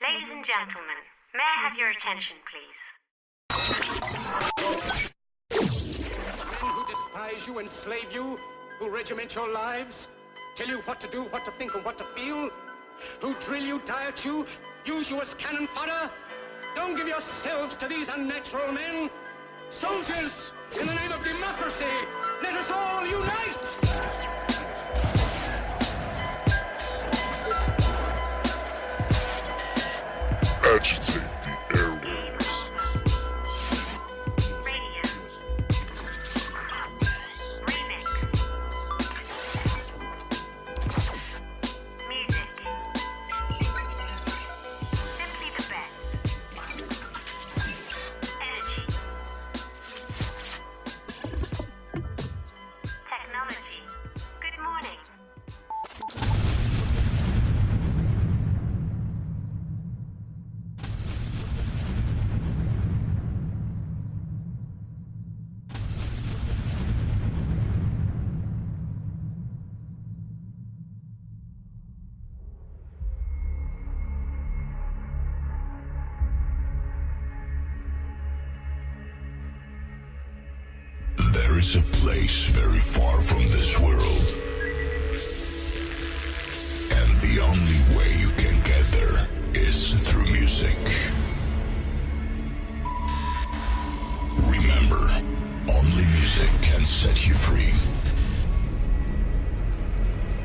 Ladies and gentlemen, may I have your attention, please? Men who despise you, enslave you, who regiment your lives, tell you what to do, what to think, and what to feel, who drill you, diet you, use you as cannon fodder. Don't give yourselves to these unnatural men. Soldiers, in the name of democracy, let us all unite! Agitate the airwaves. Radio. Remix. Music. Simply the best. Energy. Technology. Good morning. There is a place very far from this world, and the only way you can get there is through music. Remember, only music can set you free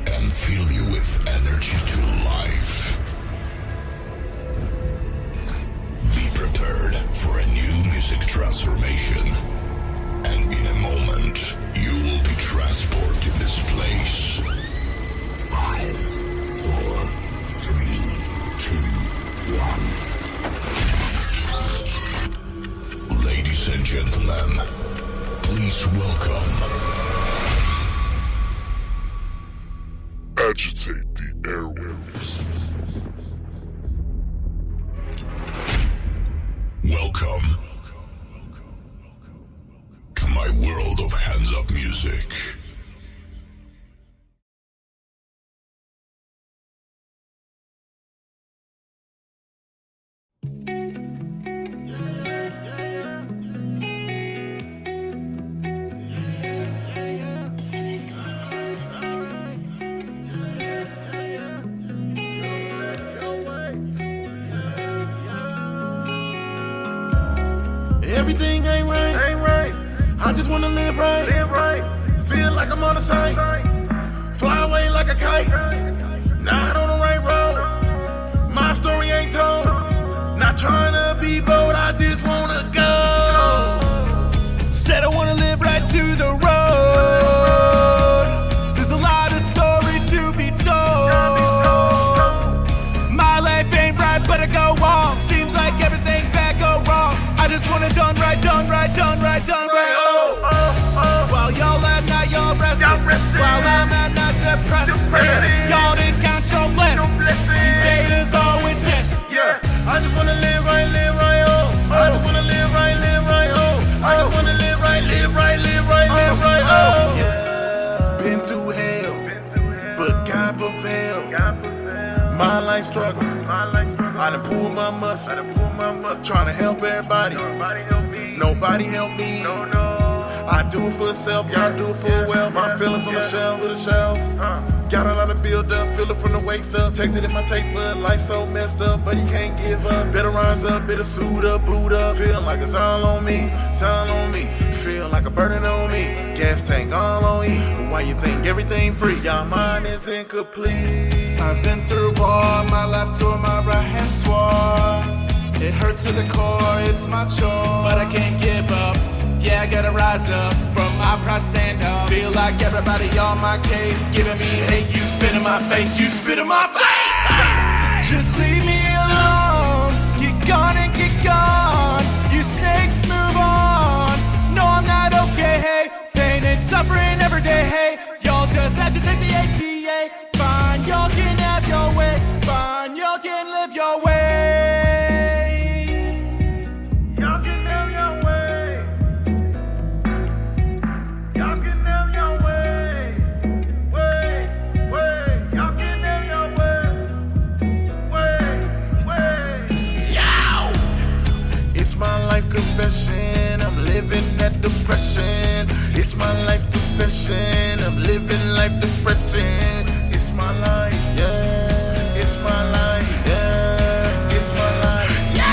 and fill you with energy to life. Be prepared for a new music transformation. And in a moment, you will be transported to this place. 5, 4, 3, 2, 1. Ladies and gentlemen, please welcome. Agitate the airwaves. Welcome to my world of hands-up music. Everything ain't right. I just wanna live right. Feel like I'm on a sight. Fly away like a kite. Not on the right road. My story ain't told. Not trying to be bold. I just wanna go. Said I wanna live right to the road. There's a lot of story to be told. My life ain't right, but I go on. Seems like everything bad go wrong. I just want it done right. While y'all at night, y'all resting. While I'm at night, depressed. Y'all didn't count your blessings. These haters always said, yeah. I just wanna live right, oh. I just wanna live right, oh. I just wanna live right, oh. Yeah. Been through hell, but God prevailed. My life struggle. I done pulled my muscle. Trying to help everybody. Nobody help me. I do it for self, y'all do it for wealth. My feelings on the shelf, Got a lot of build up, feel it from the waist up. Tasted in my taste bud, life so messed up, but he can't give up. Better rise up, better suit up, boot up. Feel like it's all on me, Feel like a burden on me. Gas tank all on E. But why you think everything free? Y'all mind is incomplete. I've been through war, my left or my right hand swore. It hurts to the core, it's my chore. But I can't give up, yeah, I gotta rise up. From my pride stand up. Feel like everybody on my case giving me hate. You spit in my face, Just leave me alone, get gone and get gone. You snakes move on, no I'm not okay, hey. Pain and suffering every day, hey. Y'all just have to take the ATA. Fine, y'all can have your way. Fine, y'all can live your way. Y'all can live your way. Y'all can live your way. Way. Y'all can live your way. Way. depression. It's my life profession. I'm living life depression. It's my life, yeah. It's my life, yeah. It's my life, yeah.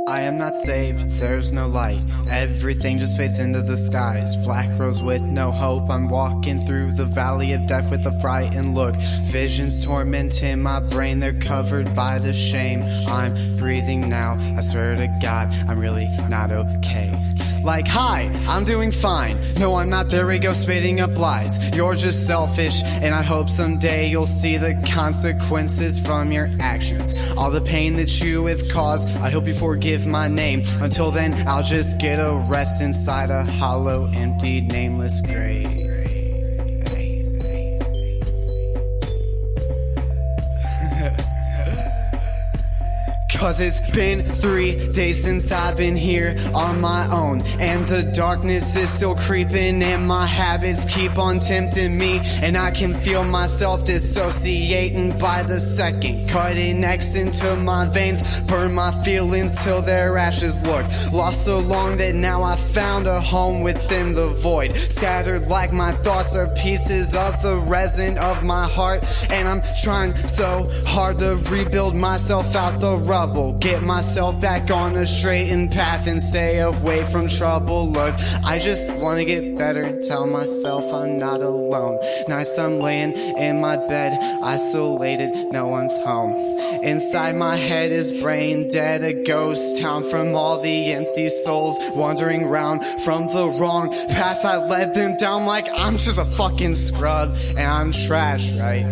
I am not saved, there's no light. Everything just fades into the skies. Black rose with no hope. I'm walking through the valley of death with a frightened look. Visions torment in my brain, they're covered by the shame. I'm breathing now, I swear to God, I'm really not okay. Like, hi, I'm doing fine. No, I'm not, there we go, spitting up lies. You're just selfish, and I hope someday you'll see the consequences from your actions. All the pain that you have caused, I hope you forgive my name. Until then, I'll just get a rest inside a hollow, empty, nameless grave. Cause it's been 3 days since I've been here on my own, and the darkness is still creeping, and my habits keep on tempting me, and I can feel myself dissociating by the second. Cutting X into my veins, burn my feelings till their ashes look lost so long that now I found a home within the void. Scattered like my thoughts are pieces of the resin of my heart, and I'm trying so hard to rebuild myself out the rubble. Get myself back on a straightened path and stay away from trouble. Look, I just wanna get better, tell myself I'm not alone. Nights I'm laying in my bed, isolated, no one's home. Inside my head is brain dead, a ghost town from all the empty souls wandering round from the wrong past. I led them down like I'm just a fucking scrub, and I'm trash, right?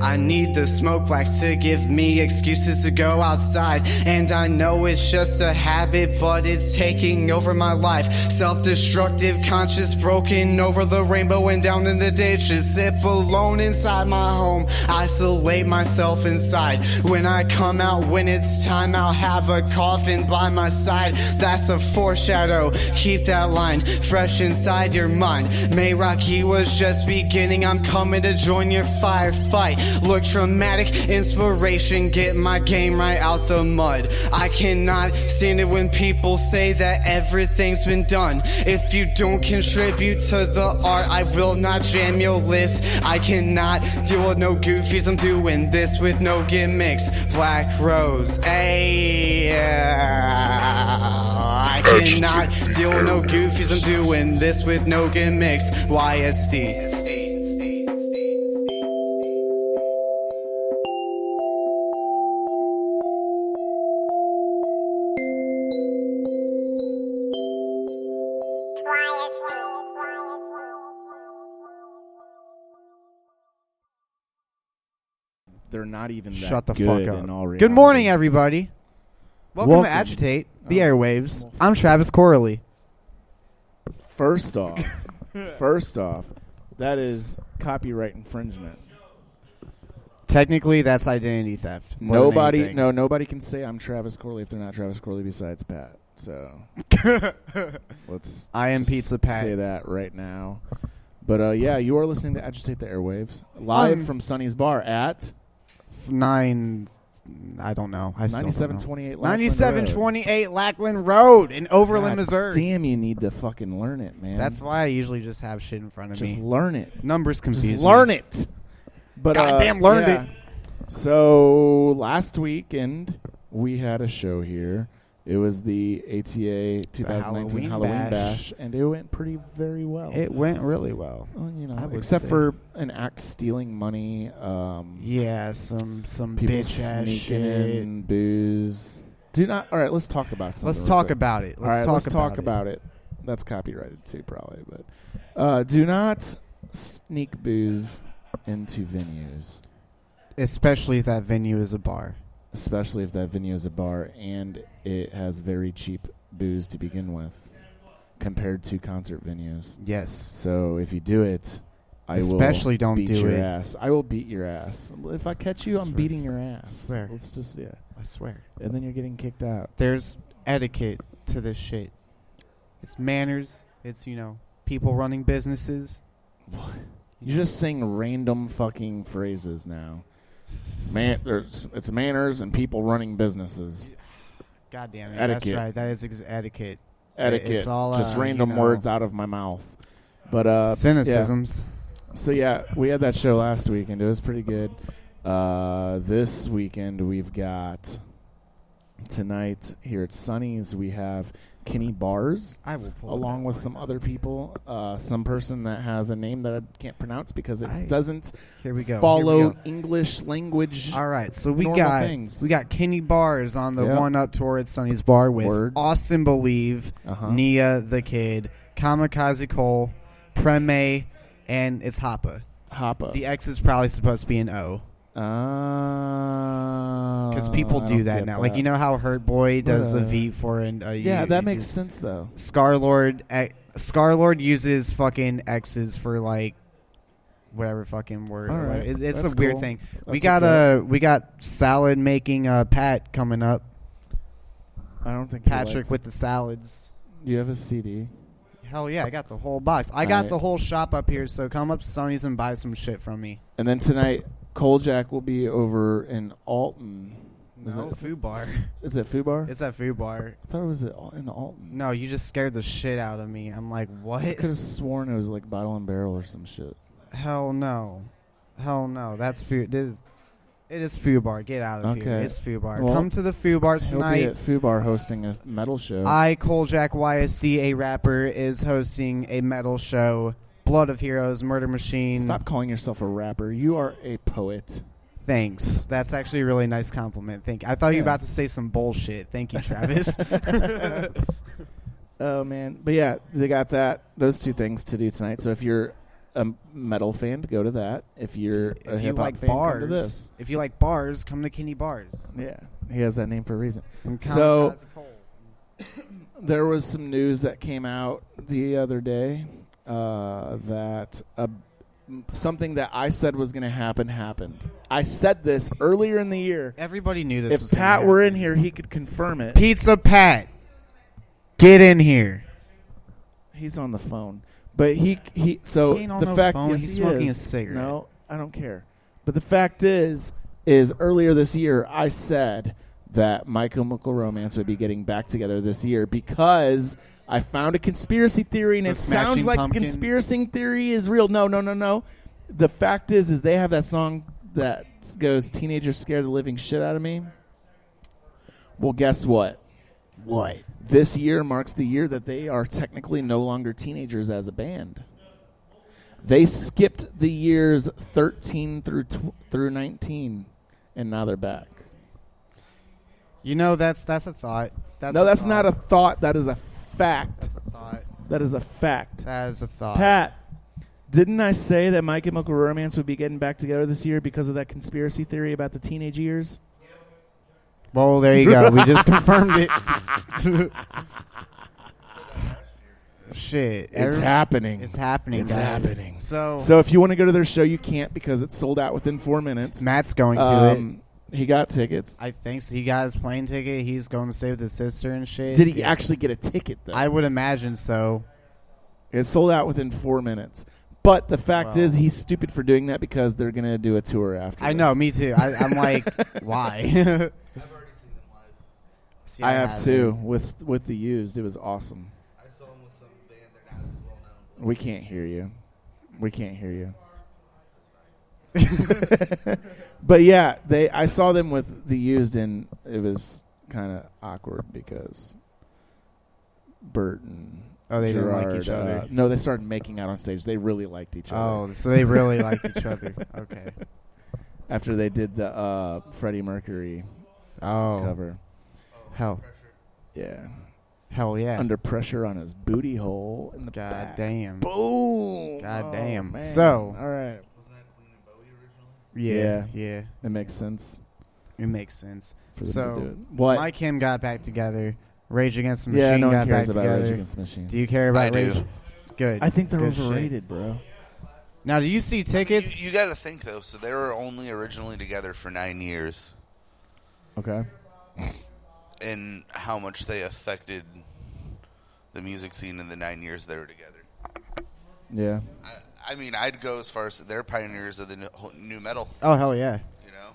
I need the smoke wax to give me excuses to go outside, and I know it's just a habit, but it's taking over my life. Self-destructive, conscious, broken over the rainbow and down in the ditches. Sip alone inside my home, isolate myself inside. When I come out, when it's time, I'll have a coffin by my side. That's a foreshadow, keep that line fresh inside your mind. Mayraki was just beginning, I'm coming to join your firefight. Look traumatic, inspiration, get my game right out the mud. I cannot stand it when people say that everything's been done. If you don't contribute to the art, I will not jam your list. I cannot deal with no goofies, I'm doing this with no gimmicks. Black Rose, ayy, I cannot deal with no goofies, I'm doing this with no gimmicks. YSD. They're not even that Shut the good fuck up. in all reality. Good morning, everybody. Welcome to Agitate, the airwaves. I'm Travis Corley. First off, that is copyright infringement. Technically, that's identity theft. Nobody can say I'm Travis Corley if they're not Travis Corley besides Pat. So let's I am just Pizza Pat. say that right now. But yeah, you are listening to Agitate the Airwaves live from Sunny's Bar at 9. I don't know. 9728 9728 Lackland Road in Overland, Missouri. Damn, you need to fucking learn it, man. That's why I usually just have shit in front of me. Just learn it. Numbers confuse me. Just learn it. But goddamn learned it. So last weekend we had a show here. It was the ATA 2019 Halloween Bash, and it went very well. It went really well. Well, you know, except for an act stealing money. Yeah, some people bitch ass sneaking shit. in booze. All right, let's talk about something. Let's talk about it. Let's talk about it. That's copyrighted too, probably. But do not sneak booze into venues, especially if that venue is a bar. Especially if that venue is a bar and it has very cheap booze to begin with compared to concert venues. Yes. So if you do it, I Especially will don't beat do your it. ass. I will beat your ass. If I catch you, I'm beating your ass. I swear. Let's just I swear. and then you're getting kicked out. There's etiquette to this shit. It's manners. It's, people running businesses. What? You just sing random fucking phrases now. It's manners and people running businesses. God damn it. Etiquette. That's right. That is etiquette. Etiquette. It's all, just random words out of my mouth. But cynicisms. Yeah. So yeah, we had that show last weekend. It was pretty good. This weekend we've got tonight here at Sunny's. We have Kenny Bars, I will pull along with some other people. Some person that has a name that I can't pronounce because it doesn't follow English language. All right, so we things. got Kenny Bars on the one up towards Sunny's Bar with Austin Believe, Nia the Kid, Kamikaze Cole, Preme, and it's Hoppa. The X is probably supposed to be an O. Because people do that now. Like, you know how Hurt Boy does the V for an... yeah, that makes sense, though. Star-Lord uses fucking X's for, like, whatever fucking word. Right. It's That's a weird cool. thing. That's We got salad making Pat coming up. I don't think Patrick with the salads. You have a CD? Hell yeah, I got the whole box. I got the whole shop up here, so come up to Sonny's and buy some shit from me. And then tonight, Jack will be over in Alton. No, Food Bar. Is it Food Bar? It's at Food Bar. I thought it was in Alton. No, you just scared the shit out of me. I'm like, what? I could have sworn it was like Bottle and Barrel or some shit. Hell no. That's Food. It is Food Bar. Get out of here. It's Food Bar. Well, come to the Food Bar tonight. He'll be at Food Bar hosting a metal show. Jack YSD, a rapper, is hosting a metal show. Blood of Heroes, Murder Machine. Stop calling yourself a rapper. You are a poet. Thanks. That's actually a really nice compliment. Thank you. I thought you were about to say some bullshit. Thank you, Travis. Oh, man. But yeah, they got those two things to do tonight. So if you're a metal fan, go to that. If you're a hip-hop fan, come to this. If you like bars, come to Kenny Bars. Yeah. He has that name for a reason. So there was some news that came out the other day that something that I said was going to happen happened. I said this earlier in the year. Everybody knew this was going to happen. If Pat were in here, he could confirm it. Pizza Pat, get in here. He's on the phone. But he ain't on the fact phone. Yes, he's he smoking is. a cigarette. No, I don't care. But the fact is earlier this year I said that My Chemical Romance would be getting back together this year because I found a conspiracy theory, and it sounds like a conspiracy theory is real. No. The fact is they have that song that goes, "Teenagers Scared the Living Shit Out of Me." Well, guess what? What? This year marks the year that they are technically no longer teenagers as a band. They skipped the years 13 through 19, and now they're back. That's a thought. That's not a thought. That is a fact. That's a thought. That is a fact. That is a thought. Pat, didn't I say that My Chemical Romance would be getting back together this year because of that conspiracy theory about the teenage years? Well, there you go. We just confirmed it. Shit. It's happening. It's happening, It's guys. happening. So if you want to go to their show, you can't because it's sold out within 4 minutes. Matt's going to it. He got tickets. I think so. He got his plane ticket. He's going to stay with his sister and shit. Did he actually get a ticket, though? I would imagine so. It sold out within 4 minutes. But the fact is, he's stupid for doing that because they're going to do a tour after I know, me too. I'm like, why? I've already seen them live. See, I have too, with the Used. It was awesome. I saw them with some band they're not as well known. We can't hear you. But yeah, I saw them with the Used, and it was kind of awkward because Bert and they Gerard, didn't like each other. No, they started making out on stage. They really liked each other. Oh, so they really liked each other. Okay. After they did the Freddie Mercury cover. Hell. Yeah. Hell yeah. Under pressure on his booty hole in the God back. damn. Boom. God damn. Man. So. All right. Wasn't that Queen and Bowie originally? Yeah. It makes sense. It makes sense. For them to do So, it. What? Mike Kim got back together. Rage Against the Machine Yeah, no one got cares back about together. Rage Against the Machine. Do you care about I Rage? do. Good. I think they're Good shit. overrated, bro. Now, do you see tickets? You got to think though. So they were only originally together for 9 years. Okay. And how much they affected the music scene in the 9 years they were together. Yeah. I mean, I'd go as far as they're pioneers of the new metal. Oh, hell yeah. You know?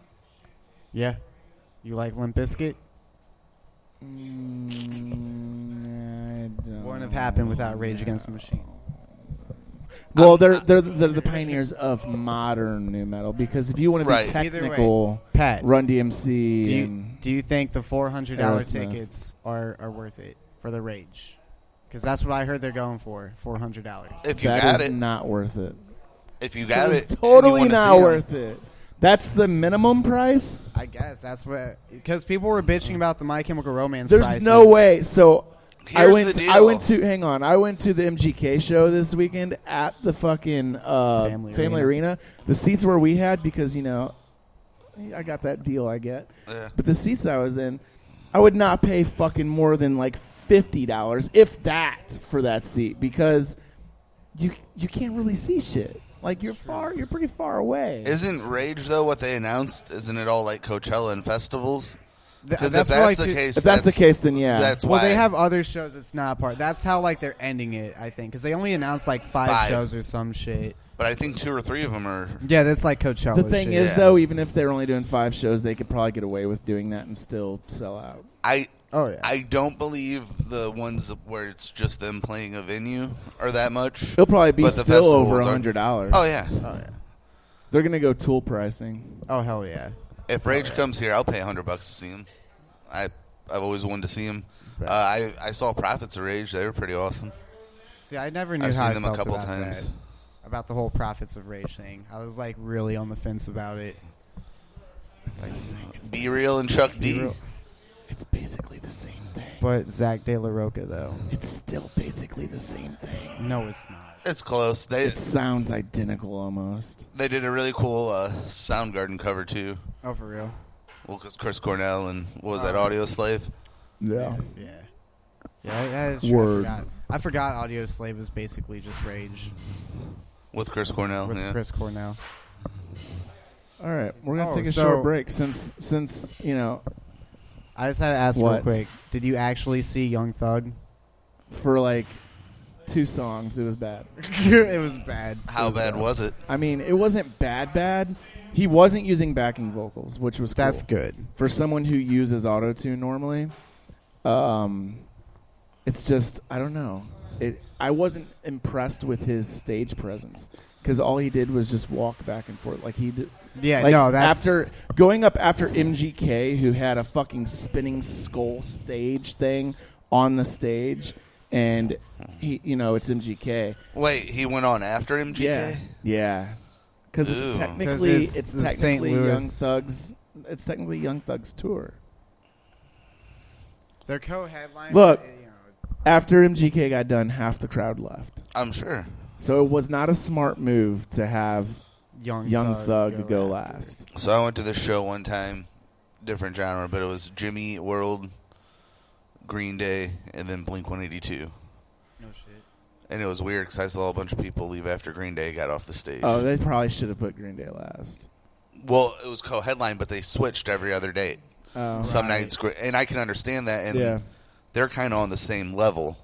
Yeah. You like Limp Bizkit? I don't Wouldn't have happened without Rage Against the Machine. Well, they're the pioneers of modern new metal, because if you want to be Right. technical, Pat, Run DMC. do you think the $400 Aerosmith. tickets are worth it for the Rage? Because that's what I heard they're going for, $400. If you that got is it, not worth it. if you got It's it, and totally you wanna not see 'em, worth it. That's the minimum price. I guess that's what, because people were bitching about the My Chemical Romance. There's prices. no way. So I Here's went. the I deal. went to. Hang on. I went to the MGK show this weekend at the fucking Family Arena. The seats where we had, because I got that deal. I get. Yeah. But the seats I was in, I would not pay fucking more than like $50, if that, for that seat, because you can't really see shit. Like you're pretty far away. Isn't Rage though what they announced? Isn't it all like Coachella and festivals? Because if that's that's like the to- case, If that's the case, then yeah. That's Well, why they have other shows that's not part. That's how like they're ending it, I think, because they only announced like five shows or some shit. But I think 2 or 3 of them are. Yeah, that's like Coachella. The thing shit. is, though, even if they're only doing 5 shows, they could probably get away with doing that and still sell out. I I don't believe the ones where it's just them playing a venue are that much. It'll probably be But the still over festivals are- $100. Oh yeah. They're gonna go Tool pricing. Oh hell yeah! If Rage comes here, I'll pay $100 to see him. I've always wanted to see him. I saw Prophets of Rage; they were pretty awesome. See, I never knew I've how seen I them felt a couple about times. that, about the whole Prophets of Rage thing. I was like really on the fence about it. Be Real and Chuck D. It's basically the same thing. But Zach De La Rocha though, It's still basically the same thing. no, it's not. It's close. It sounds identical almost. They did a really cool Soundgarden cover too. Oh, for real? Well, because Chris Cornell and what was that, Audio Slave? Yeah. Yeah. Yeah, that is true. Word. I forgot Audio Slave was basically just Rage With Chris Cornell. with yeah. Chris Cornell. All right, we're gonna Oh, take a so- short break since I just had to ask real What? quick. Did you actually see Young Thug? for like 2 songs it was bad. It was bad. How bad was it? I mean, it wasn't bad. He wasn't using backing vocals, which was cool. That's good. For someone who uses autotune normally. It's just, I don't know. I wasn't impressed with his stage presence, because all he did was just walk back and forth like he did. Yeah, Like, no, that's after going up after MGK, who had a fucking spinning skull stage thing on the stage, and he, it's MGK. Wait, he went on after MGK? Yeah. Because Ooh. it's technically 'Cause it's the technically St. Louis. Young Thug's. It's technically Young Thug's tour. They're co-headline. Look. After MGK got done, half the crowd left. I'm sure. So it was not a smart move to have Young Thug go last. So I went to this show one time, different genre, but it was Jimmy Eat World, Green Day, and then Blink-182. No shit. And it was weird because I saw a bunch of people leave after Green Day got off the stage. Oh, they probably should have put Green Day last. Well, it was co-headline, but they switched every other date. Some nights, and I can understand that, and they're kind of on the same level.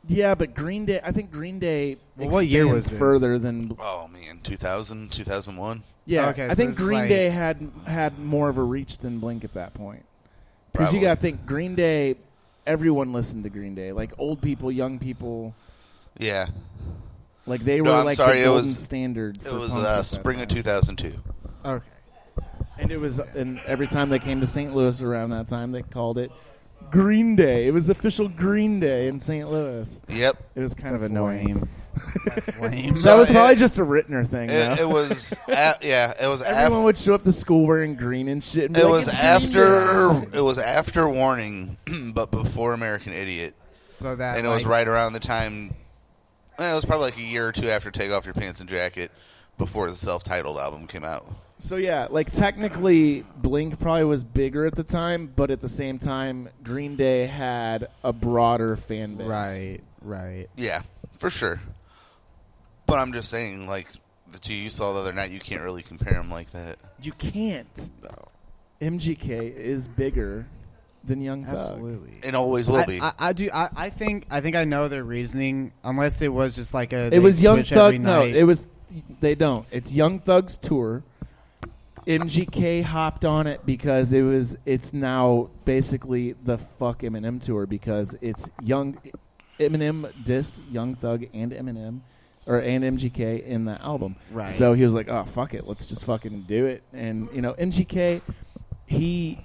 Yeah, but Green Day, I think Green Day expands what year was this? further than... Oh, man, 2000, 2001? Yeah, Okay, I so think it's Green like- Day had more of a reach than Blink at that point. Because you Probably. got to think, Green Day, everyone listened to Green Day. Like, old people, young people, Yeah. like, they No, were I'm like sorry, the it golden was- standard It for was punk at that spring of time. 2002. Okay. And every time they came to St. Louis around that time, they called it Green Day. It was official Green Day in St. Louis. Yep. It was kind That's of annoying. lame. That's lame. That was probably just a Rittner thing, though. It was, it was Everyone would show up to school wearing green and shit. And be It like, was "It's Green after Day." it was after Warning, but before American Idiot, So that and it was like, right around the time. It was probably like a year or two after Take Off Your Pants and Jacket, before the self-titled album came out. So yeah, like technically Blink probably was bigger at the time, but at the same time Green Day had a broader fan base. Right. Yeah, for sure. But I'm just saying, like, the two you saw the other night, you can't really compare them like that. You can't. No. MGK is bigger than Young Thug. Absolutely. And always will be. I think I know their reasoning, unless it was just like a. It was Young Thug. No, it was. They don't. It's Young Thug's tour. MGK hopped on it because it's now basically the fuck Eminem tour because it's Eminem dissed Young Thug and Eminem and MGK in the album. Right. So he was like, "Oh, fuck it. Let's just fucking do it." And MGK he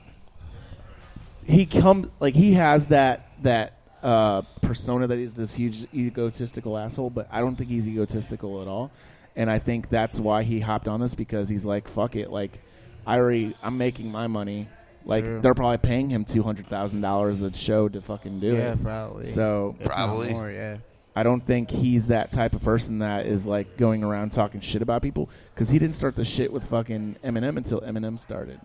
has that persona that he's this huge egotistical asshole, but I don't think he's egotistical at all. And I think that's why he hopped on this because he's like, fuck it, like I'm making my money. Like they're probably paying him $200,000 a show to fucking do it. Yeah, probably. So probably more, yeah. I don't think he's that type of person that is like going around talking shit about people because he didn't start the shit with fucking Eminem until Eminem started.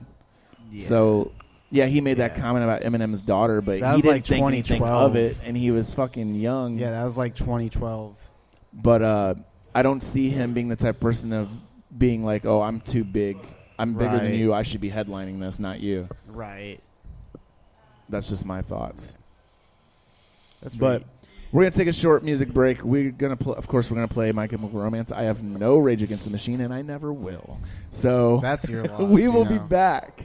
Yeah. So yeah, he made that comment about Eminem's daughter, but he didn't think anything of it, and he was fucking young. Yeah, that was like 2012. But I don't see him being the type of person of being like, oh, I'm too big. I'm bigger than you. I should be headlining this, not you. Right. That's just my thoughts. But we're going to take a short music break. We're going to of course, we're going to play My Chemical Romance. I have no Rage Against the Machine, and I never will. So that's your loss. We will be back.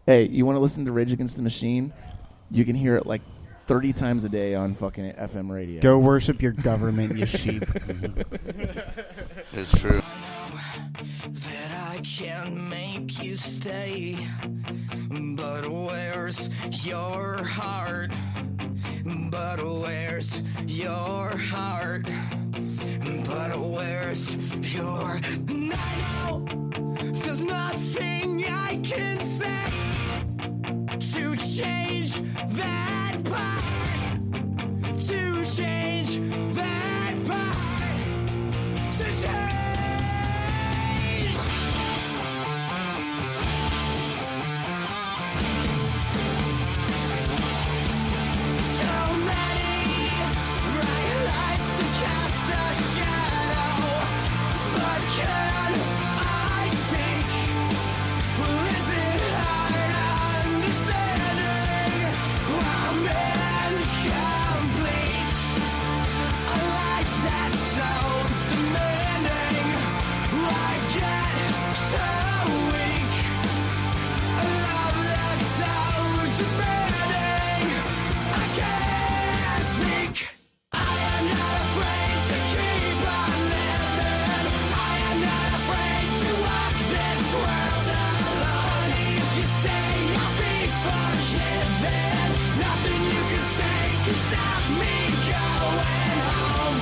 Hey, you want to listen to Rage Against the Machine? You can hear it like 30 times a day on fucking FM radio. Go worship your government, you sheep. It's true. That I can make you stay, but where's your heart? But where's your heart? But where's your... And I know there's nothing I can say to change that part, to change that part, to change. So many bright lights that cast a shadow, but can I speak? Well, is it hard understanding I'm incomplete? A life that's so demanding, I get so weak. A love that's so demanding, I can't speak. I am not afraid to keep on living. I am not afraid to walk this world alone. If you stay, I'll be forgiven. Nothing you can say can stop me going home.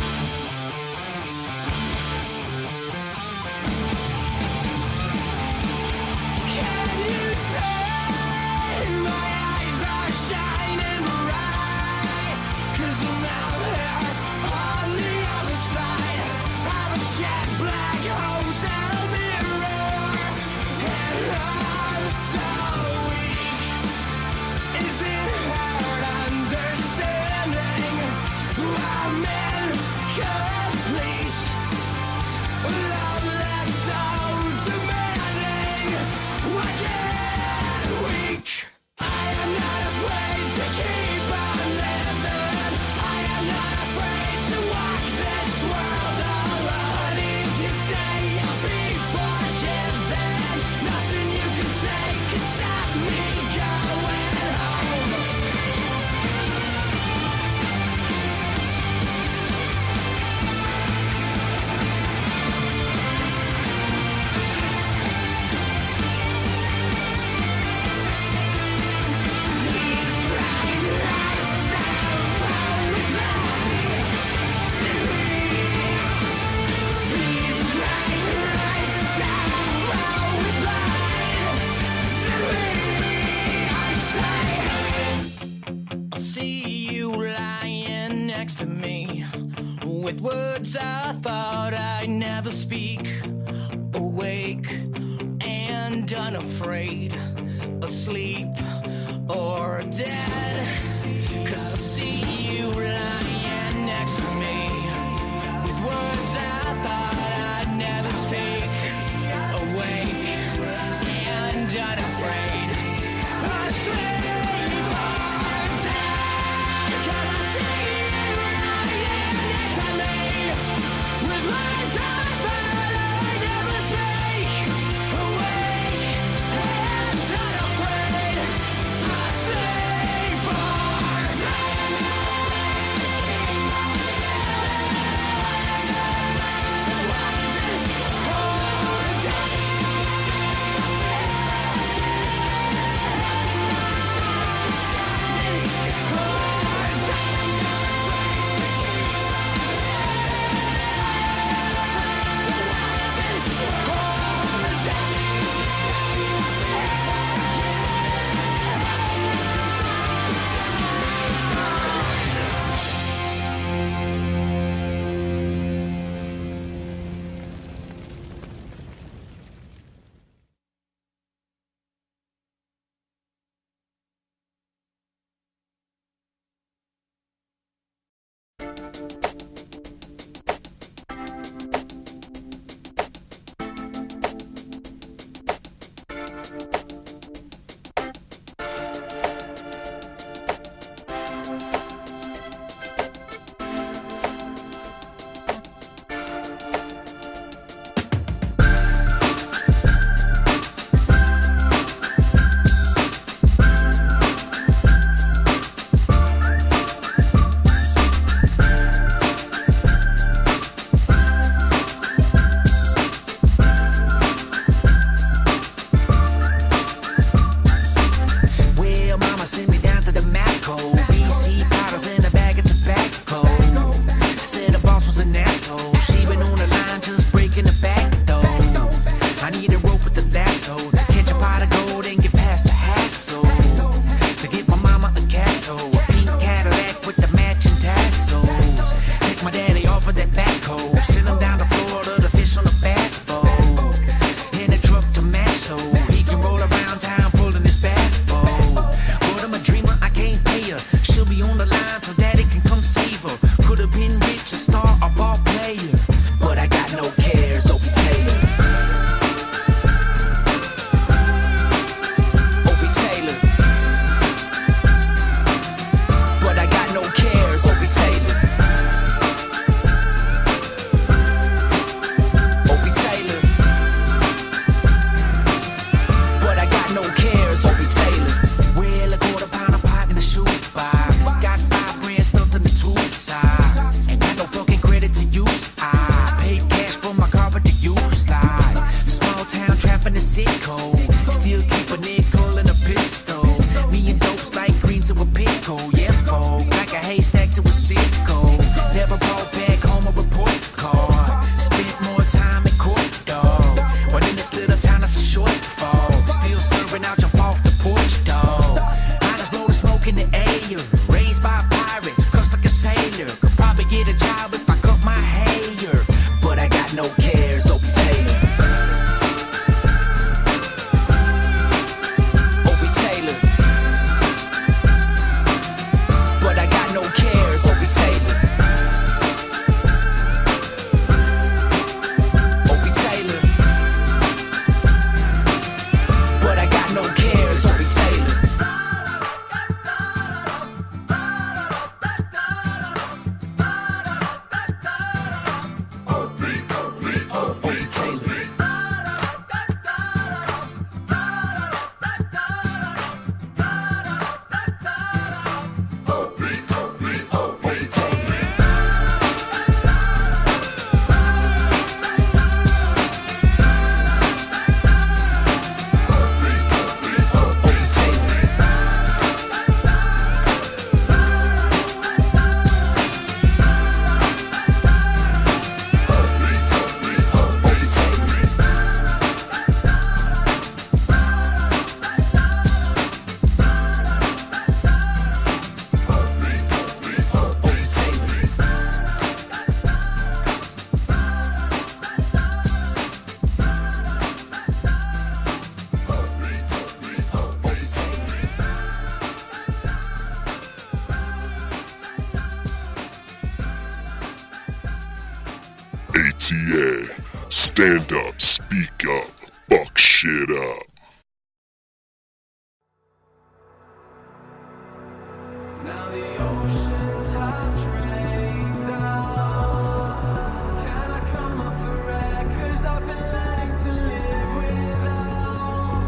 Can you say my eyes are shining bright? 'Cause now they're on the other side of a jet black hotel mirror, and I'm so weak. Is it hard understanding I'm incomplete? Love that's so demanding, I get weak. I am not afraid to keep on living. I am not afraid to walk this world alone. If you stay, I'll be forgiven. Nothing you can say can stop me going home. These bright lights are always lying to me. These bright lights are always lying to me. I say, I'll see you lying next to me with words I thought I'd never speak. Awake and unafraid, asleep or dead. 'Cause I see you lying next to me with words I thought I'd never ATA, stand up, speak up, fuck shit up. Now the oceans have drained out. Can I come up for air? 'Cause I've been learning to live without.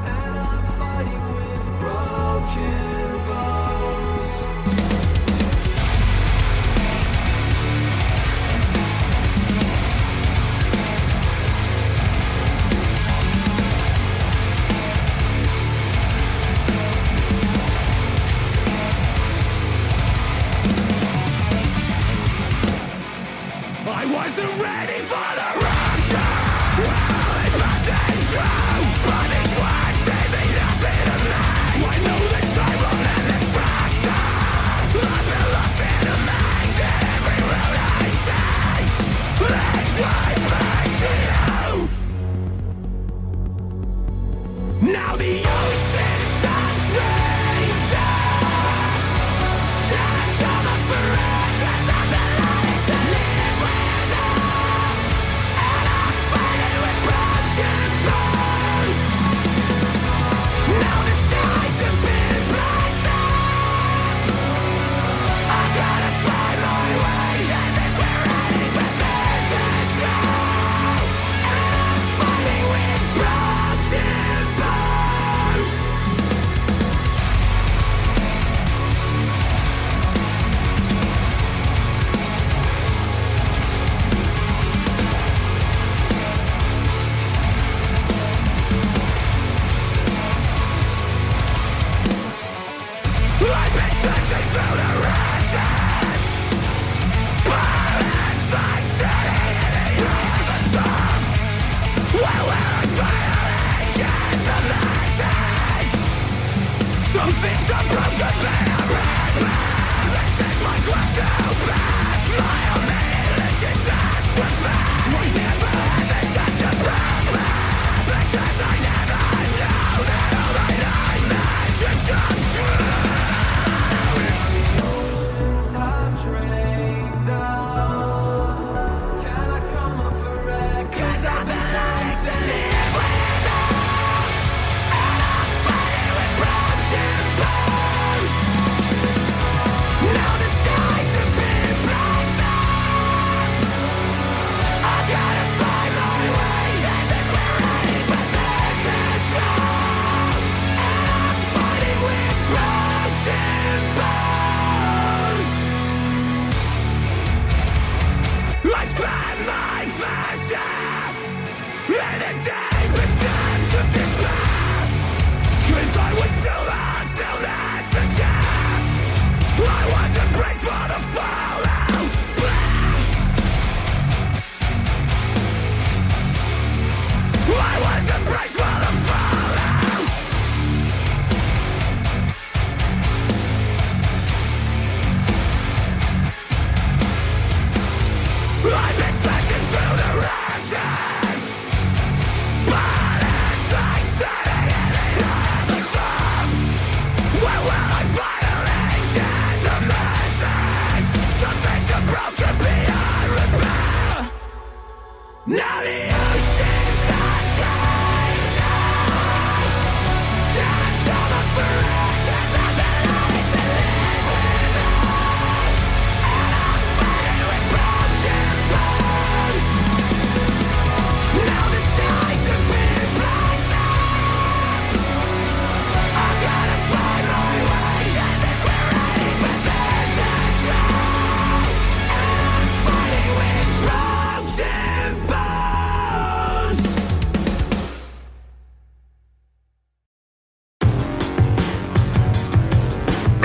And I'm fighting with broken bones. I wasn't ready for the rupture. Well, it wasn't true, but these words made me nothing of me. I know the time will end this fracture. I've been lost in a maze in every road I take. That's why I pray to you. Now the ocean's saturated. Can't come up for air 'cause I've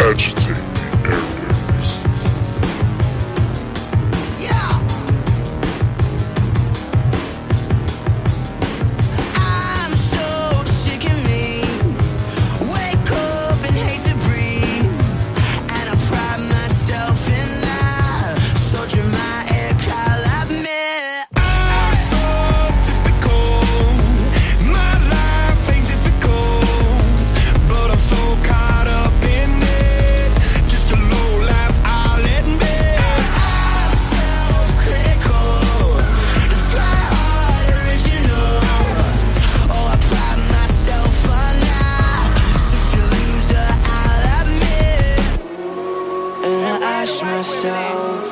Agitate the airwaves. I'm so sick of me. Wake up and hate to breathe. And I pride myself in that. So dramatic, I'll admit. I'm so typical. My life ain't difficult. But I'm so caught up in it. Just a low life, I'll admit. I'm self-critical. Try hard, original. Oh, I pride myself on that. Such a loser, I'll admit. And I ask myself,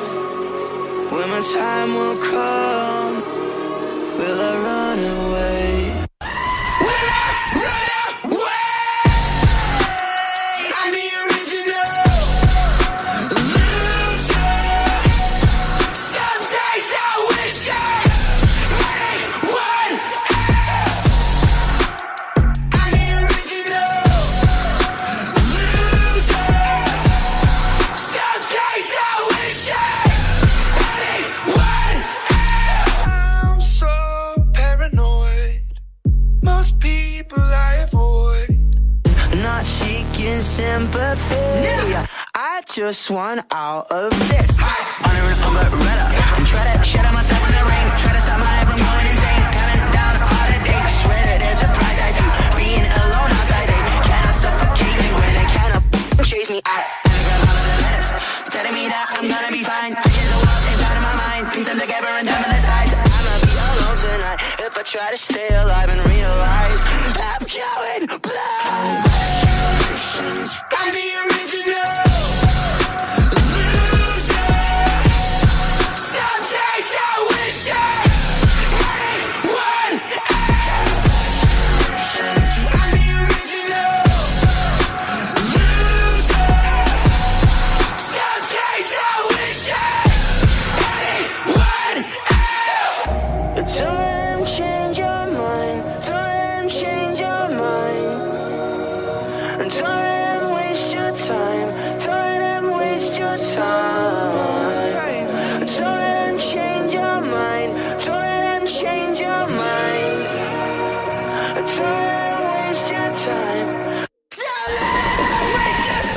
when my time will come, will I run away? Will I run away? I'm the original loser. Some days I wish I was anyone else. I'm the original loser. Some days I wish I was anyone else. I'm so paranoid. Most people I avoid. Not seeking sympathy. I just want out of this. Under an umbrella. And try to shut out myself in the rain. Try to stop my life from going insane. Counting down all the days. I swear that there's a price I take. Being alone outside, they cannot suffocate me when they cannot chase me. I grab all of the letters, telling me that I'm gonna be fine. I hear the world inside of my mind. Piece them together and time on the sides. I'ma be alone tonight if I try to stay alive and realize I'm going blind. I'm the original loser. Some days I wish I was anyone else. I'm the original loser. Some days I wish I was anyone else. Don't change your mind. Don't change your mind. Don't waste your time. Don't waste your time. Don't change your mind. Don't change your mind. Don't waste your time. Don't waste your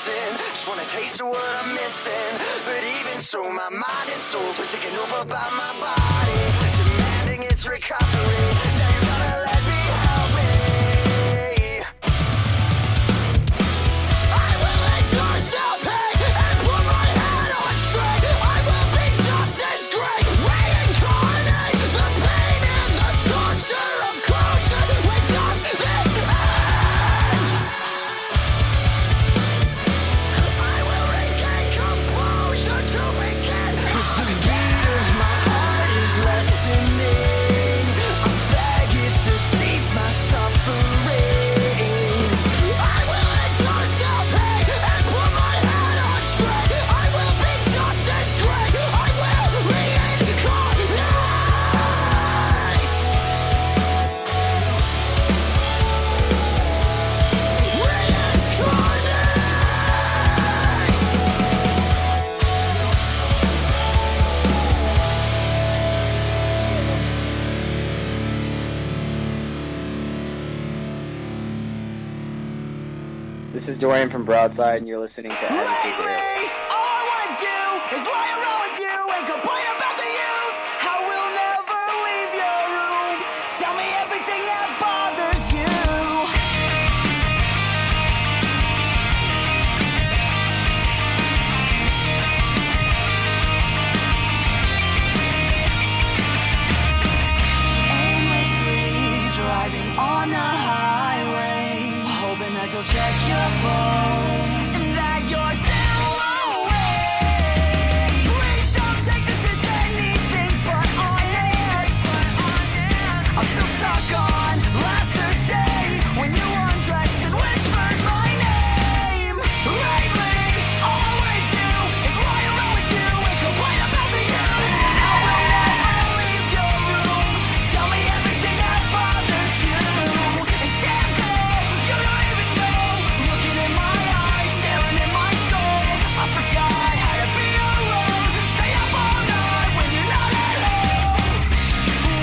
listen. Just wanna taste of what I'm missing. But even so, my mind and soul's been taken over by my body, demanding its recovery. Now you gotta let me help me. I will endure self-hate and put my head on straight. I will be just as great. Reincarnate the pain and the torture of closure. When does this end? I will regain composure to begin. 'Cause the beat of my heart is lessening. I beg you to cease my suffering. I will endure self-hate and put my head on straight. I will be just as great. I will reincarnate. This is Dorian from Broadside, and you're listening to Attitude Lately, Radio. all I wanna do is lie around with you and complain about the youth. I will never leave your room. Tell me everything that bothers you. Aimlessly driving on the highway, hoping that you'll check your phone and that you're still awake. Please don't take this as anything but honest. I'm still stuck on last Thursday when you undressed and whispered my name. Lately, all I wanna do is lie around with you and complain about the youth. I will never leave your room. Tell me everything that bothers you. And damn girl, you don't even know. Looking in my eyes, staring in my soul. I forgot how to be alone. Stay up all night when you're not at home.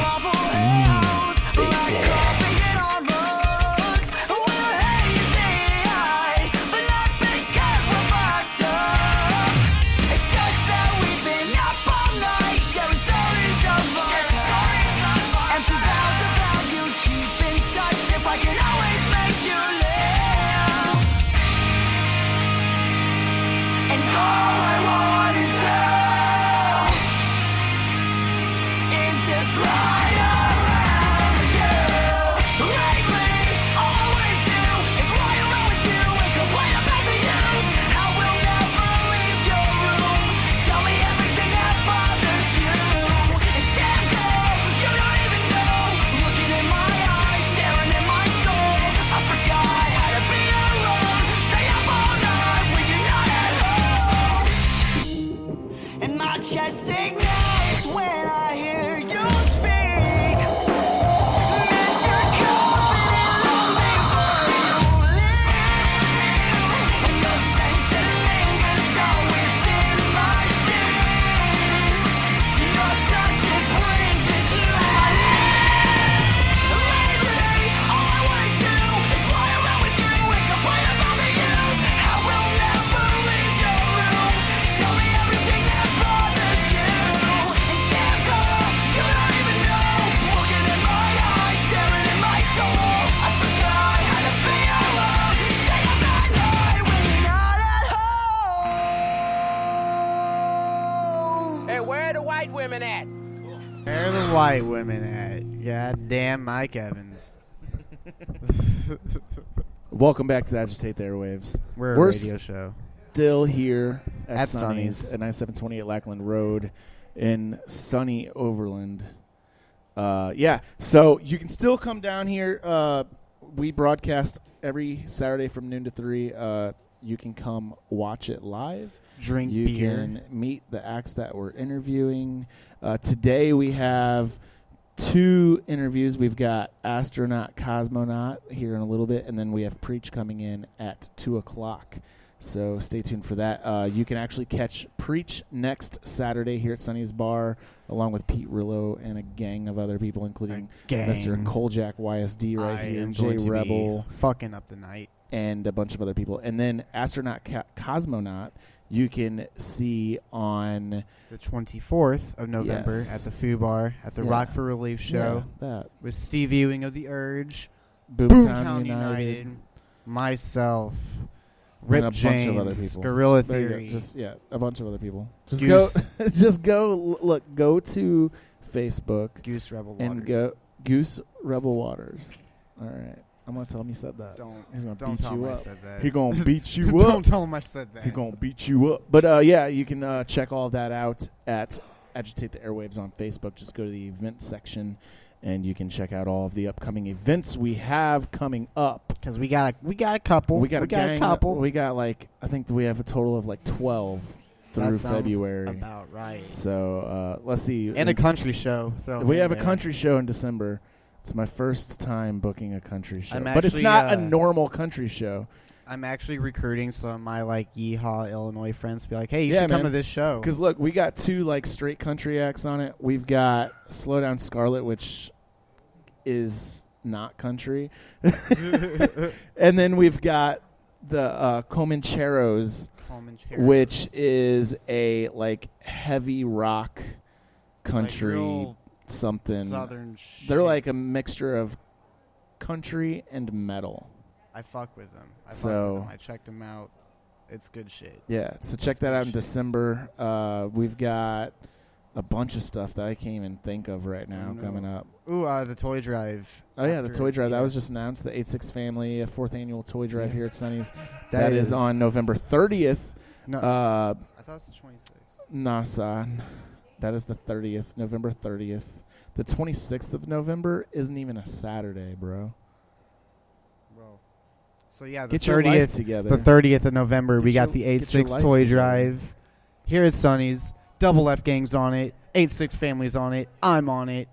Waffle House, like coffee in our mugs. We're hazy eye, but not because we're fucked up. It's just that we've been up all night, sharing stories of us. Empty vows of how you keep in touch. If I can always make you live. And all I wanna do is just lie around with you. Lately, all I wanna do is lie around with you and complain about the youth. I will never leave your room. Tell me everything that bothers you. And damn girl, you don't even know. Looking in my eyes, staring in my soul. I forgot how to be alone. Stay up all night when you're not at home. And my chest ignites when I hear you speak. Miss your company, lonely for you leave. And your scent lingers all within my sheets. Your touch, it brings me to my knees. Lately, all I wanna do is lie around with you and complain about the youth. I will never leave your room. Tell me everything that bothers you. And damn girl, you don't even know. Looking in my eyes, staring in my soul. I forgot how to be alone. Stay up at night when you're not at home. Hey, where are the white women at? Where are the white women at? Goddamn Mike Evans. Welcome back to the Agitate the Airwaves. We're a radio show. Still here at Sonny's. Sonny's at 9728 Lackland Road in sunny Overland. Yeah, so you can still come down here. We broadcast every Saturday from noon to 3. You can come watch it live. Drink you beer. can meet the acts that we're interviewing. Today we have 2 interviews. We've got Astronaut, Cosmonaut here in a little bit, and then we have Preach coming in at 2 o'clock. So stay tuned for that. You can actually catch Preach next Saturday here at Sonny's Bar, along with Pete Rillo and a gang of other people, including Mr. Koljack YSD right here, Jay Rebel. Fucking up the night. and a bunch of other people. And then Astronaut Cosmonaut, you can see on the 24th of November at the Foo Bar at the Rock for Relief show with Steve Ewing of The Urge, Boomtown United, myself, Rip and a James, bunch of other people. Gorilla Theory. A bunch of other people. Go to Facebook. Goose Rebel Waters. And go Goose Rebel Waters. All right. I'm going to tell him you said that. He's going to beat you up. I said that. He's going to beat you up. Don't tell him I said that. He's going to beat you up. But, you can check all of that out at Agitate the Airwaves on Facebook. Just go to the event section, and you can check out all of the upcoming events we have coming up. Because we got a couple. We got a couple. We got, I think we have a total of, 12 through February. About right. So, let's see. And a country show. We have a country show in December. It's my first time booking a country show, but it's not a normal country show. I'm actually recruiting some of my Yeehaw, Illinois friends to be like, hey, you should come to this show. Because look, we got 2 straight country acts on it. We've got Slow Down Scarlet, which is not country, and then we've got the Comancheros, which is a heavy rock country. Something southern shit. They're like a mixture of country and metal. I fuck with them. I checked them out. It's good shit. Yeah, so check that out in December. We've got a bunch of stuff that I can't even think of right now coming up. Ooh, the toy drive. Oh yeah, the toy drive. That was just announced. The 86 Family 4th annual toy drive here at Sunny's. That is on November 30th. No, I thought it was the 26th. Nah, son. That is the 30th, November 30th. The 26th of November isn't even a Saturday, bro. So yeah, the 30th together. The 30th of November, we got the 8-6 toy drive here at Sunny's. Double F Gang's on it. 8-6 Family's on it. I'm on it.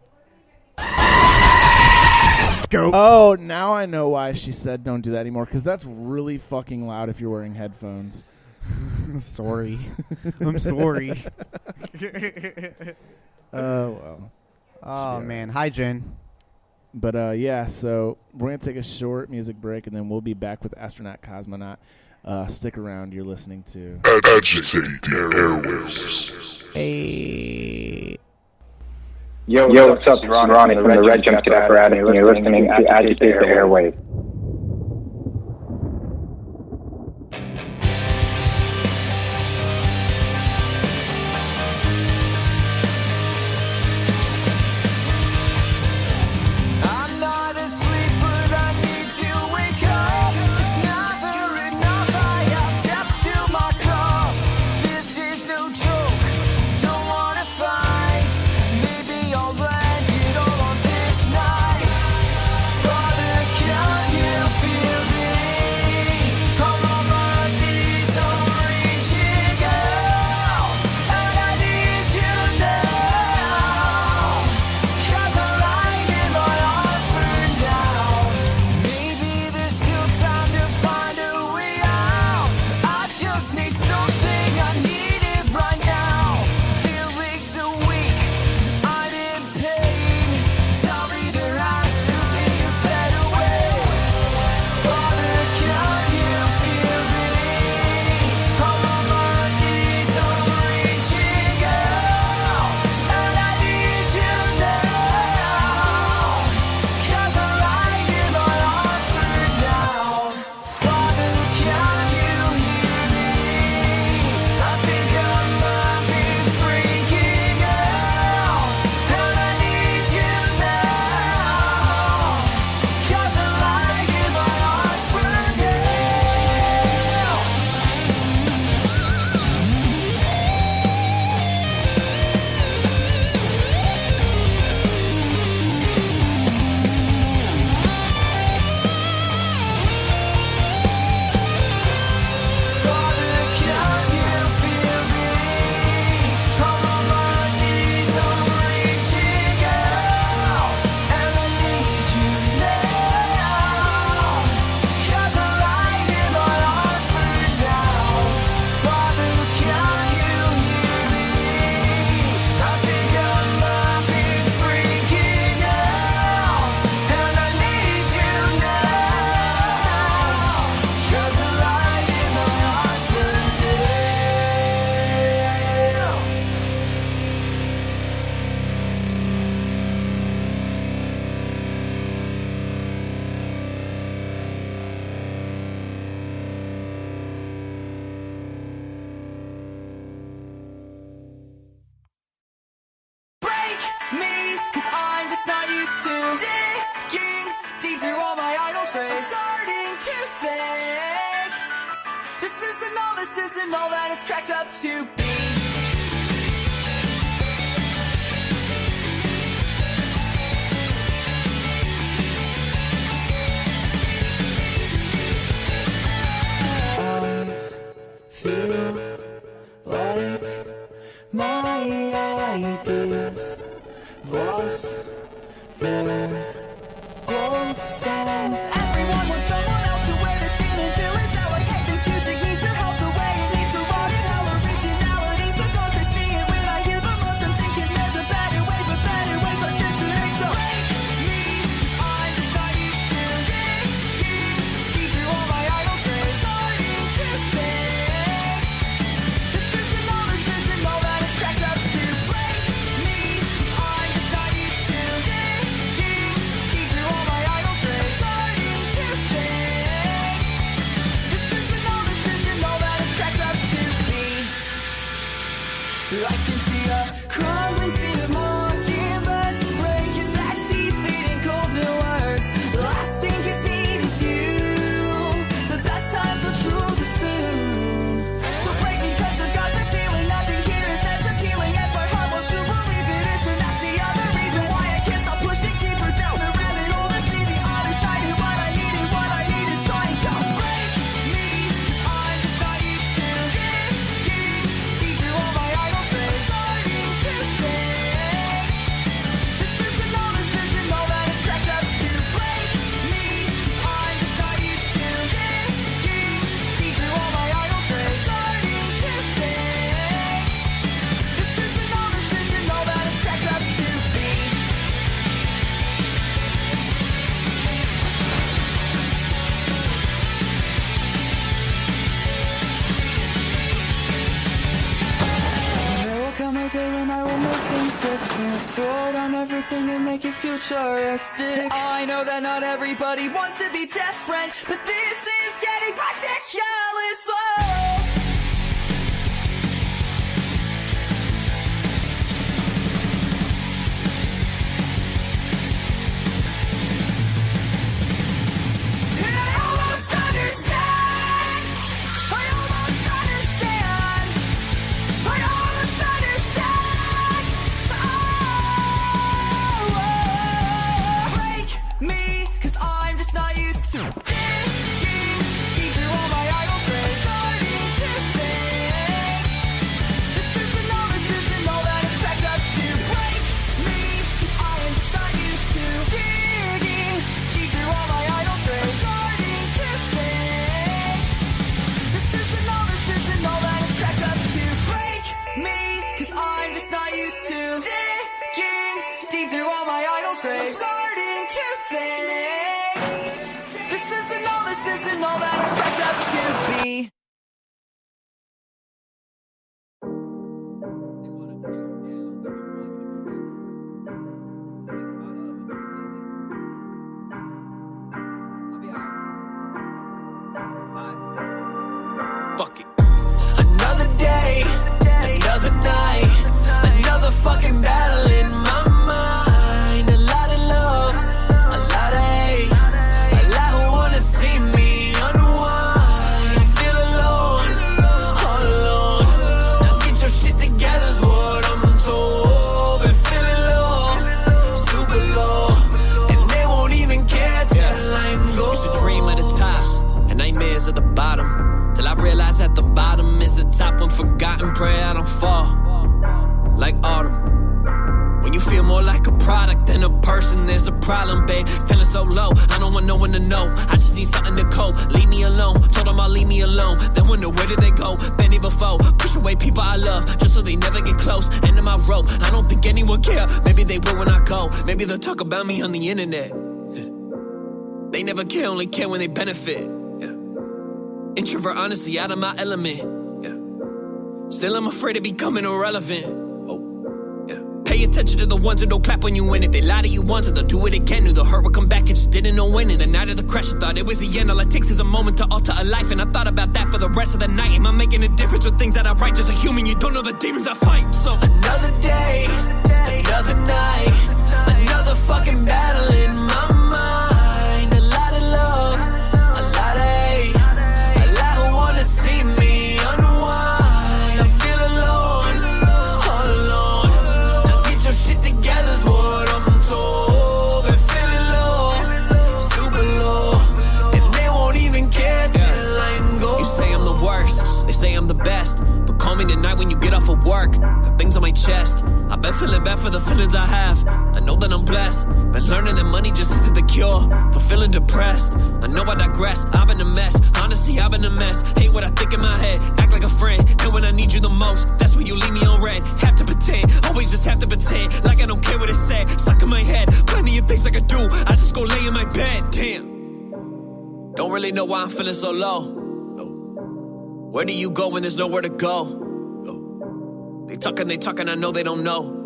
Go. Oh, now I know why she said don't do that anymore, because that's really fucking loud if you're wearing headphones. Sorry. I'm sorry. Oh, well. Oh, man. Hi, Jen. But, so we're going to take a short music break, and then we'll be back with Astronaut Cosmonaut. Stick around. You're listening to Agitate the Airwaves. Hey. Yo, what's up? It's Ronnie from the Red Jump Apparatus, and you're listening to Agitate the Airwaves. Father, isn't all that it's cracked up to be. Feel like my ideas lost their glow sound. Everyone wants someone else to wear this skin until it's out. Like, hey, this music needs your help the way it needs to rock and how originality supposed to see it. When I hear the most, I'm thinking there's a better way, but better ways are just today. So break me, 'cause I'm just not used to digging deep through all my idols' graves. Starting to think this isn't all that it's cracked up to. Break me, 'cause I'm just not used to digging deep through all my idols' graves. Starting to think this isn't all that it's cracked up to be. I can see a crumbling scene of mockingbirds breaking that teeth, eating golden words. The last thing is need is you. The best time for truth is soon. So break me 'cause I've got the feeling nothing here is as appealing as my heart wants to believe it is. And that's the other reason why I can't stop pushing deeper down the rabbit hole to see the other side. And what I need is trying to break me, 'cause I'm just not used to digging deep through all my idols' graves. Starting to think this isn't all that it's cracked up to. Break me, 'cause I'm just not used to digging deep through all my idols' graves. Starting to think this isn't all that it's cracked up to be. There will come a day when I will make things different. Throw down everything and make it futuristic. I know that not everybody wants to be different, but this is getting ridiculous. Oh. And I almost understand. I almost understand. I almost understand. Oh, break me, 'cause I'm just not used to digging deep through all my idols' graves. Starting to think this isn't all that it's cracked up to. Break me, 'cause I am just not used to digging deep through all my idols' graves. Starting to think this isn't all that it's cracked up to. Break me, 'cause I'm just not used to digging deep through all my idols' graves. I'm starting to think this isn't all that it's cracked up to be. Fuck it. Another day, another night, another fucking battle in my mind. A lot of love, a lot of hate, a lot who wanna see me unwind. Feel alone, all alone. Now get your shit together's what I'm told. Been feeling low, super low, and they won't even care till I'm gone. Used to dream of the top and nightmares at the bottom. Till I realize at the bottom is the top. I'm forgotten, pray I don't fall like autumn. When you feel more like a product than a person, there's a problem, babe. Feeling so low, I don't want no one to know. I just need something to cope. Leave me alone, told them I'll leave me alone. Then wonder where did they go? Been here before. Push away people I love, just so they never get close. End of my rope, I don't think anyone care. Maybe they will when I go. Maybe they'll talk about me on the internet. They never care, only care when they benefit. Introvert, honestly, out of my element. Yeah. Still, I'm afraid of becoming irrelevant. Oh, yeah. Pay attention to the ones who don't clap when you win. If they lie to you once and they'll do it again, knew the hurt would come back and just didn't know when. And the night of the crash, I thought it was the end. All it takes is a moment to alter a life, and I thought about that for the rest of the night. Am I making a difference with things that I write? Just a human, you don't know the demons I fight. So another day, another night, another fucking battle in my mind. A lot of love, a lot of hate, a lot who wanna see me unwind. I'm the best. But call me tonight when you get off of work. Got things on my chest. I've been feeling bad for the feelings I have. I know that I'm blessed. Been learning that money just isn't the cure for feeling depressed. I know I digress. I've been a mess. Honestly, I've been a mess. Hate what I think in my head. Act like a friend. And when I need you the most, that's when you leave me on red. Have to pretend. Always just have to pretend. Like I don't care what it said. Stuck in my head. Plenty of things I could do. I just go lay in my bed. Damn. Don't really know why I'm feeling so low. Where do you go when there's nowhere to go? They talking, I know they don't know.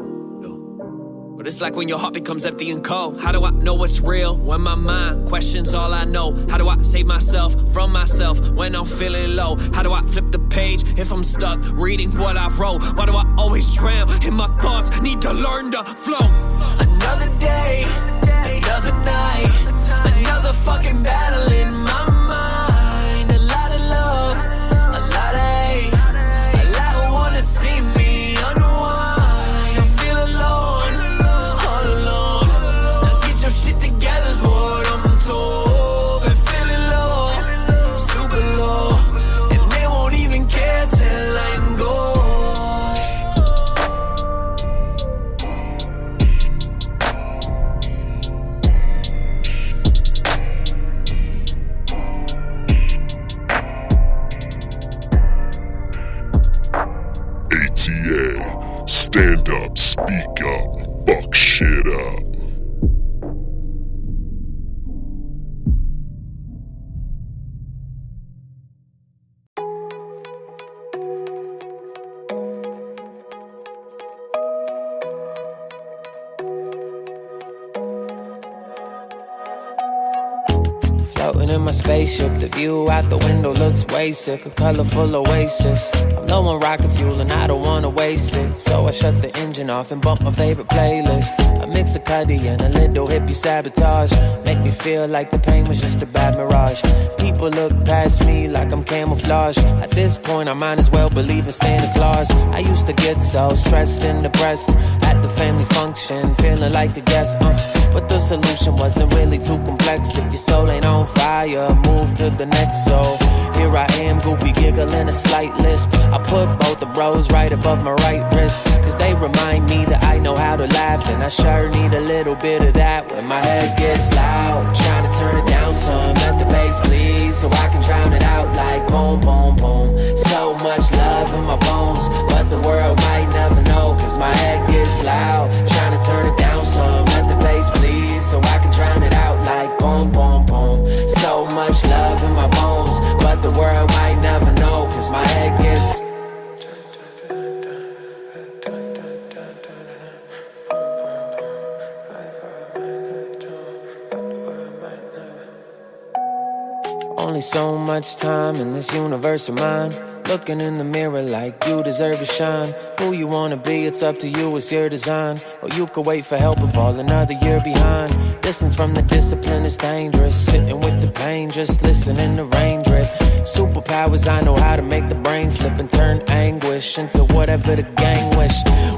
But it's like when your heart becomes empty and cold. How do I know what's real when my mind questions all I know? How do I save myself from myself when I'm feeling low? How do I flip the page if I'm stuck reading what I wrote? Why do I always drown in my thoughts? Need to learn to flow. Another day, another night, another fucking battle in my mind. A lot of love, a lot of hate, a lot who wanna see me unwind. I feel alone, all alone. Now get your shit together is what I'm told. Been feeling low, super low, and they won't even care till I'm gone. ATA, stand up, speak up, fuck shit up. Floating in my spaceship, the view out the window looks way sick. A colorful oasis. I'm low on rocket fuel and I don't wanna waste it. So I shut the engine off and bump my favorite playlist. A mix of Cuddy and a little hippie sabotage. Make me feel like the pain was just a bad mirage. People look past me like I'm camouflage. At this point I might as well believe in Santa Claus. I used to get so stressed and depressed at the family function, feeling like a guest, but the solution wasn't really too complex. If your soul ain't on fire, move to the next. So here I am, goofy giggling a slight lisp. I put both the bros right above my right wrist, cause they remind me that I know how to laugh. And I sure need a little bit of that when my head gets loud. Trying to turn it down some, let the bass please, so I can drown it out like boom, boom, boom. So much love in my bones, but the world might never know, cause my head gets loud. Trying to turn it down some, let the bass please, so I can drown it out like boom, boom, boom. So much love in my bones, but the world might never know, cause my head gets only so much time in this universe of mine. Looking in the mirror like you deserve to shine. Who you wanna be, it's up to you, it's your design. Or you could wait for help and fall another year behind. Distance from the discipline is dangerous. Sitting with the pain, just listening to rain drip. Superpowers, I know how to make the brain flip and turn anguish into whatever the gang wish.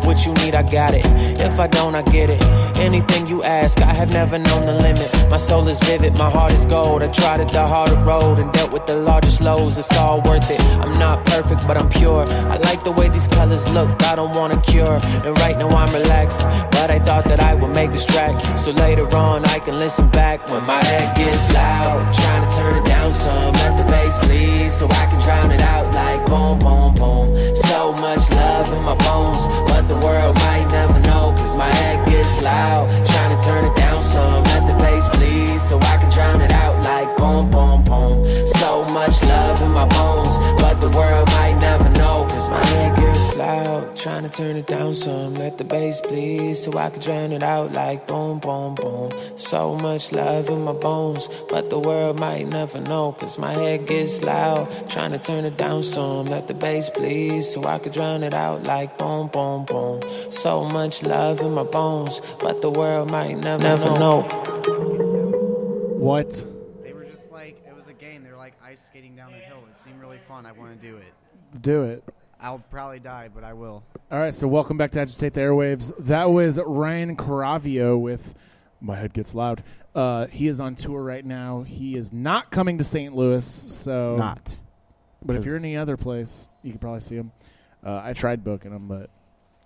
What you need, I got it. If I don't, I get it. Anything you ask, I have never known the limit. My soul is vivid, my heart is gold. I trotted the harder road and dealt with the largest lows. It's all worth it. I'm not perfect, but I'm pure. I like the way these colors look, I don't want a cure. And right now I'm relaxed, but I thought that I would make this track, so later on I can listen back when my head gets loud. Trying to turn it down some, let the bass please, so I can drown it out like boom, boom, boom. So much love in my bones, but the world might never know, cause my head gets loud. Trying to turn it down some, let the bass please, so I can drown it out like boom, boom, boom. So much love in my bones, but the world might never know, cause my head gets loud. Trying to turn it down some, let the bass please, so I can drown it out like boom, boom, boom. So much love in my bones, but the world might never know, cause my head gets loud. Trying to turn it down some, let the bass please, so I can drown it out like boom, boom, boom. So much love in my bones, but the world might never know. What? They were just like, it was a game. They were like ice skating down a hill. It seemed really fun. I want to do it. Do it. I'll probably die, but I will. All right, so welcome back to Agitate the Airwaves. That was Ryan Caravio with My Head Gets Loud. He is on tour right now. He is not coming to St. Louis, so... But if you're in any other place, you can probably see him. I tried booking him, but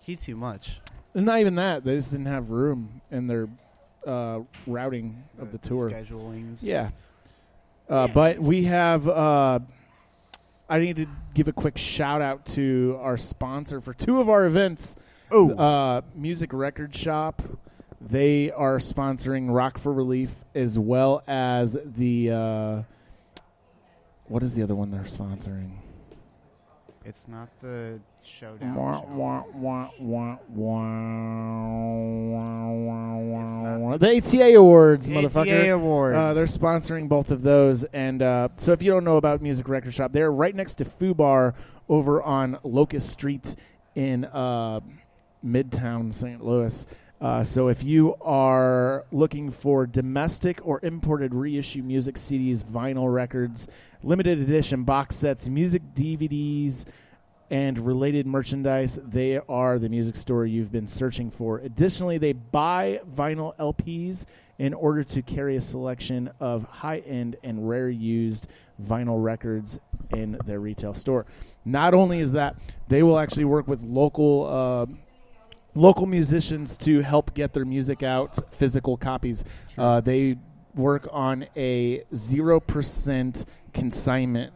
he's too much. And not even that. They just didn't have room in their routing of the tour. Schedulings. Yeah. But we have... I need to give a quick shout-out to our sponsor for 2 of our events. Music Record Shop. They are sponsoring Rock for Relief as well as the... what is the other one they're sponsoring? It's not the Showdown. The ATA Awards, ATA motherfucker. Awards. They're sponsoring both of those. And so if you don't know about Music Record Shop, they're right next to Foo Bar over on Locust Street in Midtown St. Louis. So if you are looking for domestic or imported reissue music CDs, vinyl records, limited edition box sets, music DVDs, and related merchandise, they are the music store you've been searching for. Additionally, they buy vinyl LPs in order to carry a selection of high-end and rare used vinyl records in their retail store. Not only is that, they will actually work with local musicians to help get their music out, physical copies. They work on a 0% consignment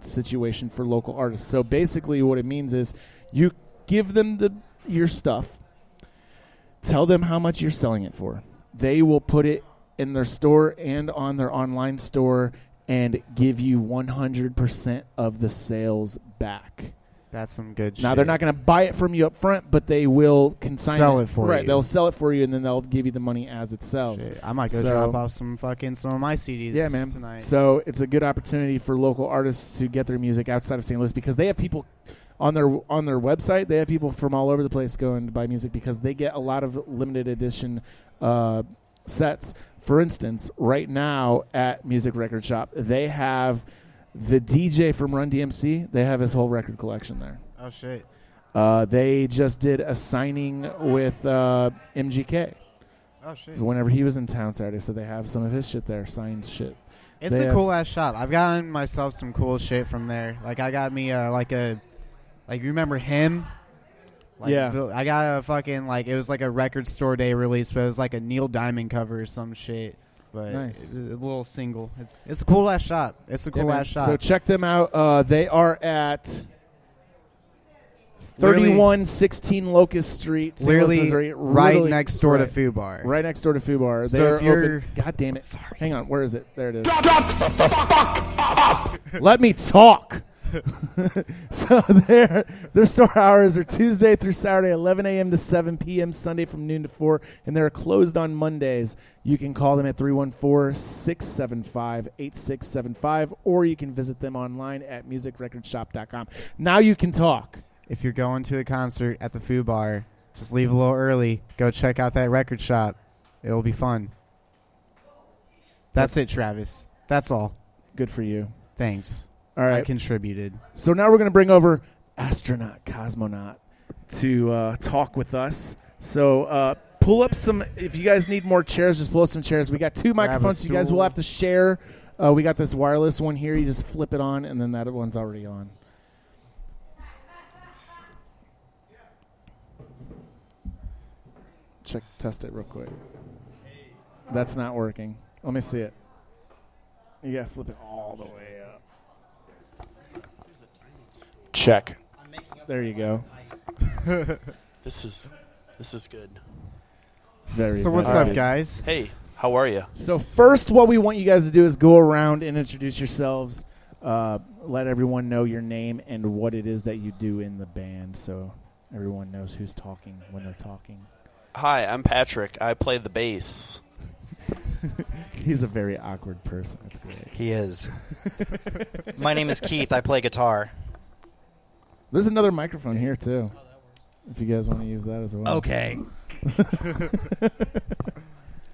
situation for local artists. So basically what it means is you give them your stuff, tell them how much you're selling it for. They will put it in their store and on their online store and give you 100% of the sales back. That's some good shit. Now, they're not going to buy it from you up front, but they will sell it for you. Right, they'll sell it for you, and then they'll give you the money as it sells. Shit. I might go drop off some of my CDs tonight. So it's a good opportunity for local artists to get their music outside of St. Louis because they have people on their website. They have people from all over the place going to buy music because they get a lot of limited edition sets. For instance, right now at Music Record Shop, they have... the DJ from Run DMC, they have his whole record collection there. Oh, shit. They just did a signing with MGK. Oh, shit. Whenever he was in town Saturday, so they have some of his shit there, signed shit. It's a cool-ass shop. I've gotten myself some cool shit from there. Like, I got me, you remember him? Yeah. I got a fucking, it was like a record store day release, but it was like a Neil Diamond cover or some shit. But nice. It's a little single. It's a cool ass shop. It's a cool ass shop. So check them out. They are at 3116 Locust Street, St. Louis, Missouri. Right next door to Foo Bar. Right next door to Foo Bar. So They're if you're open. God damn it! Sorry. Hang on. Where is it? There it is. Let me talk. So their store hours are Tuesday through Saturday, 11 a.m. to 7 p.m., Sunday from noon to 4, and they're closed on Mondays. You can call them at 314-675-8675, or you can visit them online at musicrecordshop.com. Now you can talk. If you're going to a concert at the Foo Bar, just leave a little early. Go check out that record shop. It'll be fun. That's it, Travis. That's all. Good for you. Thanks. All right. I contributed. So now we're going to bring over Astronaut, Cosmonaut to talk with us. So pull up some, if you guys need more chairs, just pull up some chairs. We got 2 microphones. You guys will have to share. We got this wireless one here. You just flip it on, and then that one's already on. Test it real quick. That's not working. Let me see it. You got to flip it all the way up. Check. There you go. This is good. So what's up, guys? Hey, how are you? So first, what we want you guys to do is go around and introduce yourselves. Let everyone know your name and what it is that you do in the band, so everyone knows who's talking when they're talking. Hi, I'm Patrick. I play the bass. He's a very awkward person. That's great. He is. My name is Keith. I play guitar. There's another microphone here, too, if you guys want to use that as well. Okay.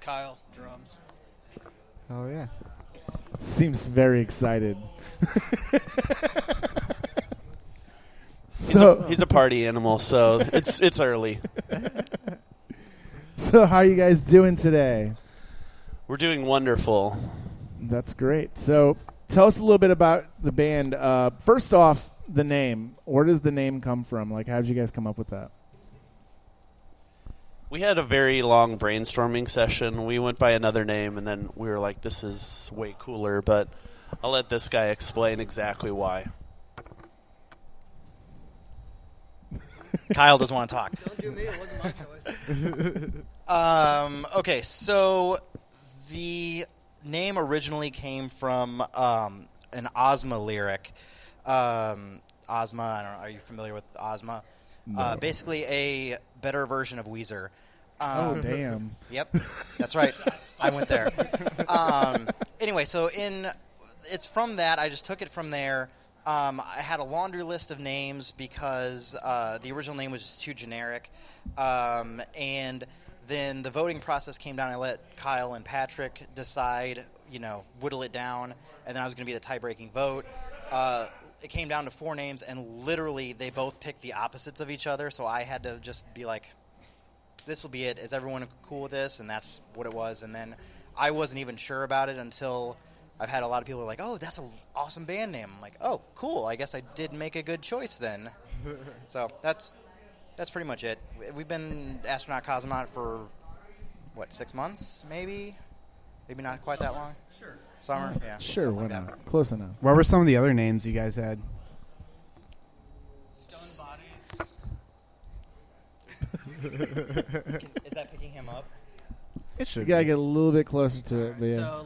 Kyle, drums. Oh, yeah. Seems very excited. He's a party animal, so it's early. So how are you guys doing today? We're doing wonderful. That's great. So tell us a little bit about the band. First off, the name. Where does the name come from? Like, how did you guys come up with that? We had a very long brainstorming session. We went by another name, and then we were like, this is way cooler, but I'll let this guy explain exactly why. Kyle doesn't want to talk. Don't do me. It wasn't my choice. Okay, so the name originally came from an Ozma lyric. Ozma, I don't know, are you familiar with Ozma? No. Basically a better version of Weezer. Oh, damn. Yep, that's right. I went there. Anyway, so it's from that. I just took it from there. I had a laundry list of names because the original name was just too generic. And then the voting process came down. I let Kyle and Patrick decide, whittle it down, and then I was going to be the tie-breaking vote. It came down to 4 names, and literally they both picked the opposites of each other, so I had to just be like, this will be it. Is everyone cool with this? And that's what it was. And then I wasn't even sure about it until I've had a lot of people like, oh, that's an awesome band name. I'm like, oh, cool. I guess I did make a good choice then. So that's pretty much it. We've been Astronaut, Cosmonaut for, 6 months, maybe? Maybe not quite that long? Sure. Summer? Yeah. Sure, why not? Close enough. What were some of the other names you guys had? Stone Bodies. Is that picking him up? It should. You gotta get a little bit closer to it, but yeah. So,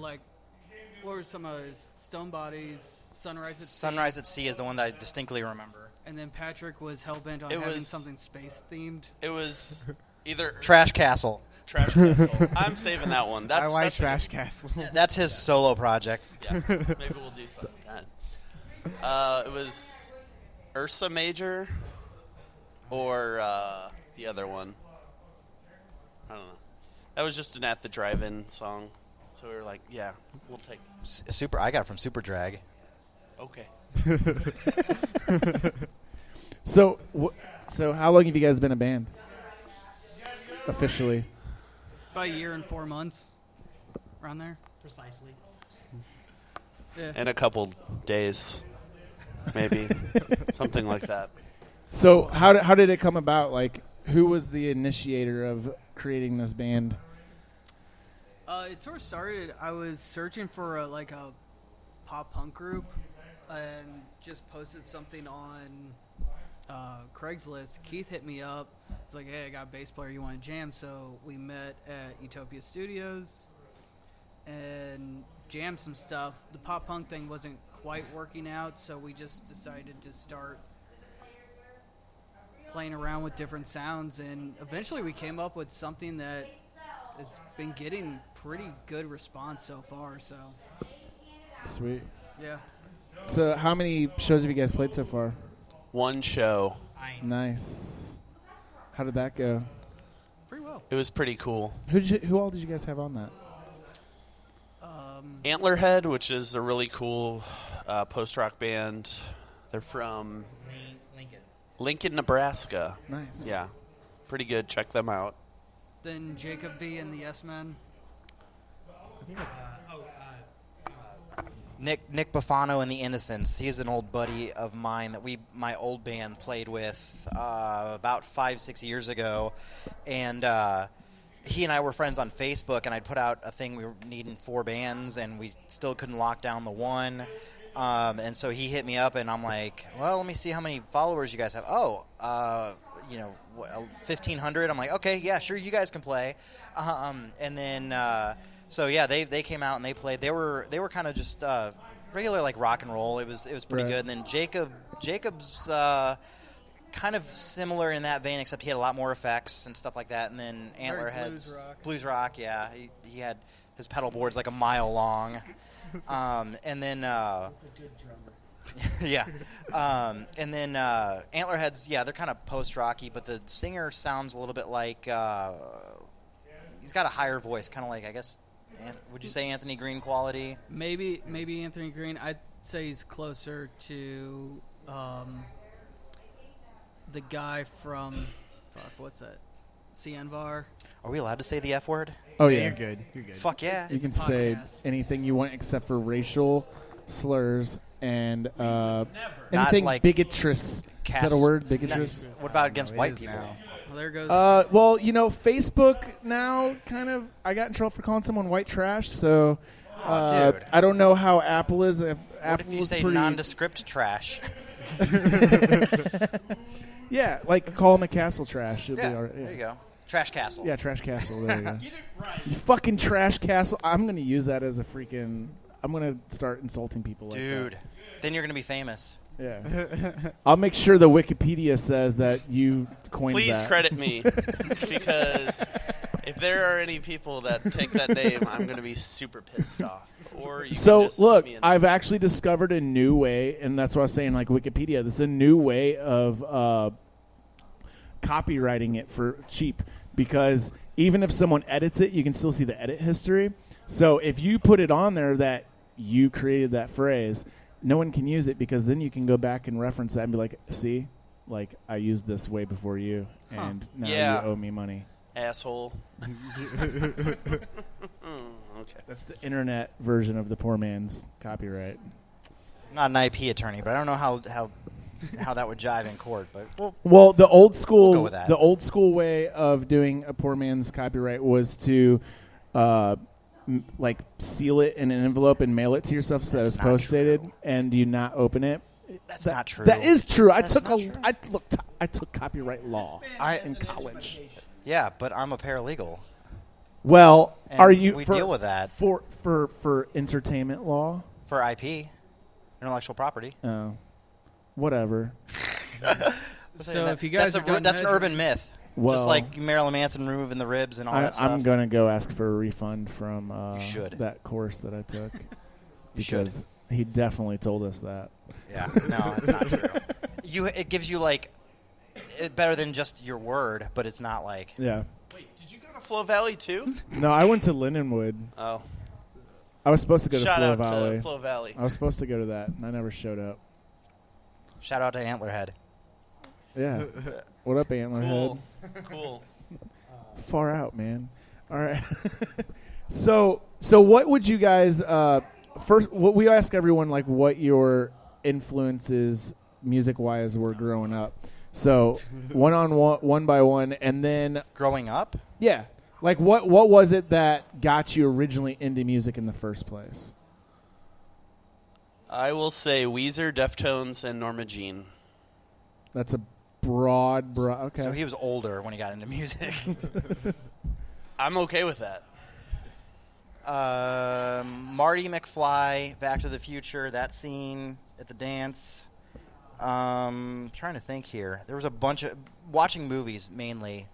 what were some others? Stone Bodies, Sunrise at Sea. Sunrise at Sea is the one that I distinctly remember. And then Patrick was hell-bent on having something space-themed. It was either... Trash Castle. Trash Castle. I'm saving that one. I like Trash Castle. That's his solo project. Yeah, maybe we'll do something like that. It was Ursa Major or the other one. I don't know. That was just an At the Drive-In song. So we were like, yeah, we'll take Super. I got it from Super Drag. Okay. So how long have you guys been a band? Officially? About a year and 4 months. Around there. Precisely. Yeah. In a couple days, maybe. Something like that. So how did it come about? Like, who was the initiator of creating this band? It sort of started, I was searching for a pop punk group and just posted something on Craigslist. Keith hit me up. He's like, hey, I got a bass player. You want to jam? So we met at Utopia Studios and jammed some stuff. The pop punk thing wasn't quite working out, so we just decided to start playing around with different sounds, and eventually we came up with something that has been getting pretty good response so far. So Sweet. Yeah. So how many shows have you guys played so far? 1 show. Nice. How did that go? Pretty well. It was pretty cool. Who all did you guys have on that? Antlerhead, which is a really cool post-rock band. They're from Lincoln, Nebraska. Nice. Yeah. Pretty good. Check them out. Then Jacob V and the S-Men. Nick Buffano and the Innocents. He's an old buddy of mine that my old band played with about 5-6 years ago, and he and I were friends on Facebook. And I'd put out a thing we were needing 4 bands, and we still couldn't lock down the one. And so he hit me up, and I'm like, well, let me see how many followers you guys have. 1,500. I'm like, okay, yeah, sure, you guys can play. And then. So yeah, they came out and they played. They were kind of just regular like rock and roll. It was pretty good. And then Jacob's kind of similar in that vein, except he had a lot more effects and stuff like that. And then Antlerhead's blues rock. Yeah, he had his pedal boards like a mile long. And then yeah, and then Antlerhead's they're kind of post rocky, but the singer sounds a little bit like he's got a higher voice, kind of like I guess. Would you say Anthony Green quality? Maybe Anthony Green. I'd say he's closer to the guy from what's that? CNVAR. Are we allowed to say the F word? Oh yeah, you're good. Fuck yeah! You can say anything you want except for racial slurs and anything like bigotrous. Is that a word? Bigotrous? What about against white people? Well, there goes. Well, Facebook now I got in trouble for calling someone white trash, so dude. I don't know how Apple is. What Apple if you is say pretty... nondescript trash? Yeah, like call them a castle trash. It'll be all right. There you go. Trash castle. Yeah, trash castle. There you go. Get it right. You fucking trash castle. I'm going to use that as a freaking... I'm going to start insulting people like that. Dude, then you're going to be famous. Yeah. I'll make sure the Wikipedia says that you coined Please that. credit me, because if there are any people that take that name, I'm going to be super pissed off. Or you so, can just look, put me in I've actually discovered a new way, and that's what I was saying, like Wikipedia. This is a new way of copywriting it for cheap, because even if someone edits it, you can still see the edit history. So if you put it on there that you created that phrase, no one can use it, because then you can go back and reference that and be like, see, like I used this way before you, and now you owe me money. Asshole. Okay. That's the internet version of the poor man's copyright. I'm not an IP attorney, but I don't know how that would jive in court. But well, the old school, we'll go with that. The old school way of doing a poor man's copyright was to, like seal it in an envelope and mail it to yourself so that it's post-dated, and you not open it. That's not true. That is true. I That's took copyright law in college. Yeah, but I'm a paralegal. Well, And are you? we deal with that for entertainment law, for IP, intellectual property. Oh, whatever. So if you guys that's an urban myth. Well, just like Marilyn Manson removing the ribs and all that stuff. I'm gonna go ask for a refund from that course that I took because he definitely told us that. Yeah, no, it's not true. It gives you better than just your word, but it's not like. Yeah. Wait, did you go to Flow Valley too? No, I went to Lindenwood. Oh. I was supposed to go Shout to Flow out Valley. to Flow Valley. I was supposed to go to that, and I never showed up. Shout out to Antlerhead. Yeah. What up, Antlerhead? Cool. Far out, man. All right. So what would you guys first? What we ask everyone, like, what your influences music-wise were growing up. So one by one, and then growing up. Yeah. Like, what was it that got you originally into music in the first place? I will say Weezer, Deftones, and Norma Jean. That's a broad. Okay. So he was older when he got into music. I'm okay with that. Marty McFly, Back to the Future, that scene at the dance. Trying to think here. There was a bunch of watching movies mainly.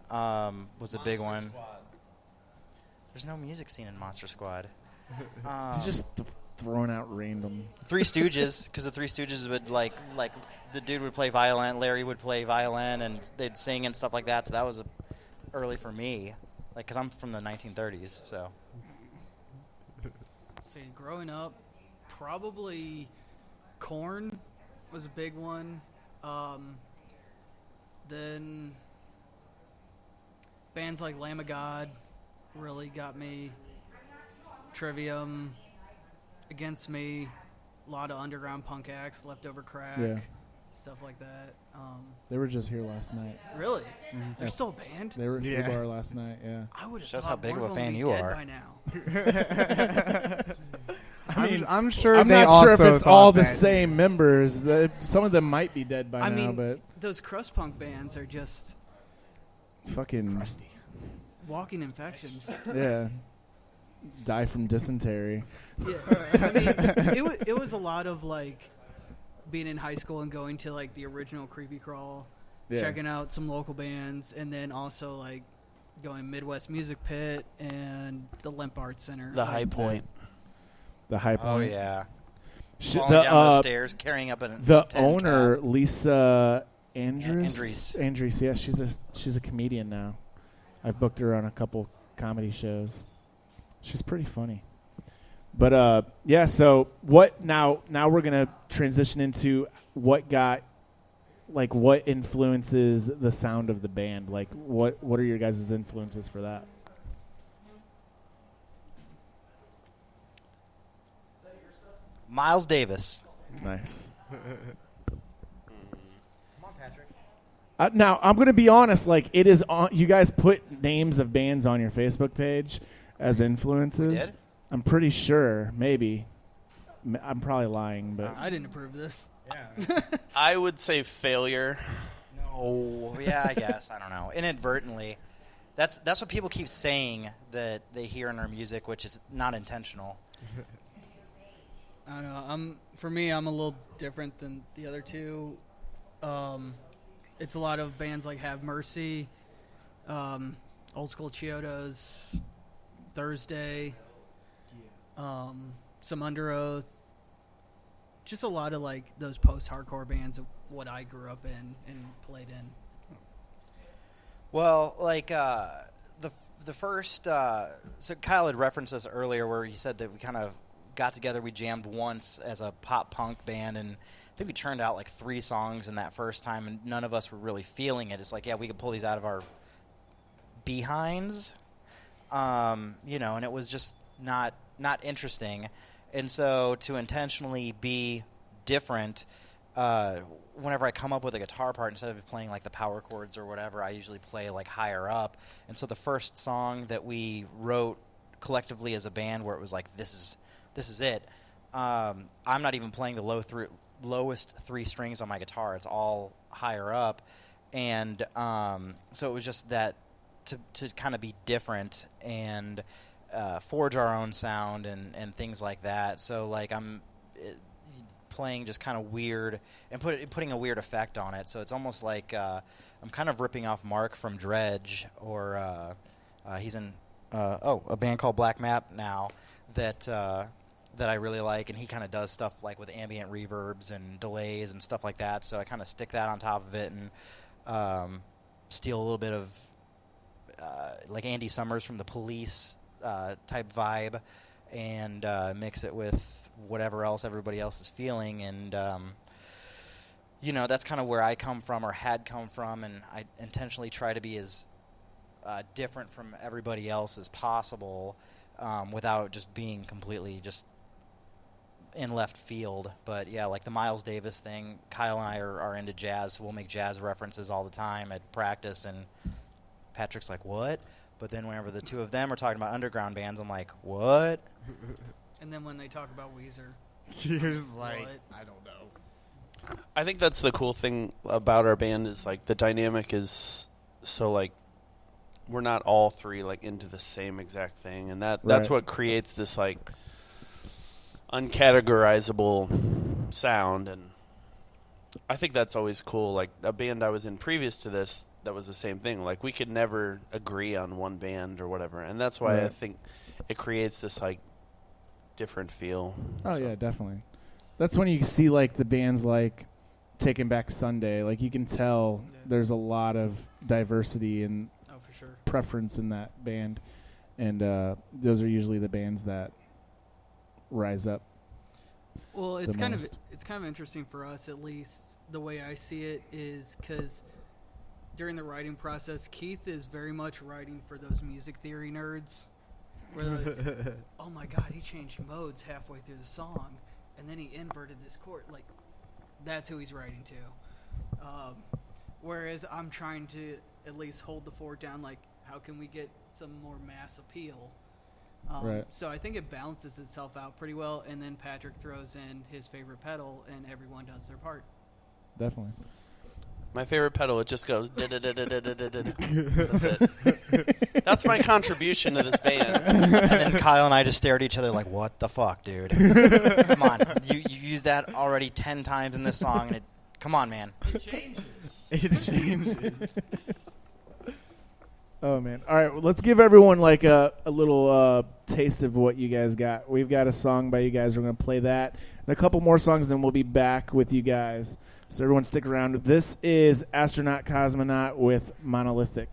Was a big one. There's no music scene in Monster Squad. He's just throwing out random. Three Stooges, because the Three Stooges would like the dude would play violin, Larry would play violin, and they'd sing and stuff like that. So that was early for me, because I'm from the 1930s. So. See, growing up, probably Korn was a big one. Then bands like Lamb of God really got me. Trivium, Against Me, a lot of underground punk acts, Leftover Crack, stuff like that. They were just here last night. Really? Mm-hmm. They're still a band? They were at the bar last night, yeah. I would have Shows thought how big one of a them fan would you be dead are. by now. I'm sure I'm they not sure if also it's all the thought same members. Some of them might be dead by I now, mean, but those crust punk bands are just fucking crusty. Walking infections. Yeah. Die from dysentery. Yeah, I mean, it was a lot of like being in high school and going to like the original Creepy Crawl, checking out some local bands, and then also like going Midwest Music Pit and the Limp Arts Center. The High Point. The High Oh Point. yeah. Falling down those stairs, carrying up the owner, Lisa Andrews. Yeah, she's a comedian now. I've booked her on a couple comedy shows. She's pretty funny. But so what now we're going to transition into what influences the sound of the band? Like what are your guys' influences for that? Miles Davis. Nice. Come on, Patrick. Now, I'm going to be honest. Like, it is on. You guys put names of bands on your Facebook page as influences. We did? I'm pretty sure. Maybe. I'm probably lying, but I didn't approve this. Yeah. I would say Failure. No. Yeah, I guess. I don't know. Inadvertently. That's what people keep saying that they hear in our music, which is not intentional. I don't know. For me, I'm a little different than the other two. It's a lot of bands like Have Mercy, Old School Chiodos, Thursday, some Under Oath. Just a lot of like those post-hardcore bands of what I grew up in and played in. Well, like the first, so Kyle had referenced this earlier, where he said that we kind of got together, we jammed once as a pop punk band, and I think we turned out like 3 songs in that first time, and none of us were really feeling it. It's like, yeah, we could pull these out of our behinds, and it was just not interesting. And so to intentionally be different, whenever I come up with a guitar part, instead of playing like the power chords or whatever, I usually play like higher up. And so the first song that we wrote collectively as a band, where it was like, this is it. I'm not even playing the lowest 3 strings on my guitar. It's all higher up. And so it was just that to kind of be different and forge our own sound and things like that. So like I'm playing just kind of weird and putting a weird effect on it. So it's almost like I'm kind of ripping off Mark from Dredge, or he's in a band called Black Map now that I really like, and he kind of does stuff like with ambient reverbs and delays and stuff like that. So I kind of stick that on top of it and steal a little bit of like Andy Summers from The Police type vibe, and mix it with whatever else everybody else is feeling. And that's kind of where I come from, or had come from, and I intentionally try to be as different from everybody else as possible, without just being completely just in left field. But yeah, like the Miles Davis thing, Kyle and I are into jazz, so we'll make jazz references all the time at practice, and Patrick's like, what? But then whenever the two of them are talking about underground bands, I'm like, what? And then when they talk about Weezer, you're just like, what? I don't know. I think that's the cool thing about our band, is like the dynamic is so like we're not all 3 like into the same exact thing, and that's what creates this like uncategorizable sound. And I think that's always cool. Like a band I was in previous to this, that was the same thing. Like we could never agree on one band or whatever, and that's why I think it creates this like different feel. Oh yeah, definitely. That's when you see like the bands like Taking Back Sunday. Like you can tell there's a lot of diversity and for sure, preference in that band, and those are usually the bands that rise up. Well, it's kind of interesting for us, at least the way I see it, is because during the writing process, Keith is very much writing for those music theory nerds, where they're like, oh my god, he changed modes halfway through the song, and then he inverted this chord. Like, that's who he's writing to. Whereas I'm trying to at least hold the fort down, like, how can we get some more mass appeal? So I think it balances itself out pretty well, and then Patrick throws in his favorite pedal, and everyone does their part. Definitely. My favorite pedal, it just goes That's it. That's my contribution to this band. And then Kyle and I just stare at each other like, what the fuck, dude? Come on. You used that already 10 times in this song, and come on, man. It changes. It changes. Oh, man. All right, well, let's give everyone like a little taste of what you guys got. We've got a song by you guys. We're going to play that. And a couple more songs, then we'll be back with you guys. So everyone stick around. This is Astronaut, Cosmonaut with Monolithic.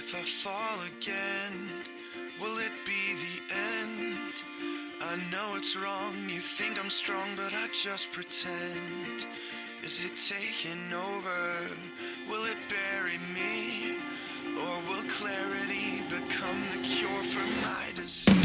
If I fall again, will it be the end? I know it's wrong, you think I'm strong, but I just pretend. Is it taking over? Will it bury me? Or will clarity become the cure for my disease?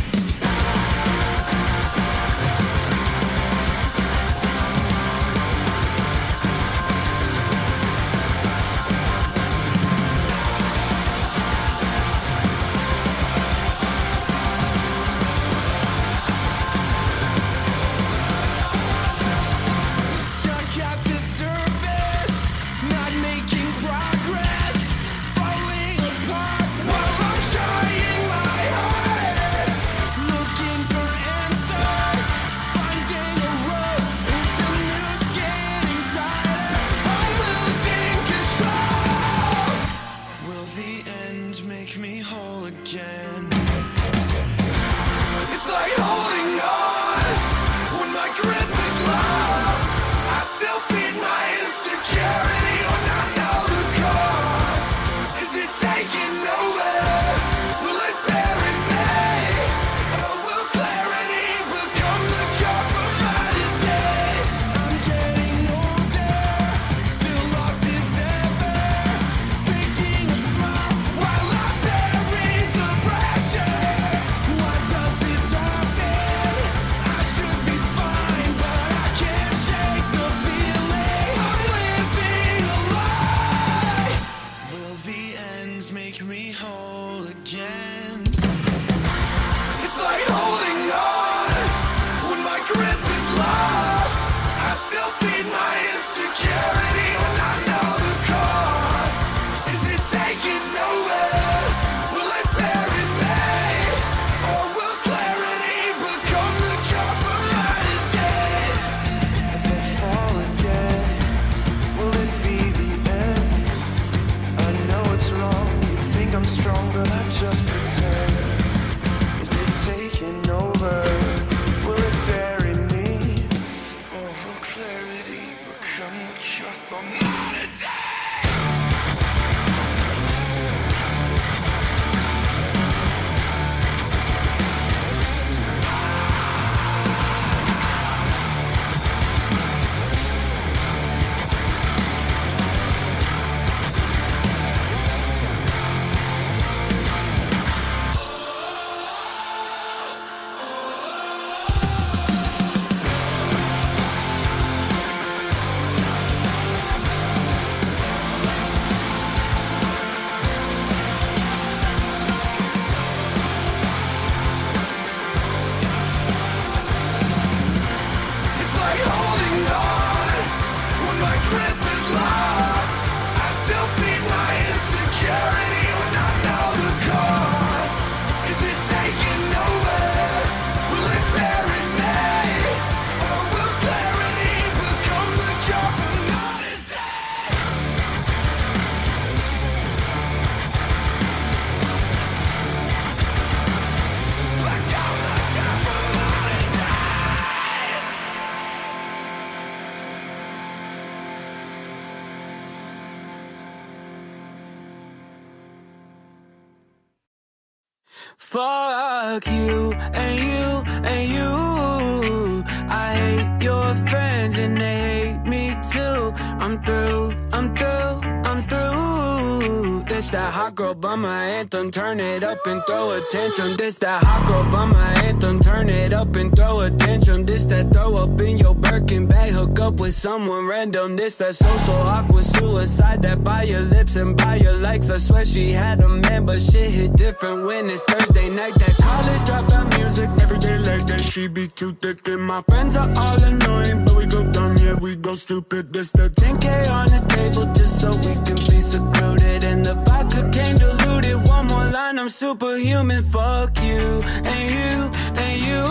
Fuck you and you and you. I hate your friends and they hate me too. I'm through, I'm through, I'm through. This that hot girl bummer anthem, turn it up and throw a tantrum. This that hot girl bummer anthem, turn it up and throw a tantrum. This that throw up in your Birkin bag, hook up with someone random. This that social awkward suicide, that buy your lips and buy your likes. I swear she had a man, but shit hit different when it's Thursday night. That college dropout music, every day like that. She be too thick and my friends are all annoying, but we go dumb, yeah, we go stupid. This the 10K on the table just so we can be secluded, and the vodka came diluted. One more line, I'm superhuman. Fuck you and you and you.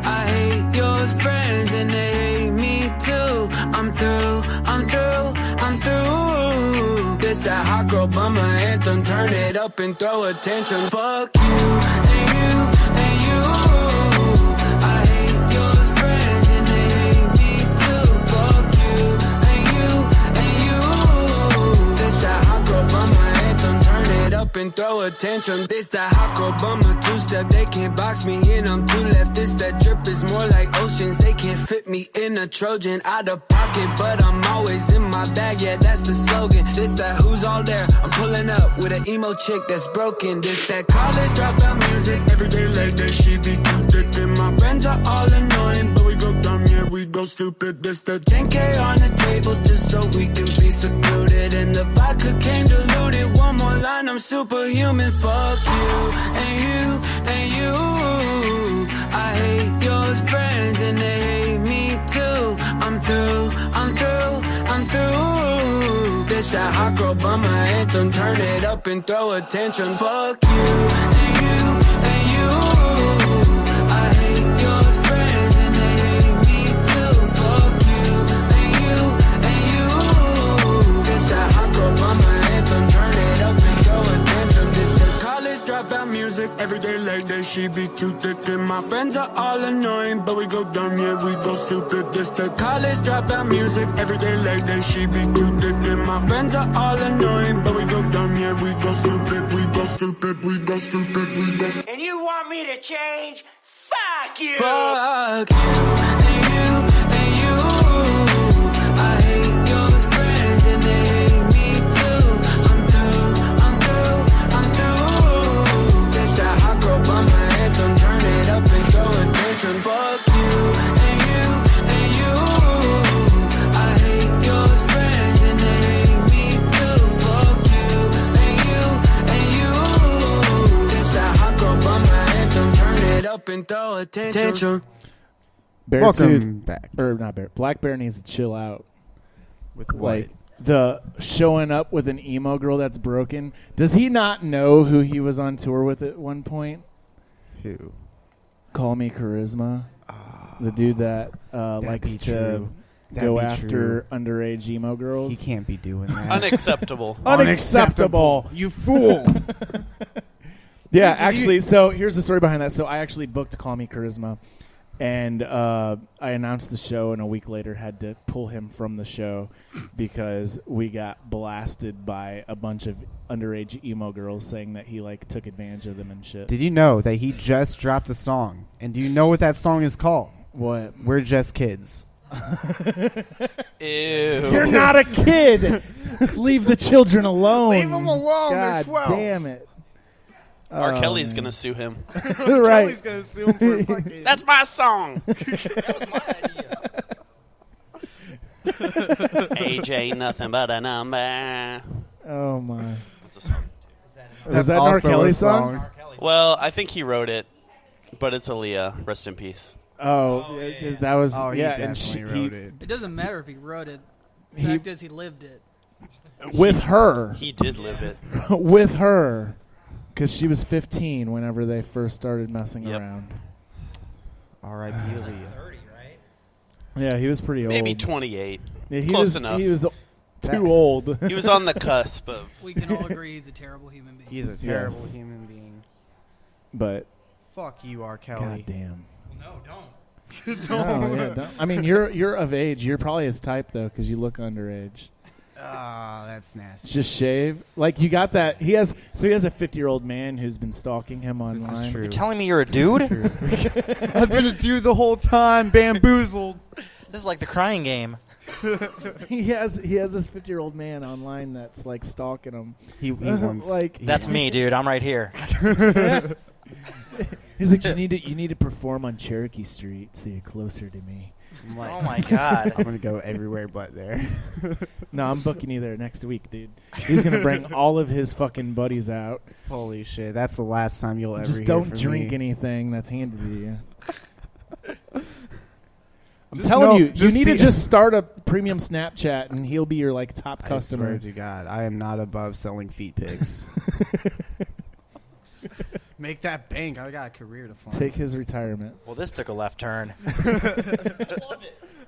I hate your friends and they hate me too. I'm through, I'm through, I'm through. This that hot girl bummer anthem, turn it up and throw a tantrum. Fuck you and you and you. I hate your friends and they hate me too. Fuck you and you and you. This that hot girl bummer anthem, turn it up and throw a tantrum. This that hot girl bummer two-step. They can't box me in, I'm too left. This that drip is more like oceans. They can't fit me in a Trojan. Out of pocket, but I'm always in my bag. Yeah, that's the slogan. This that who's all there. I'm pulling up with an emo chick that's broken. This that college dropout music. Every day late day, she be too thick. And my friends are all annoying, but we go dumb, yeah, we go stupid. This the 10K on the table just so we can be secluded. And the vodka came diluted. One more line, I'm superhuman. Fuck you, and you, and you. I hate your friends and they hate me too. I'm through, I'm through, I'm through. This that hot girl bummer anthem. Turn it up and throw a tantrum. Fuck you, and you, and you. I hate your friends and they hate me too. Fuck you, and you, and you. This that hot girl bummer anthem. Turn it up and throw a tantrum. This the college dropout music. Every day late day, she be too thick. And my friends are all annoying, but we go dumb, yeah, we go stupid. This the college dropout music. Every day late day, she be too thick. And my friends are all annoying, but we go dumb, yeah, we go stupid. We go stupid, we go stupid, we go. And you want me to change? Fuck you! Fuck you, and you, and you. I hate your friends and they hate me too. I'm through, I'm through, I'm through. This that hot girl bummer anthem. Turn it up and throw a tantrum. Fuck you, and you, and you. I hate your friends and they hate me too. Fuck you, and you, and you. This that hot girl bummer anthem. Turn it up and throw a tantrum. Welcome back. Or not Bear. Black Bear needs to chill out. With what? Like the showing up with an emo girl that's broken. Does he not know who he was on tour with at one point? Who? Call Me Charisma. The dude that likes to go after underage emo girls. He can't be doing that. Unacceptable. Unacceptable. You fool. Yeah, actually, so here's the story behind that. So I actually booked Call Me Charisma, and I announced the show, and a week later had to pull him from the show because we got blasted by a bunch of underage emo girls saying that he like took advantage of them and shit. Did you know that he just dropped a song? And do you know what that song is called? What? We're Just Kids. Ew. You're not a kid. Leave the children alone. Leave them alone. God They're 12. damn it. R. Kelly's going to sue him. Right. Kelly's going to sue him for fucking... That's my song. That was my idea. Age ain't nothing but a number. Oh, my. That's a song. Is that an R. Kelly song? Well, I think he wrote it, but it's Aaliyah. Rest in peace. Oh, yeah. That was... Oh, yeah, he definitely wrote it. It doesn't matter if he wrote it. The fact is he lived it. With her. He did live it. With her. Because she was 15 whenever they first started messing around. R.I.P. Aaliyah. 30, right? Yeah, he was pretty old. Maybe 28. Yeah, Close enough. He was too old. He was on the cusp of... We can all agree he's a terrible human being. He's a terrible human being. But... Fuck you, R. Kelly. God damn. No, don't. Don't. I mean, you're of age. You're probably his type, though, because you look underage. Ah, that's nasty. Just shave. Like, you got that. He has a 50-year-old man who's been stalking him online. This is true. You're telling me you're a dude? I've been a dude the whole time, bamboozled. This is like the crying game. He has this 50-year-old man online that's like stalking him. He wants like that's me, dude. I'm right here. He's like, you need to perform on Cherokee Street so you're closer to me. I'm like, oh my god! I'm gonna go everywhere but there. No, I'm booking you there next week, dude. He's gonna bring all of his fucking buddies out. Holy shit! That's the last time you'll ever. Just don't hear from drink me. anything that's handed to you. I'm telling you, you need to just start a premium Snapchat, and he'll be your like top customer. I swear to God, I am not above selling feet pics. Make that bank. I got a career to fund. Take his retirement. Well, this took a left turn.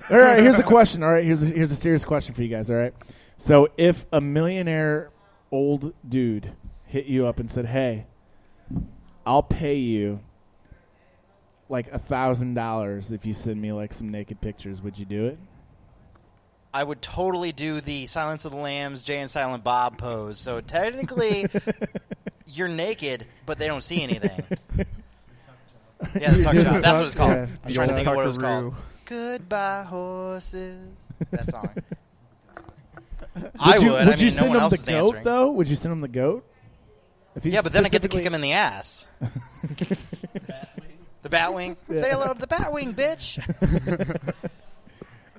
All right, here's a question. All right, here's a serious question for you guys. All right, so if a millionaire old dude hit you up and said, "Hey, I'll pay you like $1,000 if you send me like some naked pictures," would you do it? I would totally do the Silence of the Lambs, Jay and Silent Bob pose. So technically, you're naked, but they don't see anything. Yeah, the tuck job. That's what it's called. Yeah, I was trying to think of what it was tuckaroo. called. Goodbye, horses. That song. Would you no send one him else the is goat answering. though? Would you send him the goat? If Yeah, but then I get to kick him in the ass. The Batwing. Yeah. Say hello to the Batwing, bitch.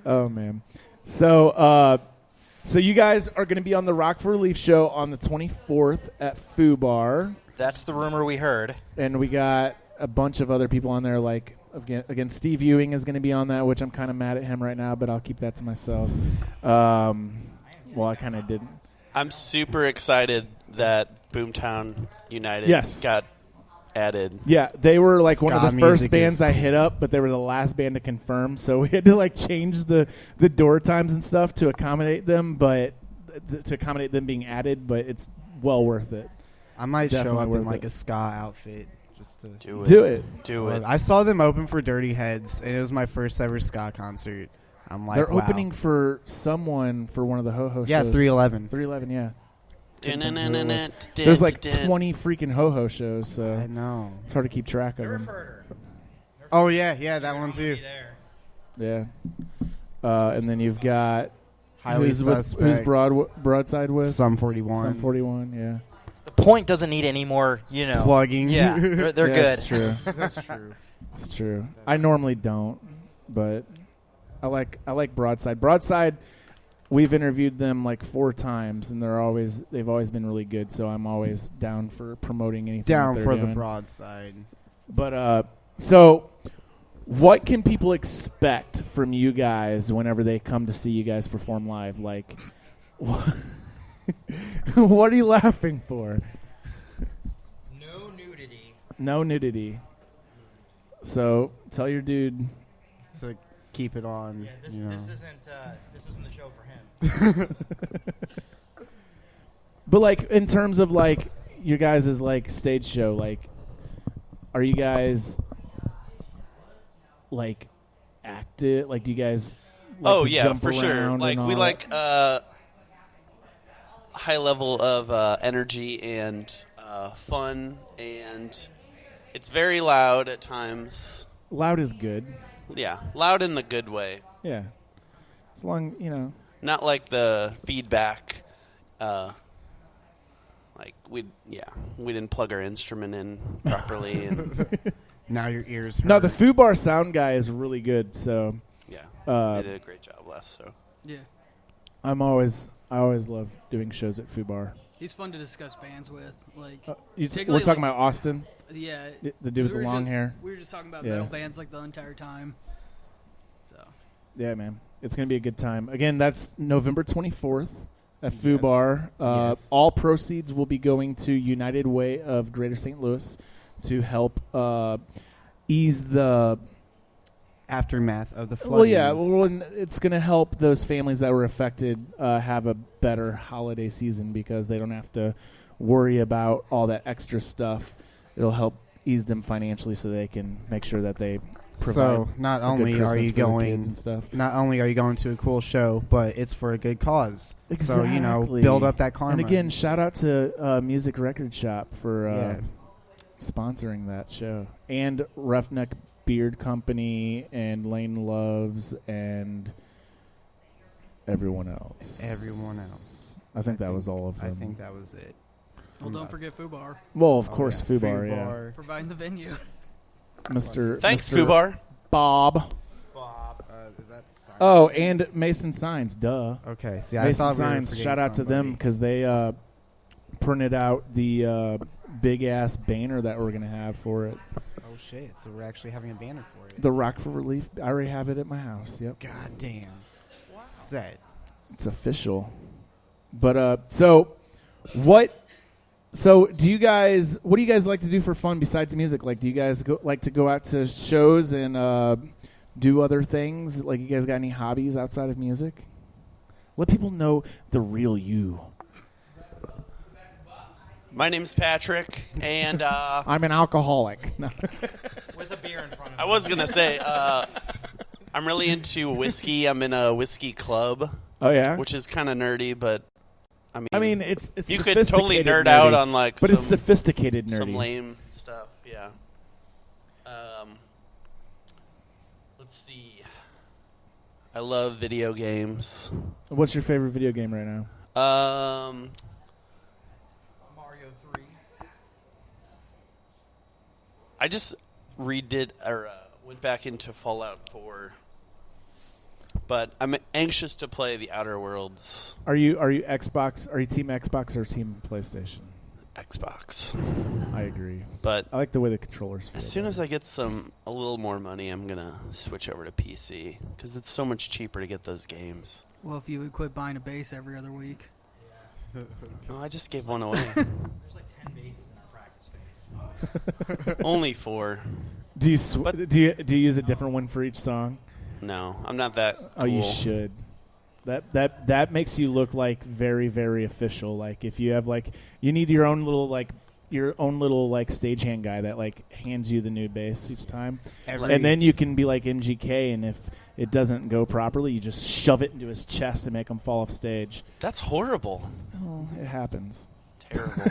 Oh man. So you guys are going to be on the Rock for Relief show on the 24th at Foo Bar. That's the rumor we heard. And we got a bunch of other people on there. Like again, Steve Ewing is going to be on that, which I'm kind of mad at him right now, but I'll keep that to myself. Well, I kind of didn't. I'm super excited that Boomtown United got added. Yeah, they were like one of Ska the first music bands is I hit up, but they were the last band to confirm. So we had to like change the door times and stuff to accommodate them, but to accommodate them being added. But it's well worth it. I might Definitely show up in worth like it. a ska outfit just to Do it. I saw them open for Dirty Heads, and it was my first ever ska concert. I'm like, They're wow. opening for someone for one of the ho-ho Yeah, shows. 311. 311, yeah. Dun-dun-dun-dun-dun. There's like 20 freaking ho-ho shows, so I know. it's hard to keep track of them. Oh yeah, that one too. Yeah. And then you've got Highly who's Suspect. Broadside with? Sum 41. Sum 41, yeah. The Point doesn't need any more, plugging. Yeah, they're Yeah, good. That's true. That's true. It's true. I normally don't, but I like Broadside. Broadside, we've interviewed them like 4 times, and they've always been really good. So I'm always down for promoting anything. Down that they're for doing. the Broadside. But so what can people expect from you guys whenever they come to see you guys perform live? Like, what are you laughing for? No nudity. No nudity. So tell your dude. So keep it on. Yeah, this isn't the show for him. But like in terms of like your guys' like stage show, like are you guys like active? Like do you guys like to jump for sure. around Like and we all like high level of energy and fun, and it's very loud at times. Loud is good. Yeah, loud in the good way. Yeah. As long, Not like the feedback. Like we didn't plug our instrument in properly, and now your ears hurt. No, the Foo Bar sound guy is really good. So yeah, they did a great job last show. Yeah, I always love doing shows at Foo Bar. he's fun to discuss bands with. Like We're particularly, talking about Austin. Yeah, the dude with we the were long just- hair. We were just talking about Yeah. metal bands like the entire time. So Yeah, man. It's going to be a good time. Again, that's November 24th at Foo Yes. Bar. Yes. All proceeds will be going to United Way of Greater St. Louis to help ease the aftermath of the flooding. Well, yeah. Well, and it's going to help those families that were affected have a better holiday season because they don't have to worry about all that extra stuff. It'll help ease them financially so they can make sure that they provide. So not a good only are Christmas you for their going, kids and stuff. not only are you going to a cool show, but it's for a good cause. Exactly. So build up that karma. And again, shout out to Music Record Shop for Yeah. sponsoring that show, and Roughneck Beard Company, and Lane Loves, and everyone else. I think that was all of them. I think that was it. well, don't forget Foo Bar. Well, of course, Foo Bar, yeah. Providing the venue. Mr. Thanks, Mr. Foo Bar. Bob. Is that sign? Oh, and Mason Signs, duh. Okay, see, I Mason thought we were Signs. forgetting Shout out to them because they printed out the big ass banner that we're gonna have for it. Oh shit! So we're actually having a banner for it. The Rock for Relief. I already have it at my house. Yep. God damn. Set. It's official. But so what? So do you guys? What do you guys like to do for fun besides music? Like, do you guys like to go out to shows and do other things? Like, you guys got any hobbies outside of music? Let people know the real you. My name's Patrick, and I'm an alcoholic. No. With a beer in front of I was gonna say I'm really into whiskey. I'm in a whiskey club. Oh yeah, which is kind of nerdy, but I mean, it's you could totally nerd nerdy, out on like, but it's sophisticated nerdy. some lame stuff. Yeah. Let's see. I love video games. What's your favorite video game right now? Mario 3. I just redid or went back into Fallout 4, but I'm anxious to play the Outer Worlds. Are you Xbox? Are you Team Xbox or Team PlayStation? Xbox. I agree, but I like the way the controllers feel. As soon as I get a little more money, I'm gonna switch over to PC because it's so much cheaper to get those games. Well, if you would quit buying a base every other week. Oh, I just gave one away. There's like 10 bases in our practice base. Only 4. Do you use a different one for each song? No, I'm not that cool. Oh, you should. That makes you look like very, very official. Like if you have you need your own little stagehand guy that hands you the new bass each time, and then you can be like MGK, and if it doesn't go properly, you just shove it into his chest and make him fall off stage. That's horrible. Oh, it happens. Terrible.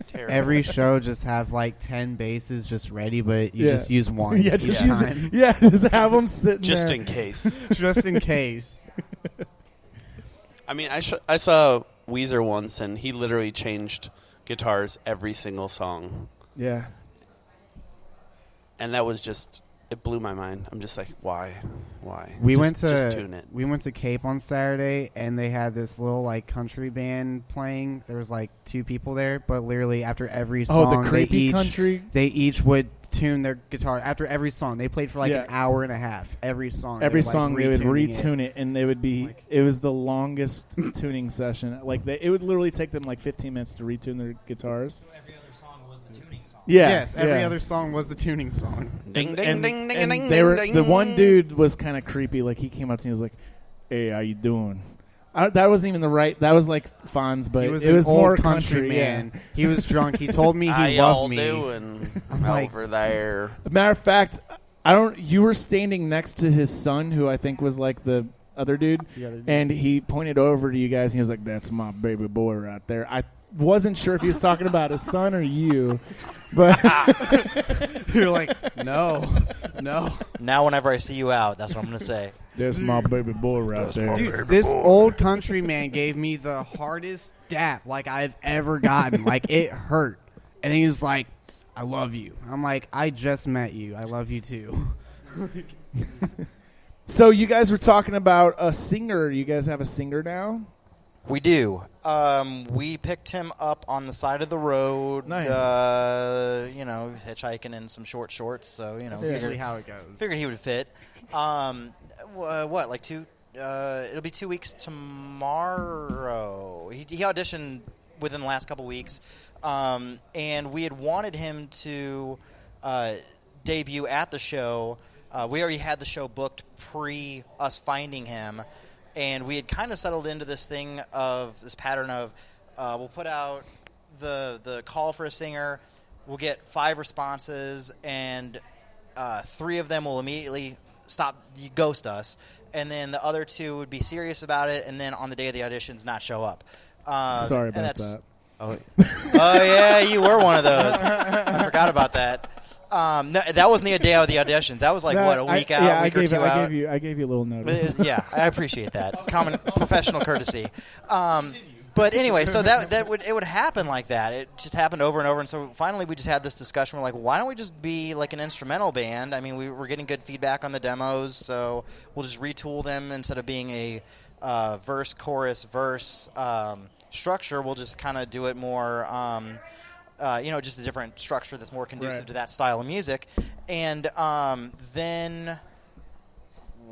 Terrible. Every show just have 10 basses just ready, but you just use one each time. Just have them sitting just there. in case. Just in case. I mean, I saw Weezer once, and he literally changed guitars every single song. Yeah. And that was just, it blew my mind. I'm just like, why? We just tune it. We went to Cape on Saturday, and they had this little country band playing. There was 2 people there, but literally after every song, the creepy country. They each would tune their guitar after every song. They played for an hour and a half. Every song. Every song they would retune it, and they would be. It was the longest tuning session. It would literally take them 15 minutes to retune their guitars. So every other song was the tuning song. Yeah. Yes, every other song was the tuning song. Ding, ding, ding, ding, ding, they were, ding. The one dude was kind of creepy. He came up to me and was like, "Hey, how you doing?" That wasn't even the right. That was Fonz, but it was more old country man. Yeah. He was drunk. He told me he How loved y'all me. doing I'm over there? Matter of fact, you were standing next to his son, who I think was the other dude, and he pointed over to you guys, and he was like, "That's my baby boy right there." I wasn't sure if he was talking about his son or you, but you're like, no. Now, whenever I see you out, that's what I'm going to say. That's my baby boy right there. Dude, this old country man gave me the hardest dap I've ever gotten. It hurt. And he was like, "I love you." I'm like, "I just met you. I love you too." So you guys were talking about a singer. You guys have a singer now? We do. We picked him up on the side of the road. Nice. He was hitchhiking in some short shorts, so That's usually how it goes. Figured he would fit. It'll be 2 weeks tomorrow. He auditioned within the last couple weeks, and we had wanted him to debut at the show. We already had the show booked pre us finding him, and we had kind of settled into this pattern of we'll put out the call for a singer, we'll get 5 responses, and 3 of them will immediately ghost us, and then the other 2 would be serious about it, and then on the day of the auditions not show up. Sorry about that. Oh yeah, you were one of those. I forgot about that. No, that wasn't the day of the auditions. That was a week out, yeah, week or 2 out. I gave you a little notice. Yeah, I appreciate that. Common professional courtesy. But anyway, so it would happen like that. It just happened over and over. And so finally we just had this discussion. We're like, why don't we just be an instrumental band? I mean, we were getting good feedback on the demos, so we'll just retool them instead of being a verse, chorus, verse structure. We'll just kind of do it more, just a different structure that's more conducive to that style of music. And then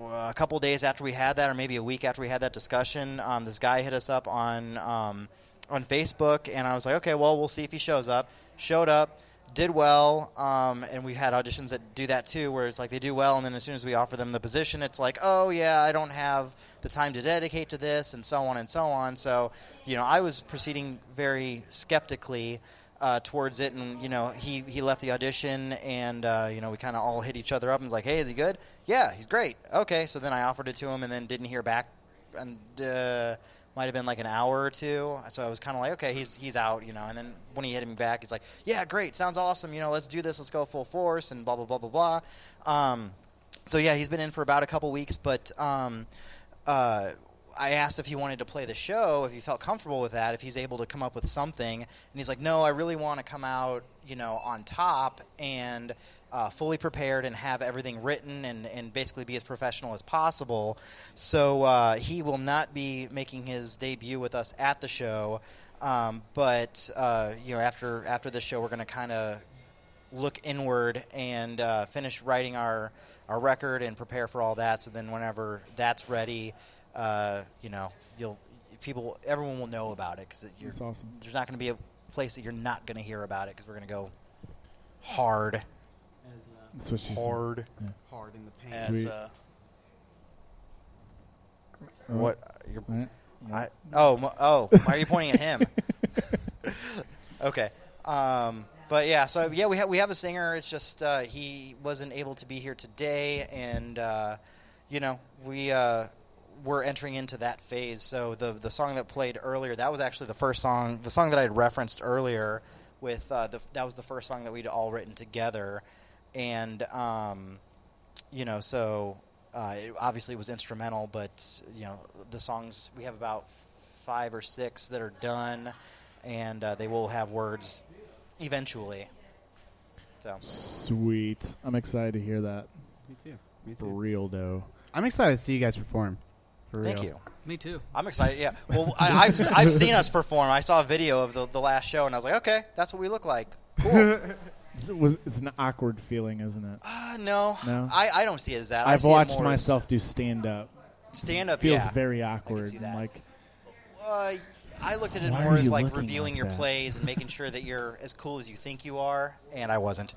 a couple of days after we had that, or maybe a week after we had that discussion, this guy hit us up on Facebook, and I was like, okay, well, we'll see if he shows up. Showed up, did well, and we had auditions that do that too, where it's they do well, and then as soon as we offer them the position, it's like, oh yeah, I don't have the time to dedicate to this, and so on and so on. So, I was proceeding very skeptically towards it, and he left the audition, and we kind of all hit each other up and was like, hey, is he good? Yeah, he's great. Okay, so then I offered it to him and then didn't hear back, and might have been like an hour or two. So I was kind of like, okay, he's out, you know. And then when he hit me back, he's like, yeah, great, sounds awesome, you know, let's do this, let's go full force, and blah, blah, blah, blah, blah. So, yeah, he's been in for about a couple weeks, but I asked if he wanted to play the show, if he felt comfortable with that, if he's able to come up with something. And he's like, no, I really want to come out, you know, on top and fully prepared and have everything written and basically be as professional as possible. So he will not be making his debut with us at the show. But you know, after the show, we're going to kind of look inward and finish writing our record and prepare for all that. So then whenever that's ready, you know, everyone will know about it because that's awesome. There's not going to be a place that you're not going to hear about it because we're going to go hard. Hard. Yeah. Hard in the paint. What? Why are you pointing at him? Okay. But yeah, so yeah, we have a singer. It's just he wasn't able to be here today, and you know, we're entering into that phase. So the song that played earlier, that was actually the first song, the song that I had referenced earlier. With that was the first song that we'd all written together, and you know, so it obviously was instrumental. But you know, the songs, we have about 5 or 6 that are done, and they will have words eventually. So sweet. I'm excited to hear that. Me too. For real, though. I'm excited to see you guys perform. For Thank real. you. Me too. I'm excited. Yeah. Well, I've seen us perform. I saw a video of the last show, and I was like, okay, that's what we look like. Cool. It's an awkward feeling, isn't it? No. I don't see it as that. I've watched myself do stand-up. Stand-up, feels yeah. very awkward. Like, I looked at it Why more are as you like looking reviewing like your that? plays and making sure that you're as cool as you think you are, and I wasn't.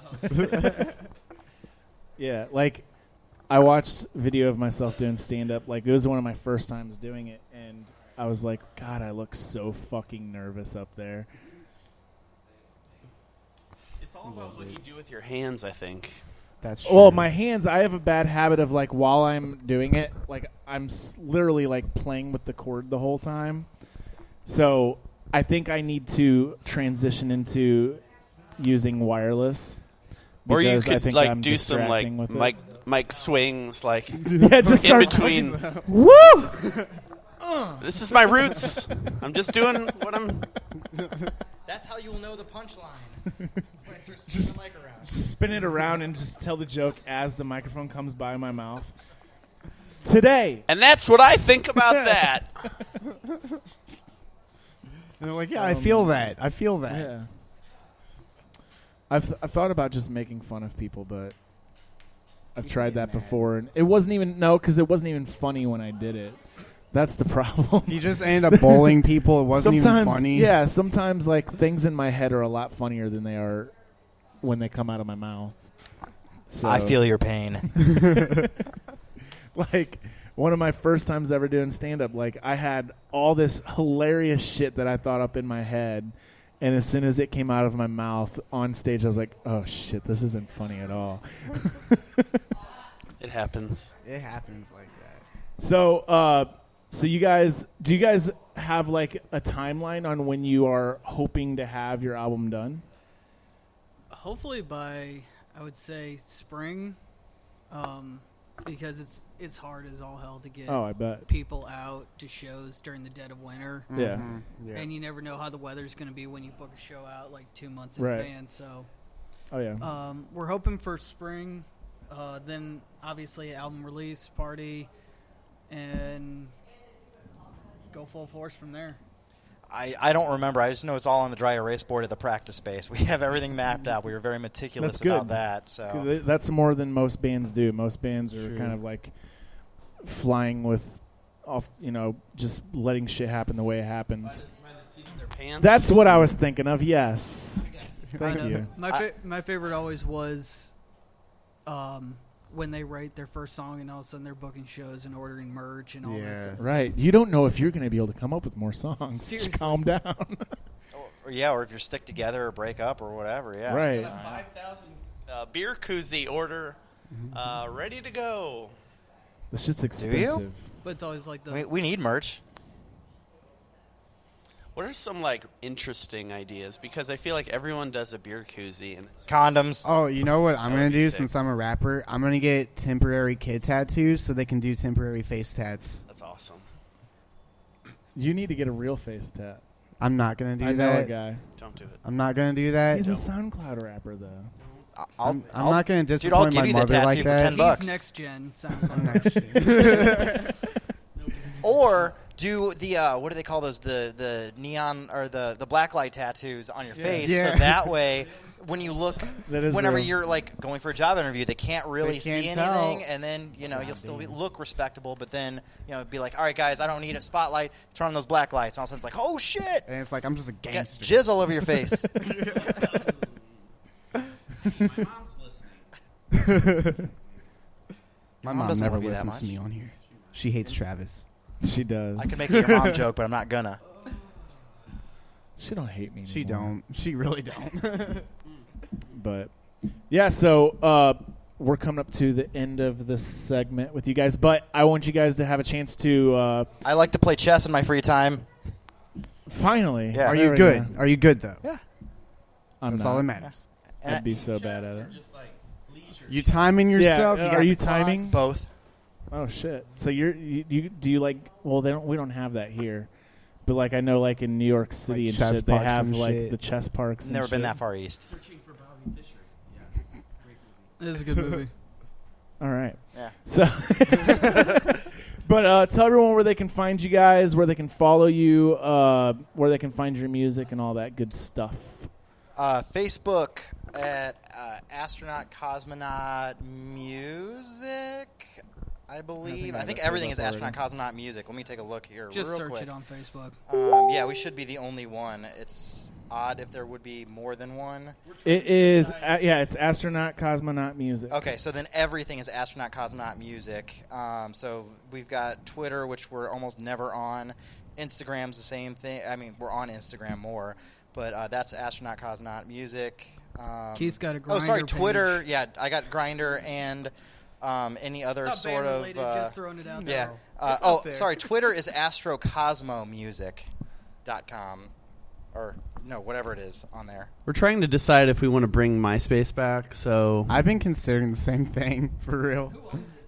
Yeah, like I watched video of myself doing stand-up. Like it was one of my first times doing it, and I was like, God, I look so fucking nervous up there. It's all about what you do with your hands, I think. That's true. Well, my hands, I have a bad habit of like while I'm doing it, like I'm literally like playing with the cord the whole time. So I think I need to transition into using wireless. Or you because I could think like I'm do some like distracting with it. mic swings, like Yeah, just in start between. Woo! This is my roots. I'm just doing what I'm. That's how you'll know the punchline. Just spin it around and just tell the joke as the microphone comes by my mouth. Today. And that's what I think about that. And they're like, yeah, I feel that. I feel that. Yeah. I've thought about just making fun of people, but I've tried that before, and it wasn't even funny when I did it. That's the problem. You just ended up bowling people. It wasn't even funny. Yeah, sometimes like things in my head are a lot funnier than they are when they come out of my mouth. So, I feel your pain. Like one of my first times ever doing stand-up, like I had all this hilarious shit that I thought up in my head, and as soon as it came out of my mouth on stage, I was like, oh shit, this isn't funny at all. It happens. It happens like that. So, do you guys have like a timeline on when you are hoping to have your album done? Hopefully by, I would say, spring, because it's hard as all hell to get I bet. people out to shows during the dead of winter. Yeah. Mm-hmm. Yeah. And you never know how the weather's going to be when you book a show out like 2 months in Right. advance. So, we're hoping for spring. Then obviously album release party, and go full force from there. I don't remember. I just know it's all on the dry erase board at the practice space. We have everything mapped out. We were very meticulous about that. So that's more than most bands do. Most bands are kind of like flying with off, just letting shit happen the way it happens. That's what I was thinking of. Yes. Thank you. My favorite always was when they write their first song and all of a sudden they're booking shows and ordering merch and all that stuff. Right. You don't know if you're going to be able to come up with more songs. Seriously. Just calm down. or if you're stick together or break up or whatever. Yeah. Right. 5,000 beer koozie order ready to go. This shit's expensive. But it's always like we need merch. What are some like interesting ideas? Because I feel like everyone does a beer koozie and condoms. Oh, you know what I'm That gonna would be do sick. since I'm a rapper? I'm gonna get temporary kid tattoos so they can do temporary face tats. That's awesome. You need to get a real face tat. I'm not gonna do I know that. a guy. Don't do it. I'm not gonna do that. He's a SoundCloud rapper, though. I'm not gonna Dude, I'll disappoint give my you the mother tattoo like for that. $10. He's next gen SoundCloud. Or do the what do they call those? The neon or the blacklight tattoos on your face. Yeah. So that way, when you look, That is whenever real. you're like going for a job interview, they can't really can't see tell. anything, and then you'll still look respectable. But then be like, all right, guys, I don't need a spotlight. Turn on those black lights. And all of a sudden, it's like, oh shit! And it's like I'm just a Got gangster. jizz all over your face. My Mom mom doesn't never love you that listens to much. me on here. She hates Travis. She does. I could make it your mom joke, but I'm not gonna. She don't hate me. She anymore. don't. She really don't. But yeah, so we're coming up to the end of this segment with you guys, but I want you guys to have a chance to I like to play chess in my free time. finally. Yeah. Are There you we good? go. Are you good though? Yeah. I'm That's not. all that matters. I'd be so bad at it. You timing yourself? Yeah. You got Are you the timing? clocks? Both. Oh shit! So you do you like? Well, we don't have that here, but like I know like in New York City Like and chess shit, they parks have and like shit. the chess parks. And Never been shit. that far east. It is a good movie. All right. Yeah. So, but tell everyone where they can find you guys, where they can follow you, where they can find your music and all that good stuff. Facebook at Astronaut Cosmonaut Music, I believe. I think everything is Astronaut Cosmonaut Music. Let me take a look here Just real search quick. it on Facebook. Yeah, we should be the only one. It's odd if there would be more than one. It is, it's Astronaut Cosmonaut Music. Okay, so then everything is Astronaut Cosmonaut Music. So we've got Twitter, which we're almost never on. Instagram's the same thing. I mean, we're on Instagram more, but that's Astronaut Cosmonaut Music. Keith's got a Grindr Oh, sorry, page. Twitter. Yeah, I got Grindr and any other It's not sort of. band-related, just throwing it out Yeah. there. It's up there. Sorry, Twitter is astrocosmomusic.com. Or, no, whatever it is on there. We're trying to decide if we want to bring MySpace back, so... I've been considering the same thing, for real.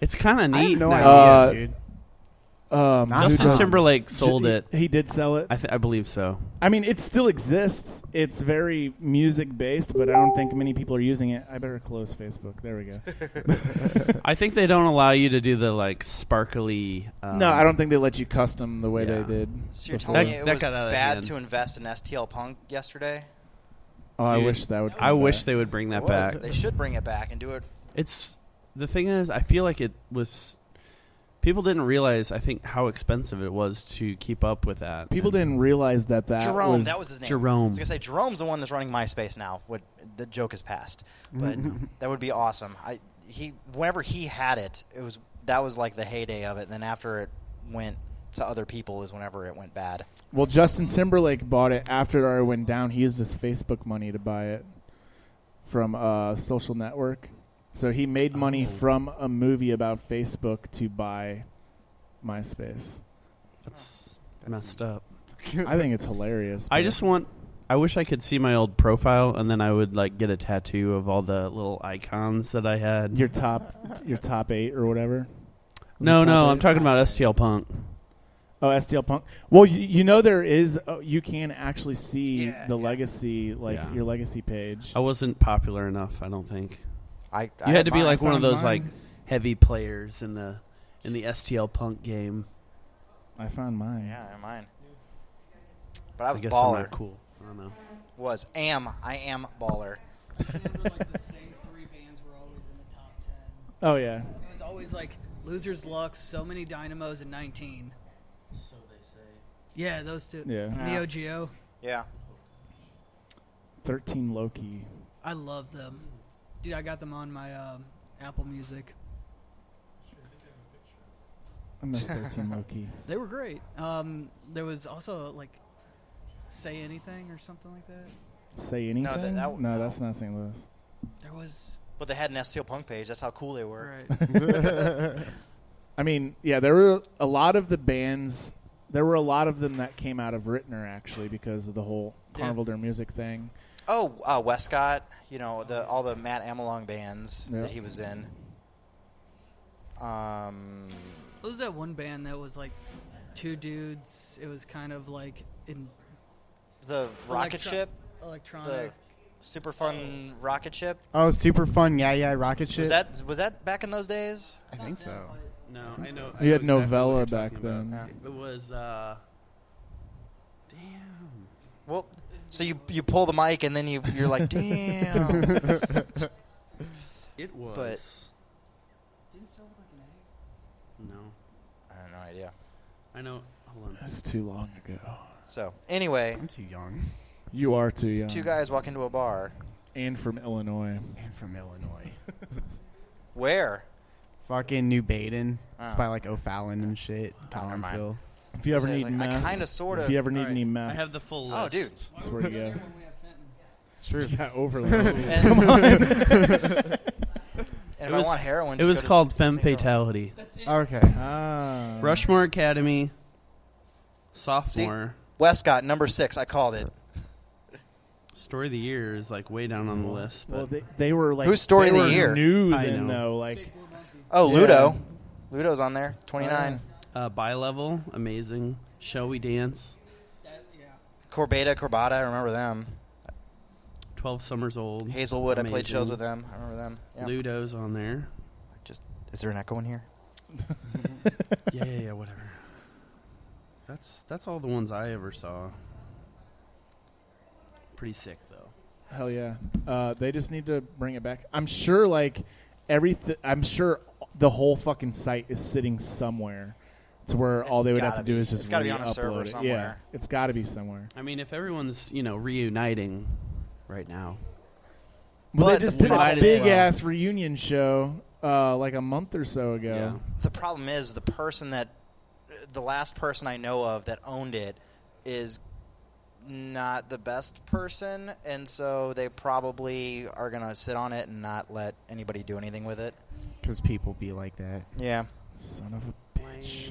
It's kind of I neat have no now. idea, dude. Justin Timberlake sold it. He did sell it. I believe so. I mean, it still exists. It's very music based, but I don't think many people are using it. I better close Facebook. There we go. I think they don't allow you to do the like sparkly. No, I don't think they let you custom the way they did. So you're before. telling me it was got out of bad hand. to invest in STL Punk yesterday? Oh, I Dude, wish that would. I come wish back. they would bring that It was. back. They should bring it back and do it. It's the thing is, I feel like it was. People didn't realize, I think, how expensive it was to keep up with that. People didn't realize that Jerome, that was his name. Jerome. I was gonna say Jerome's the one that's running MySpace now. The joke is past, but that would be awesome. Whenever he had it, that was like the heyday of it. And then after it went to other people is whenever it went bad. Well, Justin Timberlake bought it after it already went down. He used his Facebook money to buy it from Social Network. So he made money from a movie about Facebook to buy MySpace. That's messed up. I think it's hilarious. I but- just want. I wish I could see my old profile, and then I would like get a tattoo of all the little icons that I had. your top 8 or whatever. Was No, it top no, 8? I'm talking about STL Punk. Oh, STL Punk. Well, you know there is. You can actually see the legacy, your legacy page. I wasn't popular enough, I don't think. I you had to be mine. like I one of found those like mine. heavy players in the STL Punk game. I found mine. Yeah, mine. But I was guess I'm baller. not cool. I don't know. I am baller. Oh yeah. It was always like Losers Lux, So Many Dynamos, and 19. So they say. Yeah, those two. Yeah. Neo Geo. Yeah. 13 Loki. I love them. Dude, I got them on my Apple Music. I miss 13 Loki. They were great. There was also like Say Anything or something like that. Say anything? No, No, that's not St. Louis. There was. But they had an STL Punk page. That's how cool they were. Right. I mean, yeah, there were a lot of the bands There were a lot of them that came out of Rittner, actually, because of the whole Carnival Der Music thing. Oh, Westcott. You know, all the Matt Amelong bands that he was in. What was that one band that was like two dudes? It was kind of like in the Rocket Ship, electronic, the super fun Rocket Ship. Oh, super fun! Yeah, Rocket Ship. Was that back in those days? I think so. No, I know. You had exactly Novella what you're back talking then. about. It was. Damn. Well, so you pull the mic and then you're like, damn. It was. But didn't start with like an A. No. I have no idea. I know. Hold on. That's too long ago. So anyway, I'm too young. You are too young. two guys walk into a bar. And from Illinois. Where? Fucking New Baden. It's Oh. by like O'Fallon and shit. Never mind. Collinsville. If you ever So, need like, I meth, kinda sorta- if you ever need All right, any meth, I have the full list. Oh, dude. That's where you go. True. Yeah, overload. And- Come on. And if I want heroin, It just was go to called Femme Fatality. Okay. Ah. Rushmore Academy. See, Sophomore. Westcott, number 6. I called it. Story of the year is like way down on the list. But Well, they were like Who's Story they of the were Year? New I then know. though, like Oh, Yeah. Ludo. Ludo's on there. 29. Bi-level, amazing. Shall We Dance? Corbata, I remember them. 12 Summers Old. Hazelwood, I played amazing. shows with them. I remember them. Yeah. Ludo's on there. Is there an echo in here? Yeah, whatever. That's all the ones I ever saw. Pretty sick though. hell yeah. They just need to bring it back. I'm sure like everything. I'm sure the whole fucking site is sitting somewhere. To where all they would have to do is just It's gotta be on a server re-upload it. somewhere. Yeah, it's got to be somewhere. I mean, if everyone's reuniting right now, Well, But they just the did a problem big is- ass reunion show like a month or so ago. The problem is the last person I know of that owned it is not the best person, and so they probably are going to sit on it and not let anybody do anything with it. Because people be like that. Yeah. Son of a bitch.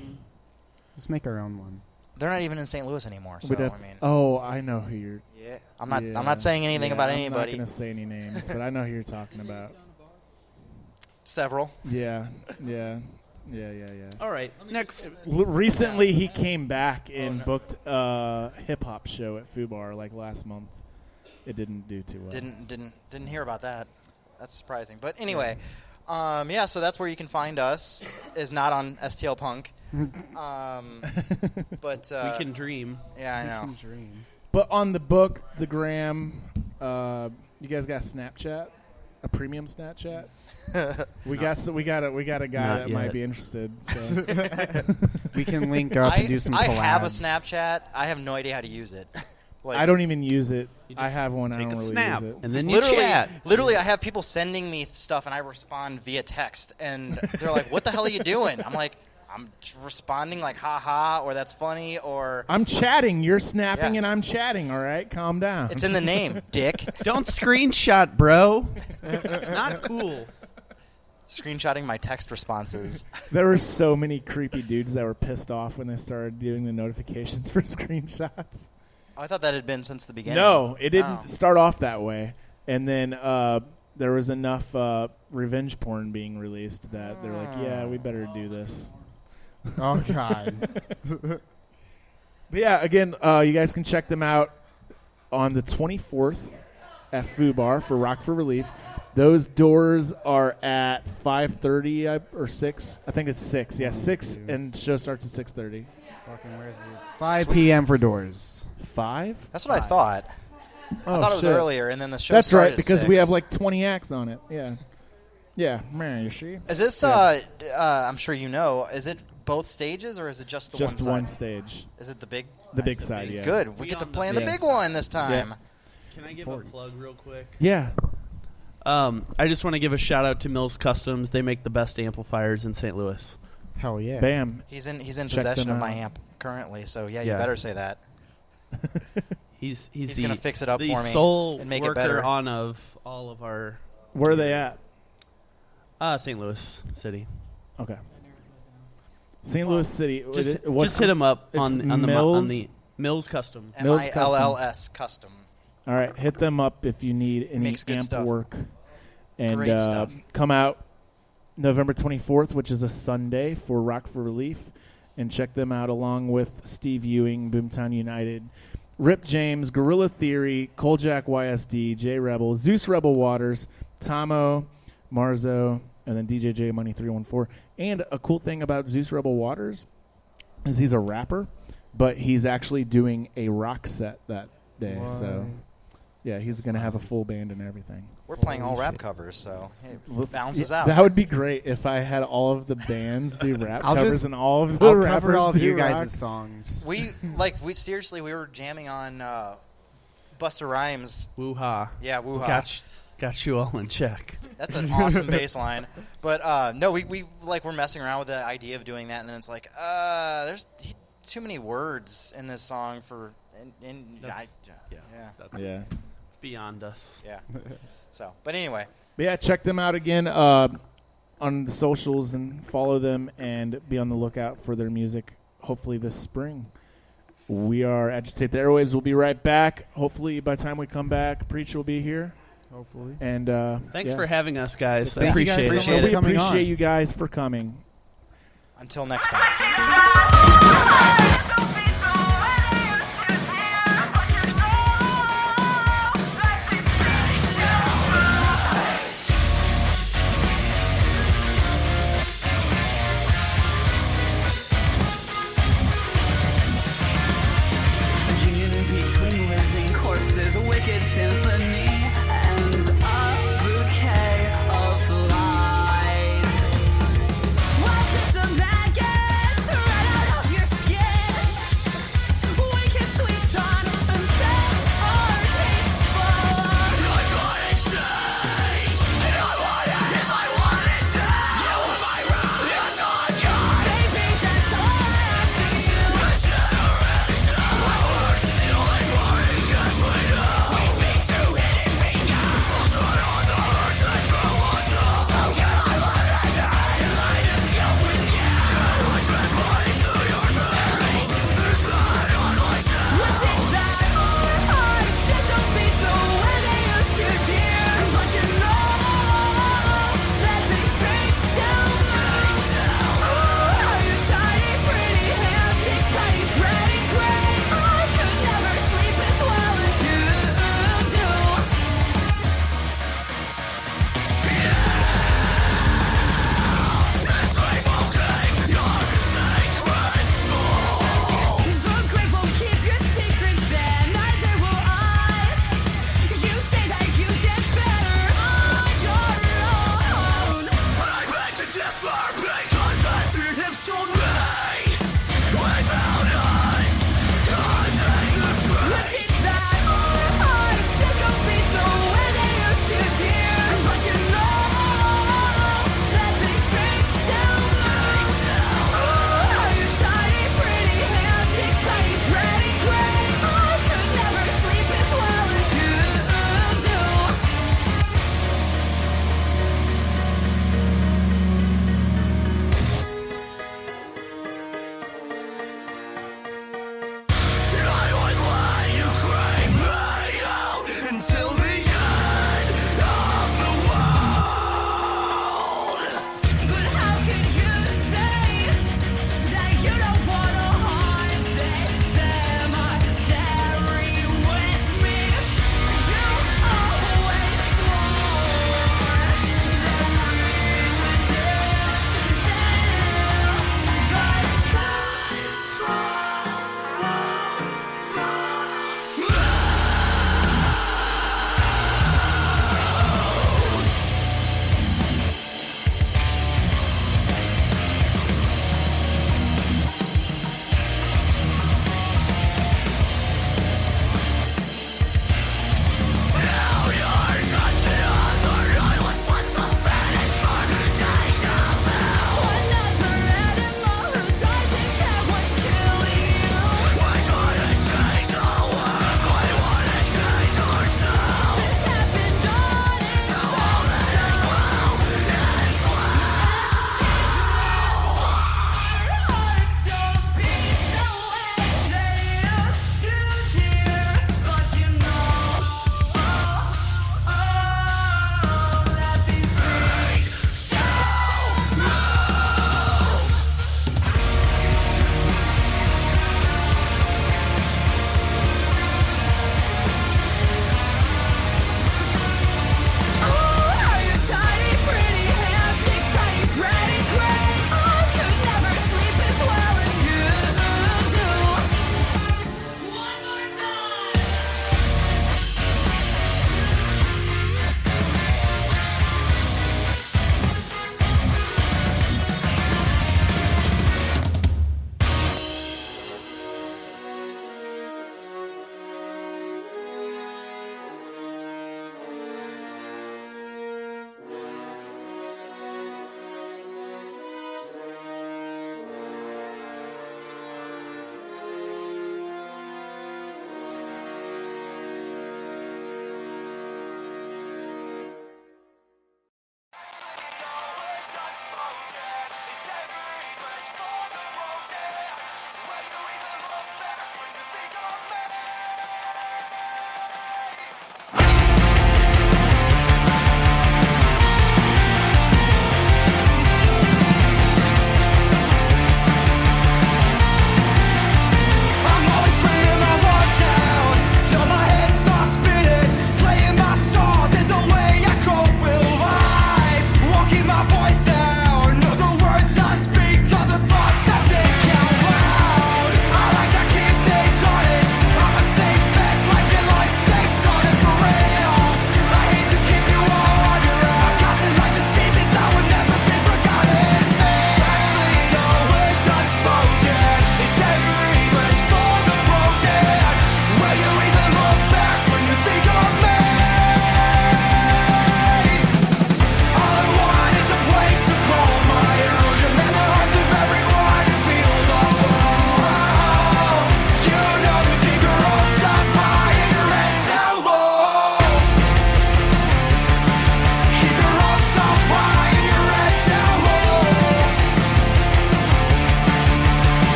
Just make our own one. They're not even in St. Louis anymore, so We'd have- I mean. oh, I know who you're. Yeah, I'm not saying anything about anybody. I'm not gonna say any names, but I know who you're talking about. Several. Yeah. All right, next. Recently, he came back and booked a hip hop show at Fubar like last month. It didn't do too well. Didn't hear about that. That's surprising. But anyway, yeah. So that's where you can find us. Is not on STL Punk. But We can dream. Yeah, I know. But on the book, the gram, you guys got Snapchat, a premium Snapchat. We got a guy Not that yet. might be interested. So. We can link up and do some I collabs. have a Snapchat. I have no idea how to use it. Like, I don't even use it. I have one. I take don't a really snap, use it. and then you literally, chat. Literally, I have people sending me stuff, and I respond via text, and they're like, "What the hell are you doing?" I'm like, "I'm responding like, ha, or that's funny, or I'm chatting. You're snapping, Yeah. and I'm chatting. All right, calm down. it's in the name, dick." Don't screenshot, bro. Not cool. Screenshotting my text responses. There were so many creepy dudes that were pissed off when they started doing the notifications for screenshots. I thought that had been since the beginning. No, it didn't Oh. start off that way. And then there was enough revenge porn being released that they're like, yeah, we better do this. Oh, God. But yeah, again, you guys can check them out on the 24th at Fubar for Rock for Relief. Those doors are at 5:30 or 6. I think it's 6. Yeah, 6, and show starts at 6:30. Fucking where is it? 5 p.m. for doors. 5? That's what I thought. Oh, I thought it was shit. earlier, and then the show That's started right, at because 6. we have like 20 acts on it. Yeah. Yeah, man, you see? Is this, Yeah. I'm sure you know, is it both stages, or is it just the Just one side? one stage. Is it the big? The big side, yeah. Good. We get to play in the big one this time. Yeah. Can I give a plug real quick? Yeah. I just want to give a shout out to Mills Customs. They make the best amplifiers in St. Louis. Hell yeah. Bam. He's in Check possession them of my out. amp currently, so yeah, you Yeah. better say that. He's He's the, gonna fix it up the for me sole and make it worker better. on of all of our. Where are they at? St. Louis City. Okay. St. Louis City. Just hit them up on the Mills Custom. MILLS Custom. All right, hit them up if you need any Makes good amp stuff. work. And Great stuff. come out November 24th, which is a Sunday, for Rock for Relief. And check them out along with Steve Ewing, Boomtown United, Rip James, Gorilla Theory, Koljack YSD, J Rebel, Zeus Rebel Waters, Tomo, Marzo, and then DJJ Money 314. And a cool thing about Zeus Rebel Waters is he's a rapper, but he's actually doing a rock set that day. What? So, yeah, he's going to have a full band and everything. We're playing all rap covers, so it balances out. That would be great if I had all of the bands do rap covers and all of the I'll rappers cover all of do you rock. guys' songs. We seriously, we were jamming on Busta Rhymes. Woo-ha. Yeah, woo-ha. Got you all in check. That's an awesome bass line. But no, we're messing around with the idea of doing that, and then it's like, there's too many words in this song for. It's beyond us. Yeah. So, but anyway. But yeah, check them out again on the socials and follow them and be on the lookout for their music. Hopefully this spring. We are Agitate the Airwaves. We'll be right back. Hopefully by the time we come back, Preacher will be here. Hopefully. And thanks for having us, guys. I Thank you guys appreciate so it. much. We appreciate you guys for coming. Until next time. Between living corpses, a wicked symphony, and a bouquet of lies. What does the maggots right out of your skin? We can sweep on until our teeth fall. I thought it changed, and I wanted if I wanted to. You were my road, that's all I got. Baby, that's all I ask of you. The generation, our words is the only part, 'cause we know we speak through it.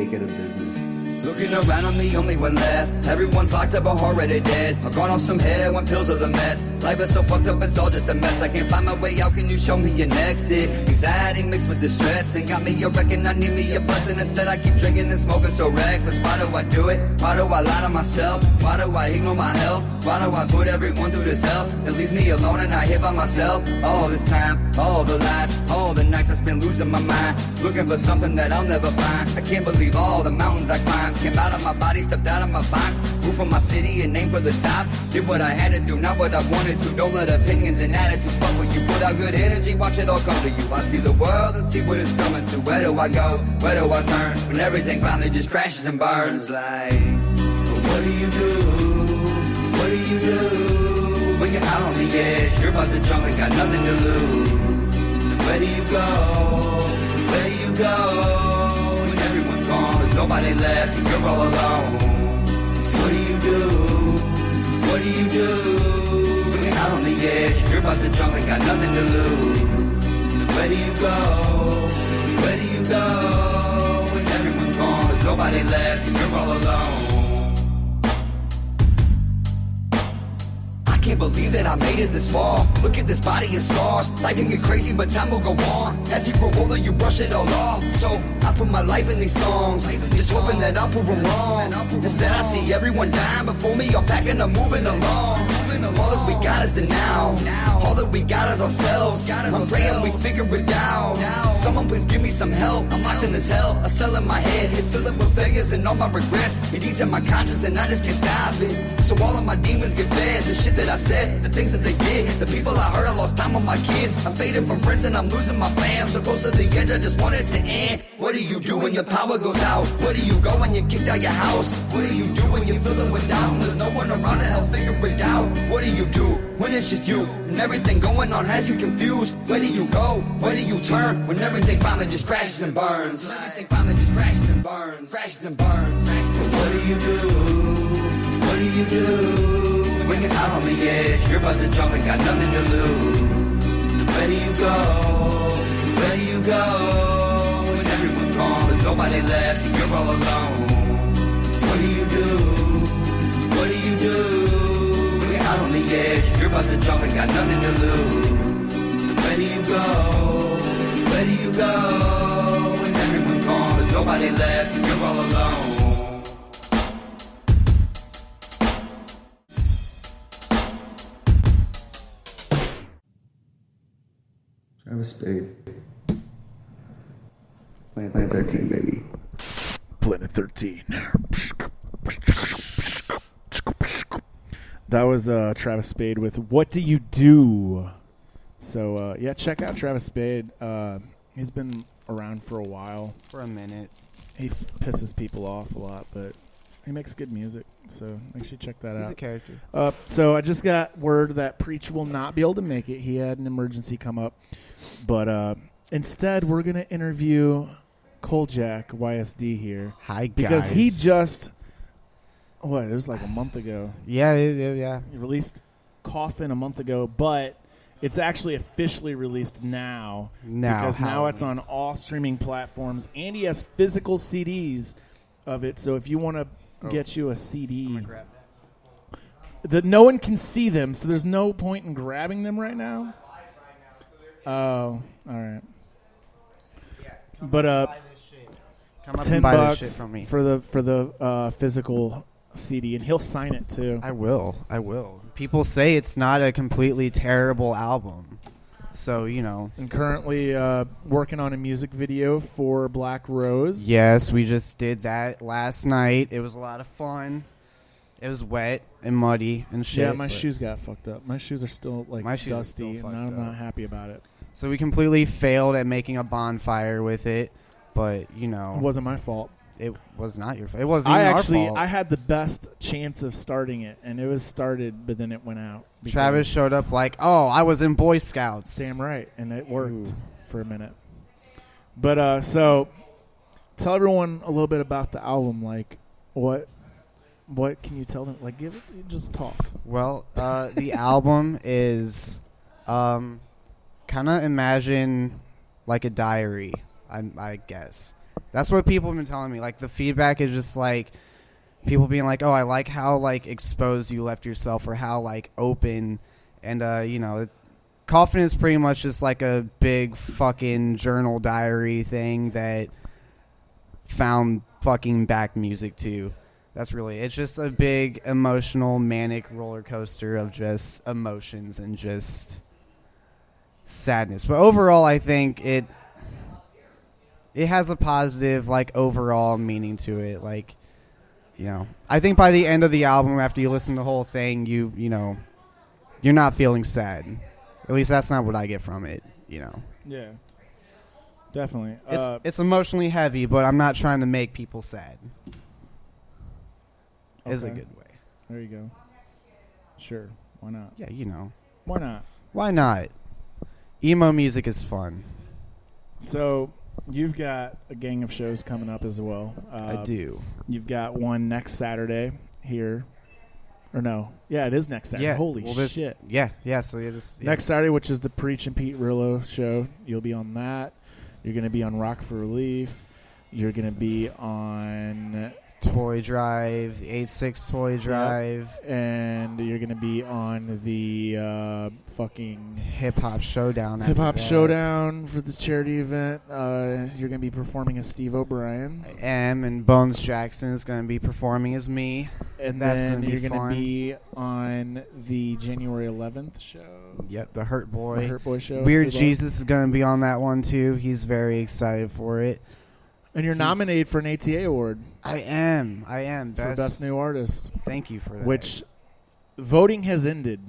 make it a business. Looking around, I'm the only one left. Everyone's locked up or already dead. I've gone off some heroin, pills, or the meth. Life is so fucked up, it's all just a mess. I can't find my way out, can you show me an exit? Anxiety mixed with distress and got me a reckon I need me a blessing. Instead I keep drinking and smoking so reckless. Why do I do it? Why do I lie to myself? Why do I ignore my health? Why do I put everyone through this hell? It leaves me alone and I here by myself. All this time, all the lies, all the nights I spent losing my mind, looking for something that I'll never find. I can't believe all the mountains I climbed. Came out of my body, stepped out of my box, moved from my city and aimed for the top. Did what I had to do, not what I wanted to. Don't let opinions and attitudes fuck with you. Put out good energy, watch it all come to you. I see the world and see what it's coming to. Where do I go? Where do I turn? When everything finally just crashes and burns. Like, what do you do? What do you do? When you're out on the edge, you're about to jump and got nothing to lose. Where do you go? Where do you go? When everyone's gone, there's nobody left and you're all alone. What do you do? What do you do? When you're out on the edge, you're about to jump and got nothing to lose. Where do you go? Where do you go? When everyone's gone, there's nobody left and you're all alone. I can't believe that I made it this far. Look at this body and scars. Life can get crazy, but time will go on. As you grow older, you brush it all off. So I put my life in these songs, just hoping that I'll prove them wrong. Instead, I see everyone dying before me, all packing and moving along. All that we got is the now. All that we got is ourselves. I'm praying we figure it out. Someone please give me some help. I'm locked in this hell, a cell in my head. It's filling with failures and all my regrets. It eats at my conscience and I just can't stop it. So all of my demons get fed. The shit that I said, the things that they did, the people I hurt, I lost time with my kids. I'm faded from friends and I'm losing my fam. So close to the edge, I just want it to end. What do you do when your power goes out? Where do you go when you're kicked out your house? What do you do when you're feeling without? There's no one around to help figure it out. What do you do when it's just you and everything going on has you confused? Where do you go? Where do you turn when everything finally just crashes and burns? Everything finally just crashes and burns, crashes and burns. So what do you do? What do you do? When you're out on the edge, you're about to jump and got nothing to lose. Where do you go? Where do you go? When everyone's gone, there's nobody left and you're all alone. What do you do? What do you do? When you're out on the edge, you're about to jump and got nothing to lose. Where do you go? Where do you go? When everyone's gone, there's nobody left and you're all alone. Travis Spade. Planet 13, baby. Planet 13. That was Travis Spade with What Do You Do? So, yeah, check out Travis Spade. He's been around for a while. For a minute. He pisses people off a lot, but he makes good music. So make sure you check that out. He's a character. So I just got word that Preach will not be able to make it. He had an emergency come up. But instead, we're going to interview Koljack YSD here. Hi, guys. Because he just, it was like a month ago. Yeah. He released Coffin a month ago, but it's actually officially released now. Because now it's on all streaming platforms, and he has physical CDs of it. So if you want to get you a CD, no one can see them, so there's no point in grabbing them right now. Oh, all right. But Come up and buy this shit $10 from me. for the physical CD, and he'll sign it too. I will. People say it's not a completely terrible album, so And currently working on a music video for Black Rose. Yes, we just did that last night. It was a lot of fun. It was wet and muddy and shit. Yeah, my shoes got fucked up. My shoes are still dusty, and I'm not happy about it. So we completely failed at making a bonfire with it, but it wasn't my fault. It was not your fault. It wasn't even our fault. I had the best chance of starting it, and it was started, but then it went out. Travis showed up like, I was in Boy Scouts. Damn right, and it worked for a minute. But so, tell everyone a little bit about the album. Like, what can you tell them? Like, just talk. Well, the album is kind of imagine like a diary, I guess. That's what people have been telling me. Like, the feedback is just like people being like, "Oh, I like how like exposed you left yourself, or how like open." And Coffin is pretty much just like a big fucking journal diary thing that found fucking back music too. That's really, it's just a big emotional manic roller coaster of just emotions and just sadness. But overall, I think it has a positive like overall meaning to it. Like, I think by the end of the album, after you listen to the whole thing, you're not feeling sad. At least that's not what I get from it. Yeah. Definitely. It's emotionally heavy, but I'm not trying to make people sad. Is a good way. There you go. Sure. Why not? Yeah, Why not? Why not? Emo music is fun. So, you've got a gang of shows coming up as well. I do. You've got one next Saturday here. Or no. Yeah, it is next Saturday. Yeah. Holy shit. Yeah. So Next Saturday, which is the Preach and Pete Rillo show. You'll be on that. You're going to be on Rock for Relief. You're going to be on Toy Drive, the 8-6 Toy Drive. Yep. And you're going to be on the fucking Hip Hop Showdown. Hip Hop Showdown for the charity event. You're going to be performing as Steve O'Brien. I am, and Bones Jackson is going to be performing as me. And that's then gonna you're be going to be on the January 11th show. Yep, the Hurt Boy. The Hurt Boy show. Weird Jesus is going to be on that one, too. He's very excited for it. And you're nominated for an ATA award. I am. For Best New Artist. Thank you for that. Which voting has ended.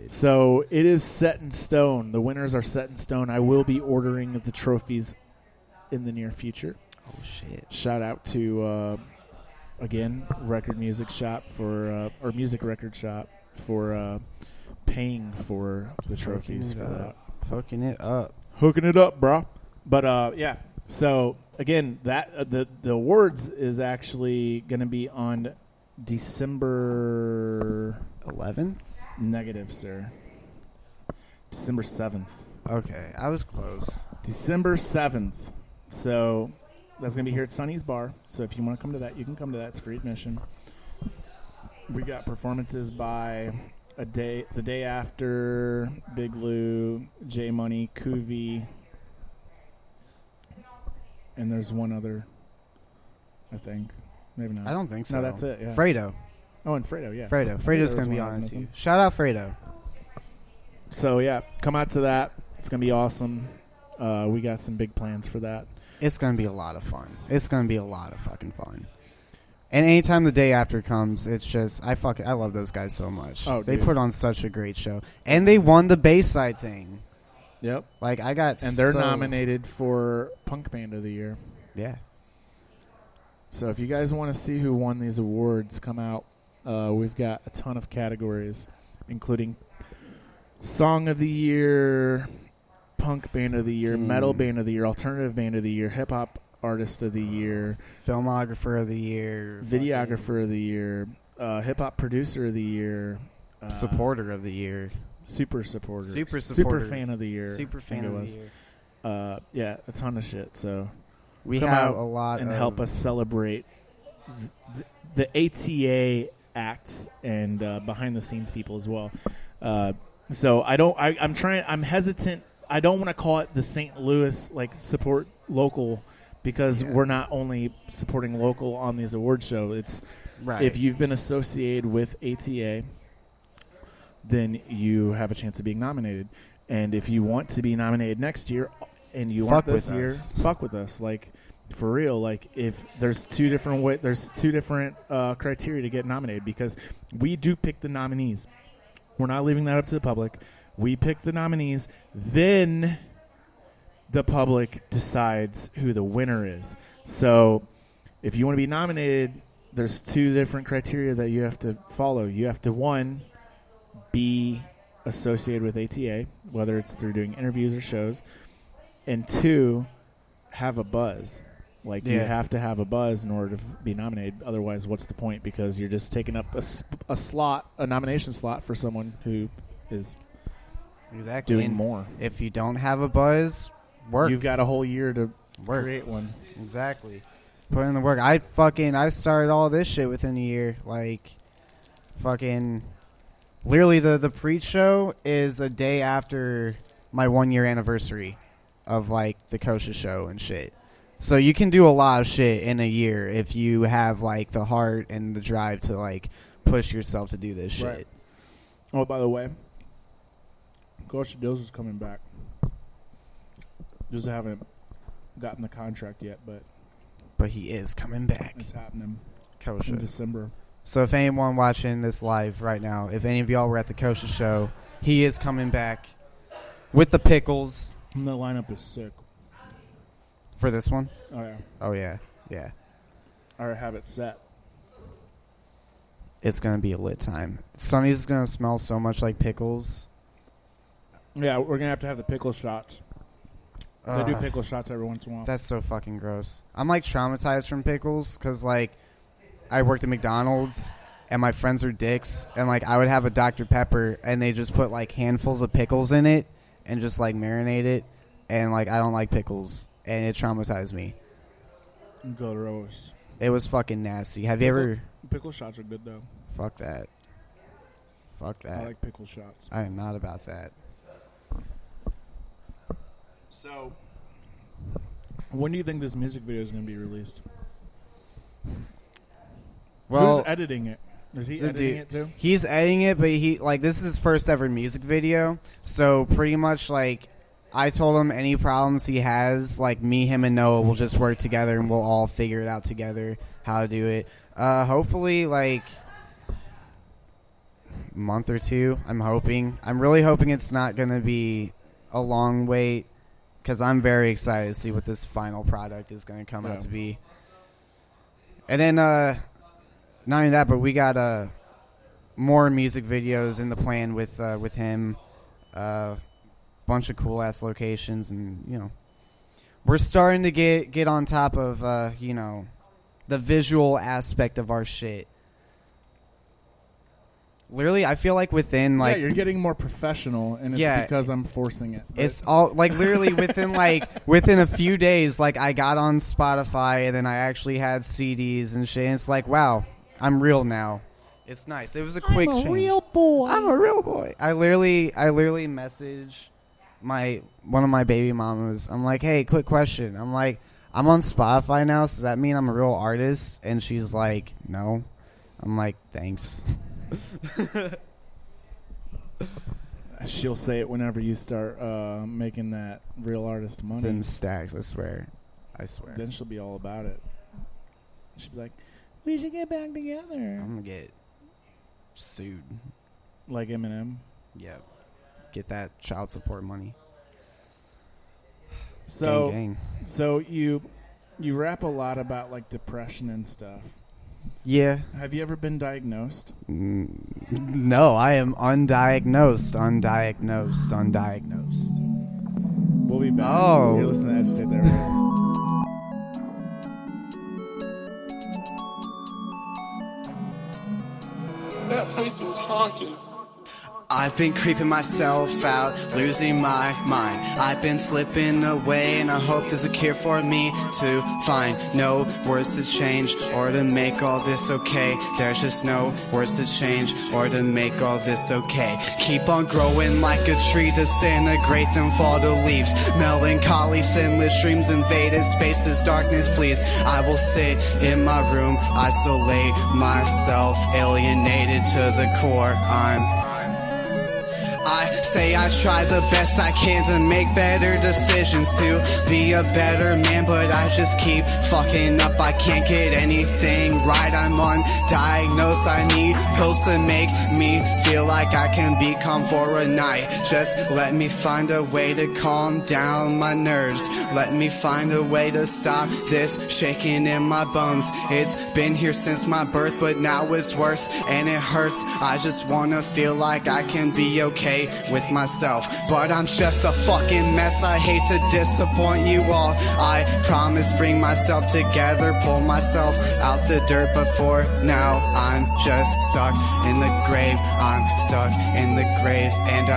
So it is set in stone. The winners are set in stone. I will be ordering the trophies in the near future. Oh, shit. Shout out to, again, Record Music Shop or Music Record Shop for paying for the trophies for that. Hooking it up. Hooking it up, bro. But, yeah. So, again, that the awards is actually going to be on December 11th? Negative, sir. December 7th. Okay, I was close. December 7th. So, that's going to be here at Sonny's Bar. So, if you want to come to that, you can come to that. It's free admission. We got performances by the day after, Big Lou, J Money, Kuvi. And there's one other, I think. Maybe not. I don't think so. No, that's it, yeah. Fredo. Oh, and Fredo, yeah. Fredo's going to be on too. Shout out Fredo. So, yeah, come out to that. It's going to be awesome. We got some big plans for that. It's going to be a lot of fun. It's going to be a lot of fucking fun. And anytime the day after comes, it's just, I love those guys so much. Oh, they dude. put on such a great show. And they won the Bayside thing. Yep. Like, and they're nominated for Punk Band of the Year. Yeah. So if you guys want to see who won these awards, come out. We've got a ton of categories, including Song of the Year, Punk Band of the Year, Metal Band of the Year, Alternative Band of the Year, Hip Hop Artist of the Year, Filmographer of the Year, Videographer of the Year, Hip Hop Producer of the Year, Supporter of the Year. Super supporter. Super fan of the year. Super fan of the year. Yeah, a ton of shit. So we come have out a lot and of help us celebrate the ATA acts and behind the scenes people as well. So I'm hesitant. I don't want to call it the St. Louis support local because we're not only supporting local on these award shows. It's if you've been associated with ATA, then you have a chance of being nominated. And if you want to be nominated next year and you want this year, fuck with us. Like, for real, if there's two different criteria to get nominated, because we do pick the nominees. We're not leaving that up to the public. We pick the nominees, then the public decides who the winner is. So if you want to be nominated, there's two different criteria that you have to follow. You have to, one, be associated with ATA, whether it's through doing interviews or shows, and two, have a buzz. You have to have a buzz in order to be nominated. Otherwise, what's the point? Because you're just taking up a nomination slot for someone who is doing more. If you don't have a buzz, work. You've got a whole year to Work. Create one. Exactly. Put in the work. I started all this shit within a year. Like, fucking, literally the pre-show is a day after my 1 year anniversary of like the Kosha show and shit. So you can do a lot of shit in a year if you have like the heart and the drive to like push yourself to do this shit. Right. Oh, by the way, Kosha Dills is coming back. Just haven't gotten the contract yet, but he is coming back. It's happening. Kosha. In December. So if anyone watching this live right now, if any of y'all were at the Kosha show, he is coming back with the pickles. And the lineup is sick. For this one? Oh, yeah. Oh, yeah. Yeah. I already have it set. It's going to be a lit time. Sonny's going to smell so much like pickles. Yeah, we're going to have the pickle shots. They do pickle shots every once in a while. That's so fucking gross. I'm, like, traumatized from pickles because, like, I worked at McDonald's, and my friends are dicks, and, like, I would have a Dr. Pepper, and they just put, like, handfuls of pickles in it and just, like, marinate it, and, like, I don't like pickles, and it traumatized me. Gross. It was fucking nasty. Have you ever... Pickle shots are good, though. Fuck that. Fuck that. I like pickle shots. I am not about that. So, when do you think this music video is going to be released? Well, who's editing it? Is he editing it too? He's editing it, but this is his first ever music video. So pretty much like I told him any problems he has, like me, him, and Noah will just work together and we'll all figure it out together how to do it. Hopefully like a month or two. I'm really hoping it's not going to be a long wait. Because I'm very excited to see what this final product is going to come out to be. And then, not only that, but we got more music videos in the plan with him. Bunch of cool-ass locations. And, you know, we're starting to get on top of, you know, the visual aspect of our shit. Literally, I feel like within like you're getting more professional, and it's because I'm forcing it. But. It's all like literally within a few days, like I got on Spotify, and then I actually had CDs and shit. And it's like, wow, I'm real now. It's nice. It was a quick change. Real boy. I'm a real boy. I literally message one of my baby mamas. I'm like, hey, quick question. I'm like, I'm on Spotify now. So does that mean I'm a real artist? And she's like, no. I'm like, thanks. She'll say it whenever you start making that real artist money. Them stacks, I swear. Then she'll be all about it. She'll be like, we should get back together. I'm going to get sued. Like Eminem? Yep. Get that child support money. So, gang. So you rap a lot about like depression and stuff. Yeah. Have you ever been diagnosed? No, I am undiagnosed. We'll be back. Oh. You're listening to Agitate. There it is. That place was haunted. I've been creeping myself out, losing my mind. I've been slipping away, and I hope there's a cure for me to find. No words to change or to make all this okay. There's just no words to change or to make all this okay. Keep on growing like a tree, disintegrate, then fall to leaves. Melancholy, sinless dreams, invaded spaces, darkness, please. I will sit in my room, isolate myself, alienated to the core. I say I try the best I can to make better decisions, to be a better man, but I just keep fucking up. I can't get anything right. I'm undiagnosed. I need pills to make me feel like I can be calm for a night. Just let me find a way to calm down my nerves. Let me find a way to stop this shaking in my bones. It's been here since my birth, but now it's worse and it hurts. I just wanna feel like I can be okay with myself, but I'm just a fucking mess. I hate to disappoint you all. I promise bring myself together, pull myself out the dirt, but for now I'm just stuck in the grave. I'm stuck in the grave, and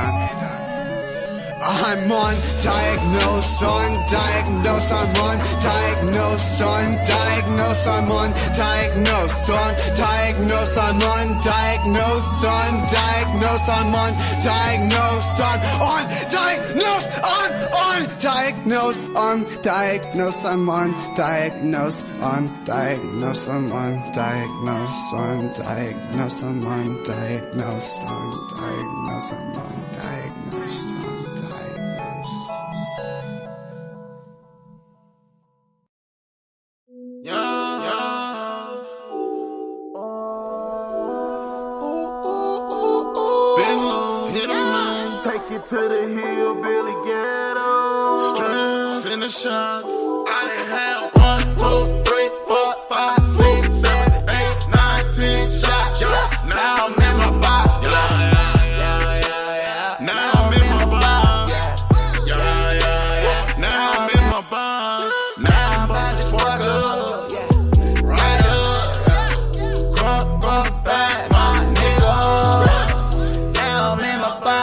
I'm undiagnosed, undiagnosed, I'm undiagnosed, undiagnosed, I'm undiagnosed, undiagnosed, I'm undiagnosed, undiagnosed, I'm undiagnosed, I'm undiagnosed, undiagnosed, I'm undiagnosed, undiagnosed, I'm undiagnosed, undiagnosed, I'm undiagnosed, undiagnosed, I'm undiagnosed. Take you to the hillbilly ghetto. Strings in the shots. I done had 1, 2, 3, 4, 5, 6, 7, 8, 9, 10 shots. Now I'm in my box. Now I'm in my box. Now I'm in my box. Now I'm about to fuck up. Right up. Crunk from the back, my nigga. Now I'm in my box.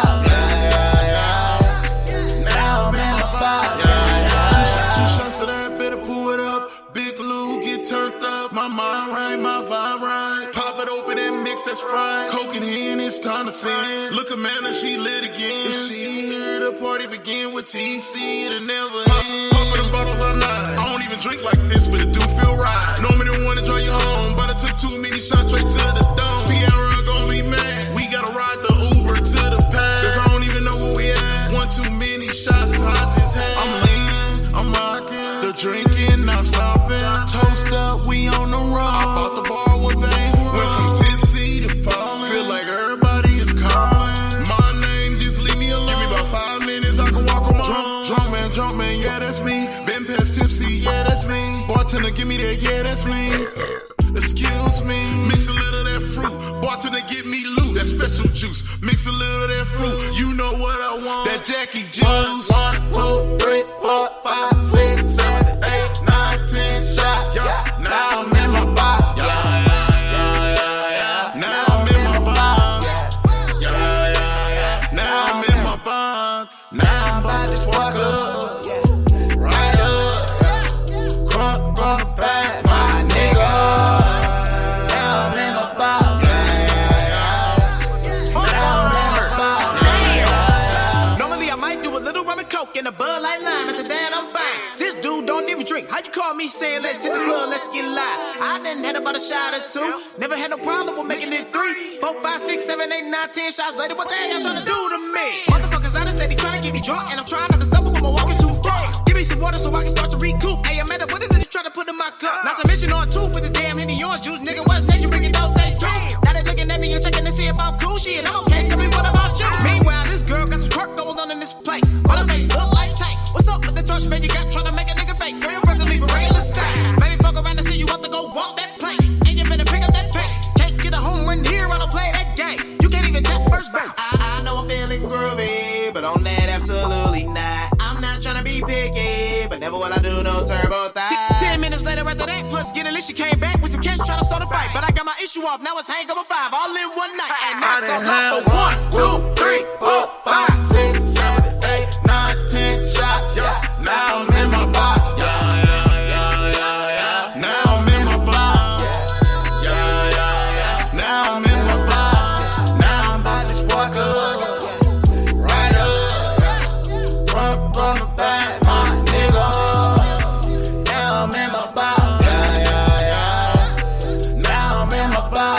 Coke and hen, it's time to sin. Look, Amanda, she lit again. If she here, the party begin with TC, it'll never end. Poppin' them bottles all night. I don't even drink like this, but it do feel right. Normally don't wanna drive you home, but I took too many shots straight to the dome. Sierra gon' be mad. We gotta ride the Uber to the pad. Cause I don't even know where we at. One too many shots I just had. I'm leaning, I'm rocking. The drinking, not stopping. Toast up, we on the run. I bought the bar with bang. Went from tipsy to falling. Feel like everybody is calling. My name, just leave me alone. Give me about 5 minutes, I can walk on my own. Drunk man, yeah, that's me. Been past tipsy, yeah, that's me. Bartender, give me that, yeah, that's me. Excuse me. Mix a little of that fruit. Bartender, give me loot. That special juice. Mix a little of that fruit. You know what I want. That Jackie juice. 1, 2, 3, 4, 5, 6, 7, 8, 9, 10 shots. Now I'm in my box. Now I'm in my box. Now I'm in my box. Now I'm about to fuck up. Right up. Crunk from the back, my nigga. Now I'm in my box. Now I'm in my box. Normally I might do a little rum and coke and a Bud Light Lime. After that I'm fine. This dude don't even drink. How you call me saying let's hit the club, let's get live? I done had about a shot or two. Never had no problem with making it 3, 4, 5, 6, 7, 8, 9, 10 shots later. What the hell y'all trying to do to me? Motherfuckers out of steady trying to get me drunk, and I'm trying not to stumble when my walk is too far. Give me some water so I can start to recoup. Hey, I'm at what is it you try to put in my cup? Not to mention on 2 with the damn Henny orange juice. Nigga, what's next? You bringing those say 2. Now they looking at me and checking to see if I'm cool. Shit, I'm okay. Tell me what about you? Meanwhile, this girl got some twerk going on in this place. But her face look like Tank. What's up with the torch man you got trying to make a nigga fake? Girl, you're to leave a regular state. Maybe fuck around and see you want to go walk that plate. And you better pick up that pace. Can't get a home run here, I don't play that game. You can't even tap first base. I know I'm feeling groovy, but on that absolutely not. I'm not trying to be picky, but never will I do no turbo thigh. 10 minutes later after that, plus getting lit, she came back with some cash trying to start a fight. But I got my issue off, now it's hangover 5, all in one night. And that's all for 1, 2, 3, 4, 5, 6, 7, 8, 9, 10 shots. Now I'm in my box. Now I'm in my box. Now I'm in my box. Now I'm about to fuck up. Right up. Front from the back, my nigga. Now I'm in my box. Now I'm in my box.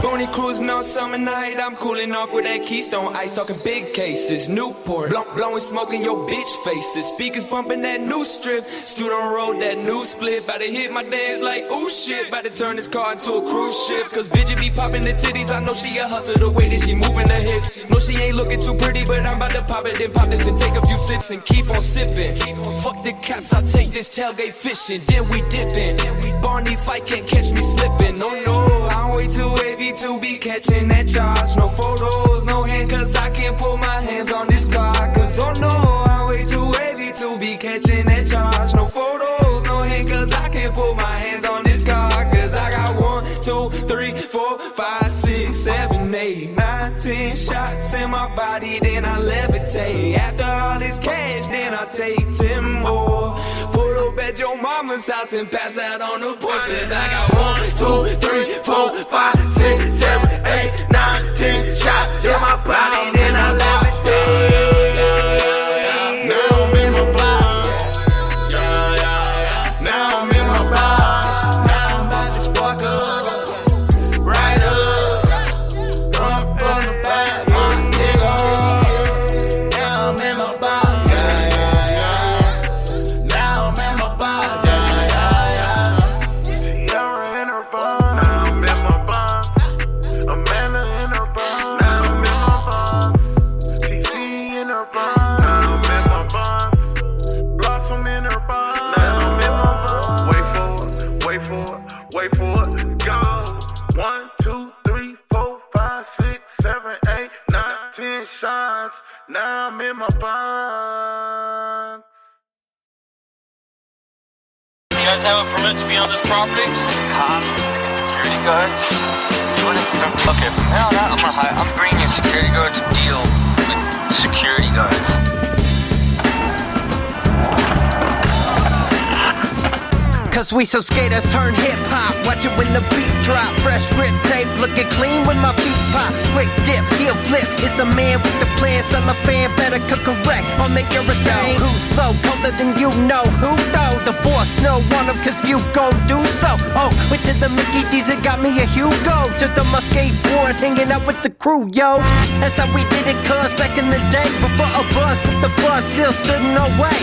Boney cruising on summer night, I'm cooling off with that Keystone Ice, talking big cases, Newport, blowing smoke in your bitch faces, speakers bumping that new strip, Scoot on road, that new split, about to hit my dance like ooh shit, about to turn this car into a cruise ship, cause bitch be popping the titties, I know she a hustler the way that she moving her hips, no she ain't looking too pretty, but I'm about to pop it, then pop this and take a few sips and keep on sipping, fuck the cops, I take this tailgate fishing, then we dipping, Barney fight can't catch me slipping, no no, I'm way too heavy to be catching that charge, no photos, no hand, cause I can't put my hands on this car, cause oh no, I'm way too heavy to be catching that charge, no photos, no hand, cause I can't put my hands on this car, cause I got 1, 2, 3, 4, 5, 6, 7, 8, 9, 10 shots in my body, then I levitate. After all this cash, then I take 10 more. Pull up at your mama's house and pass out on the porch. Cause I got 1, 2, 3, 4, 5, 6, 7, 8, 9, 10 shots in my body, then I levitate. Now I'm in my box. Now I'm in my box. Now I'm about to spark up. Right up. Front from the back. Nigga. Now I'm in my box. Now I'm in my box. Sierra in her box. Now I'm in my box. Amanda in her box. Now I'm in my box. TC in her box. Now I'm in my box. Blossom in her box. Now I'm in my box. Wait for it. Go. 1, 2, 3, 4, 5, 6, 7, 8, 9, 10 shots. Now I'm in my box. You guys have a permit to be on this property? Security guards? Okay, hell no, I'm bringing security guards to deal with security guards. Cause we so skaters turn hip-hop. Watch it when the beat drop. Fresh grip tape, looking clean when my feet pop. Quick dip, heel flip. It's a man with the plan. Cellophane better cook correct on the urethane. Who's so colder than you know who though? The force no one of cause you gon' do so. Oh, went to the Mickey D's and got me a Hugo. Took the my skateboard, hanging out with the crew, yo. That's how we did it, cuz back in the day. Before a buzz with the buzz still stood in our way.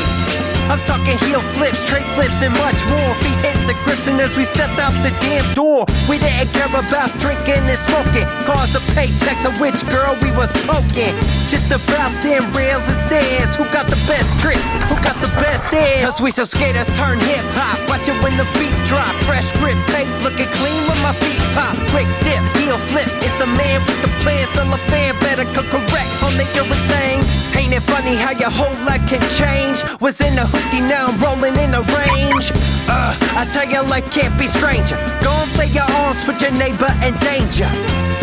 I'm talking heel flips, tray flips, and much more. Feet hit the grips, and as we stepped out the damn door, we didn't care about drinking and smoking. Cars of paychecks of which girl we was poking. Just about them rails and stairs. Who got the best tricks? Who got the best dance? Cause we so skaters turn hip hop. Watch it when the beat drop. Fresh grip tape, looking clean when my feet pop. Quick dip, heel flip. It's the man with the plan. Cellophane better cook correct on the everything. Ain't it funny how your whole life can change? Was in a hoopty, now I'm rolling in the range. I tell you, life can't be stranger. Go and play your arms with your neighbor in danger.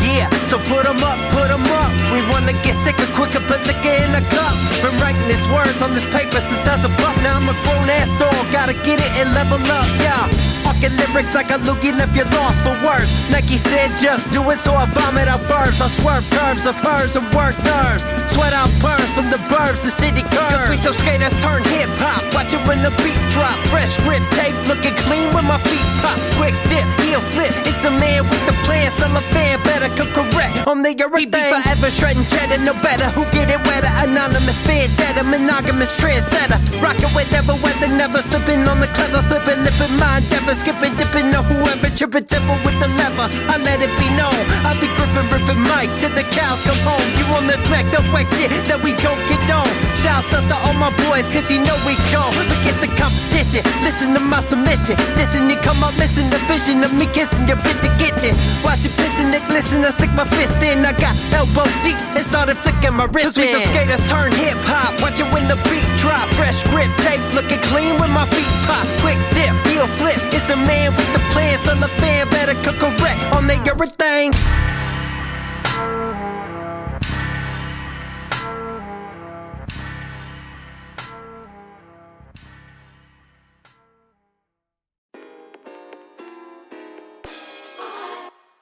Yeah, so put 'em up, put 'em up. We wanna get sicker quicker, but liquor in a cup. Been writing these words on this paper since I was a pup. Now I'm a grown ass dog, gotta get it and level up, yeah. Talking lyrics like a loogie left you lost for words. Nike said just do it, so I vomit out verbs. I swerve curves of hers and work nerves. Sweat out burns from the burbs, the city curves. Cause we so skaters turn hip hop. Watch it when the beat drop. Fresh grip tape, looking clean when my feet pop. Quick dip, heel flip. It's the man with the plan. Cellophane better cook correct on the everything. We be forever shredding cheddar, no better. Who get it wetter? Anonymous vendetta, monogamous trendsetter. Rockin' whatever weather, never slipping on the clever. Flipping, lipping my endeavor. Skipping, dipping, no whoever. Tripping temple with the lever. I let it be known. I be gripping, ripping mics till the cows come home. You on the smack, the whack shit that we don't get on. Shouts out to all my boys, cause you know we go. Forget the competition, listen to my submission. Listen, you come out missing the vision of me kissing your bitch and kitchen. While she pissing, it glisten, I stick my fist in. I got elbow deep and started flicking my wrist. Cause we some skaters turn hip hop. Watch it when the beat drop. Fresh grip tape, looking clean when my feet pop. Quick dip, heel flip. It's a man with the plan. Cellophane better cook correct on the everything.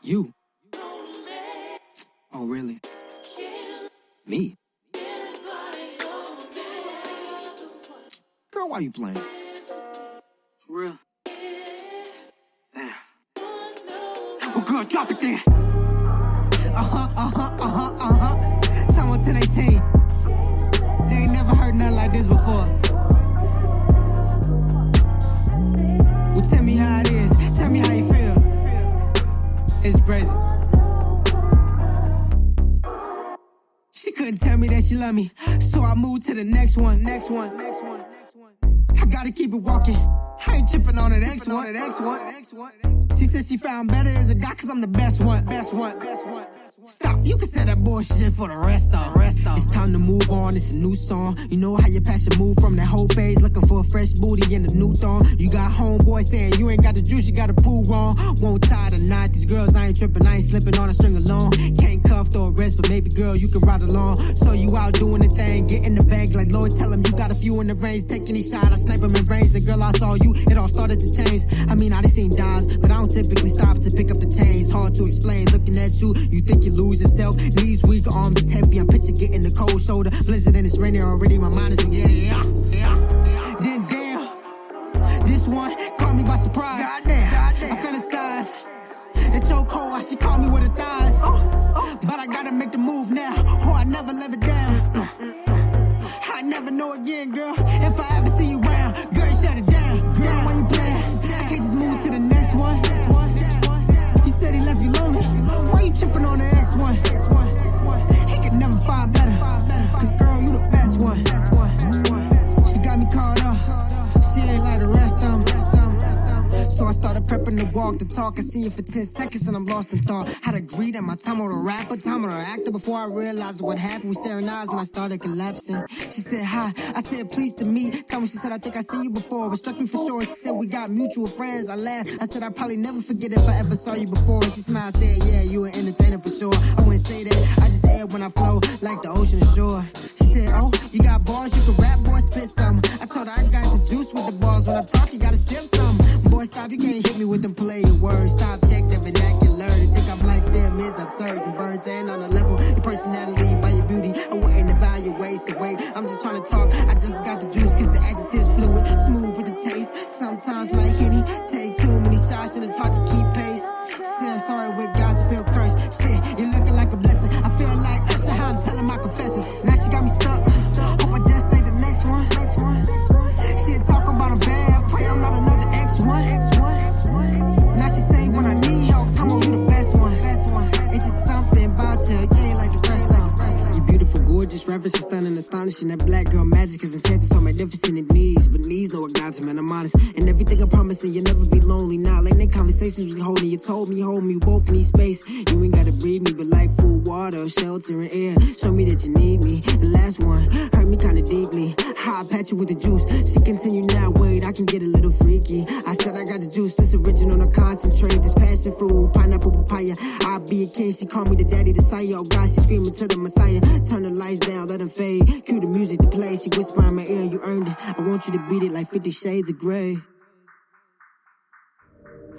You? Oh, really? Me? Girl, why you playing? For real? Damn. Well, girl, drop it then. Someone 1018. They ain't never heard nothing like this before. Well, tell me how it is. Tell me how you feel. It's crazy. She couldn't tell me that she loved me, so I moved to the next one. I gotta keep it walking. I ain't tripping on the next one. She said she found better as a guy, cause I'm the best one. Stop, you can say that bullshit for the rest of it. It's time to move on, it's a new song. You know how your passion move from that whole phase, looking for a fresh booty in the new thong. You got homeboy saying you ain't got the juice, you got a pool wrong. Won't tie the knot, these girls, I ain't tripping, I ain't slipping on a string alone. Can't cuff or arrest, but maybe girl, you can ride along. So you out doing the thing, get in the bag like Lloyd, tell him you got a few in the range. Take any shot, I snipe him in range. The girl I saw you, it all started to change. I mean, I done seen dimes, but I don't typically stop to pick up the chains. Hard to explain, looking at you, you think you lose yourself. Knees weak, arms is heavy, I'm picture getting the cold shoulder. Blizzard and it's raining already, my mind is spaghetti. Then damn, this one caught me by surprise. Goddamn, I fantasize. The chokehold, she caught me with her thighs. But I gotta make the move now, or I never let it down. I never know again, girl, if I ever see you around. Girl, you shut it down. Girl, why you playing? I can't just move to the next one. You said he left you lonely. Why you tripping on the next one? He could never find better. Cause girl, you the best one. She got me caught up. She ain't like the rest of them. So I started prepping to walk the talk. I see it for 10 seconds and I'm lost in thought. Had to greet at my time on the rapper, time on the actor. Before I realized what happened, we staring eyes and I started collapsing. She said hi, I said pleased to meet. Tell me, she said I think I seen you before. It struck me for sure. She said we got mutual friends. I laughed, I said I'd probably never forget if I ever saw you before. She smiled, said yeah, you an entertainer for sure. I wouldn't say that, I just air when I flow like the ocean shore. She said, oh, you got bars, you can rap, boy, spit some. I told her I got the juice with the bars. When I talk, you gotta sip some. Boy, stop, you can't hit me with them play words. Stop, check the vernacular. To think I'm like them is absurd. The birds ain't on a level. Your personality by your beauty, I wouldn't evaluate. So wait, I'm just trying to talk. I just got the juice, cause the adjective's fluid. Smooth with the taste. Sometimes like Henny, take too many shots and it's hard to keep pace. Say I'm sorry with guys that feel cursed. Shit, you're looking like a blessing. I feel like Usher, how I'm telling my confessions. Now she got me stuck. Hope I just stay the next one. Shit, talking about a bad. Pray I'm not another X1. Now she say when I need help, tell me you the best one. It's just something about you, you ain't like the rest. You're beautiful, gorgeous, ravishing, stunning, astonishing. That black girl magic is enchanted, so magnificent in knees. But knees no acknowledgement, I'm honest. And everything I'm promising, you'll never be lonely. Now, late night conversations we holding, you told me, hold me, we both need space. You ain't gotta breathe me, but like food, water, shelter, and air. Show me that you need me. The last one hurt me kinda deeply. How I pat you with the juice. She continue now, wait, I can get a little freaky. I said I got the juice, this original, no concentrate. This passion fruit, pineapple, papaya. I'll be a king, she call me the daddy, the sire. Oh God, she screaming to the Messiah. Turn the lights down, let them fade. Cue the music to play, she whisper in my ear, you earned it. I want you to beat it like 50 Shades of Grey.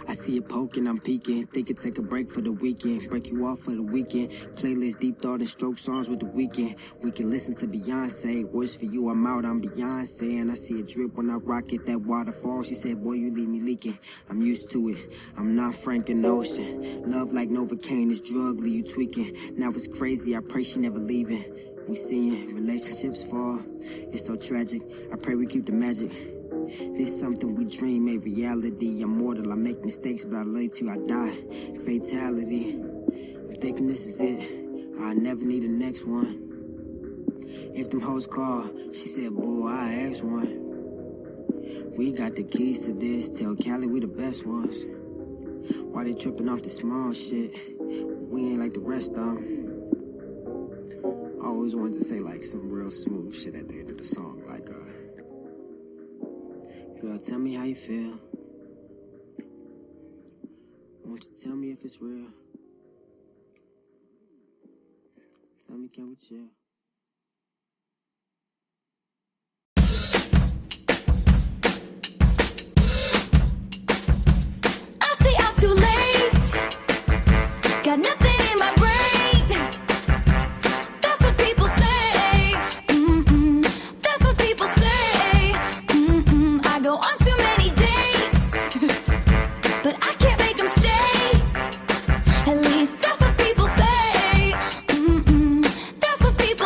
I see it poking, I'm peeking. Think it take a break for the weekend. Break you off for the weekend. Playlist deep thought and stroke songs with the weekend. We can listen to Beyonce. Words for you, I'm out, I'm Beyonce. And I see it drip when I rock it, that waterfall. She said, boy, you leave me leaking. I'm used to it. I'm not Frank and Ocean. Love like Novocaine is drug, leave you tweaking. Now it's crazy, I pray she never leaving. We seeing relationships fall. It's so tragic. I pray we keep the magic. This something we dream, a reality. I'm mortal, I make mistakes, but I love you, I die. Fatality. I'm thinking this is it. I never need the next one. If them hoes call, she said, boo, I asked one. We got the keys to this. Tell Cali we the best ones. Why they tripping off the small shit? We ain't like the rest of them. I always wanted to say like some real smooth shit at the end of the song, like girl, tell me how you feel. Won't you tell me if it's real? Tell me, can we chill? I say I'm too late. Got nothing in my brain. That's what people say. That's what people say. I go on too many dates, but I can't make them stay. At least that's what people say. That's what people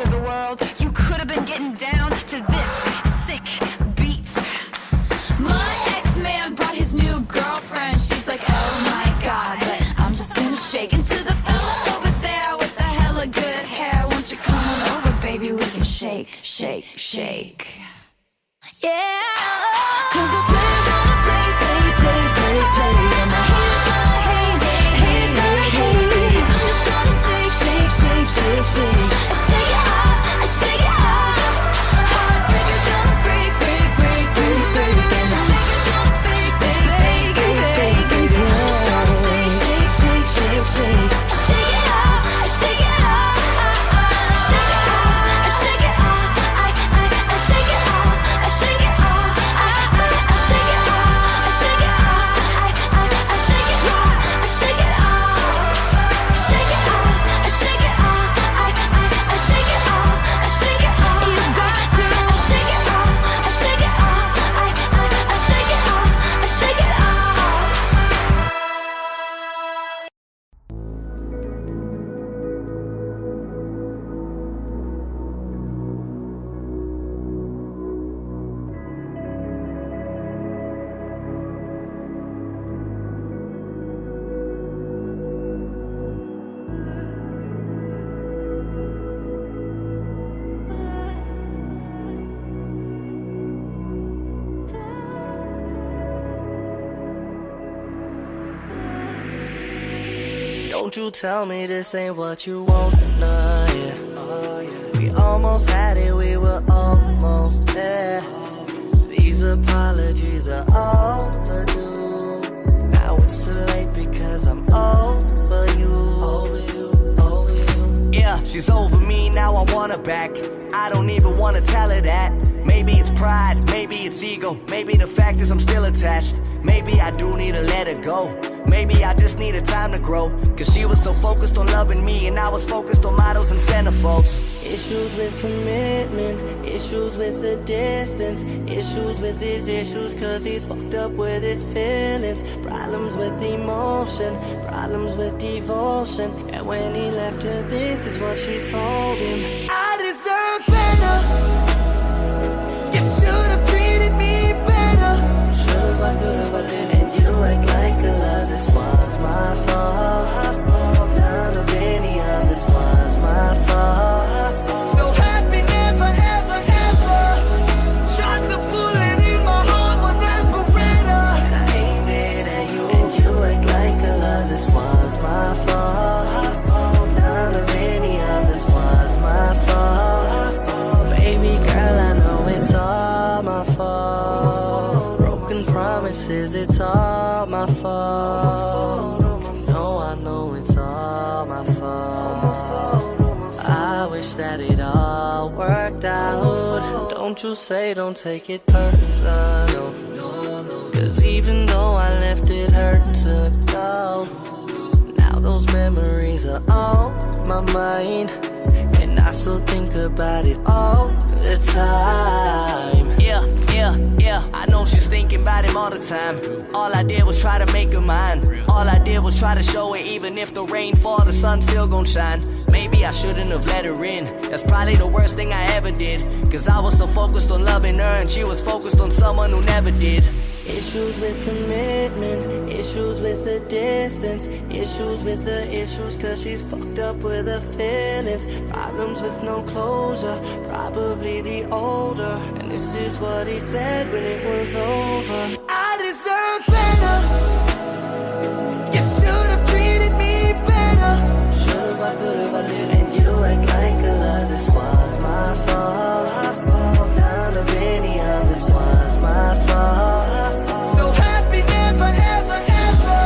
of the world. You could have been getting down to this sick beat. My ex-man brought his new girlfriend. She's like, oh my god, but I'm just gonna shake into the fella over there with the hella good hair. Won't you come on over, baby? We can shake, shake, shake. Yeah, 'cause the player's gonna play, play, play, play, play. And the haters gonna hate, haters gonna hate. I'm just gonna shake, shake, shake, shake, shake. I shake it up, I shake it up. Heartbreaker's gonna break, break, break, break, break. And the faker's gonna fake, fake, fake, fake, fake. I'm just gonna shake, shake, shake, shake, shake. I shake it up, I shake it up. I shake it up, I shake it up. I shake it up, I shake it up. I shake it up, I shake it up. I shake it up, I shake it up. Shake it up, I shake it up. I shake it up, I shake it up. You got to shake it up, I shake it up. I shake it up, I shake it up. Don't you tell me this ain't what you want, nah, yeah. We almost had it, we were almost there. These apologies are overdue. Now it's too late because I'm over you. Over you, over you. Yeah, she's over me, now I want her back. I don't even wanna tell her that. Maybe it's pride, maybe it's ego. Maybe the fact is I'm still attached. Maybe I do need to let her go. Maybe I just needed time to grow. Cause she was so focused on loving me and I was focused on models and centerfolds. Issues with commitment, issues with the distance, issues with his issues cause he's fucked up with his feelings. Problems with emotion, problems with devotion. And when he left her, this is what she told him. I deserve better. You should've treated me better. Should've, I could've, I did. And you act like a lot. This was my fault. None of any of this was my fault. So happy never, ever, ever. Shot the bullet in my heart with that Beretta. And I aimed it at you. And you act like a lot. This was my fault. None of any of this was my fault. Baby girl, I know it's all my fault. Broken promises, it's all my fault. No, I know it's all my fault. I wish that it all worked out. Don't you say, don't take it personal. Cause even though I left, it hurt to go. Now those memories are on my mind. And I still think about it all the time. Yeah, I know she's thinking about him all the time. All I did was try to make her mine. All I did was try to show her even if the rain fall, the sun still gon' shine. Maybe I shouldn't have let her in. That's probably the worst thing I ever did. Cause I was so focused on loving her and she was focused on someone who never did. Issues with commitment, issues with the distance, issues with the issues cause she's fucked up with her feelings. Problems with no closure, probably the older. And this is what he said when it was over. I deserve better. You should've treated me better. Should've, I could've, I did. And you act like a lot. This was my fault. None of any of this was my fault. So happy never, ever, ever.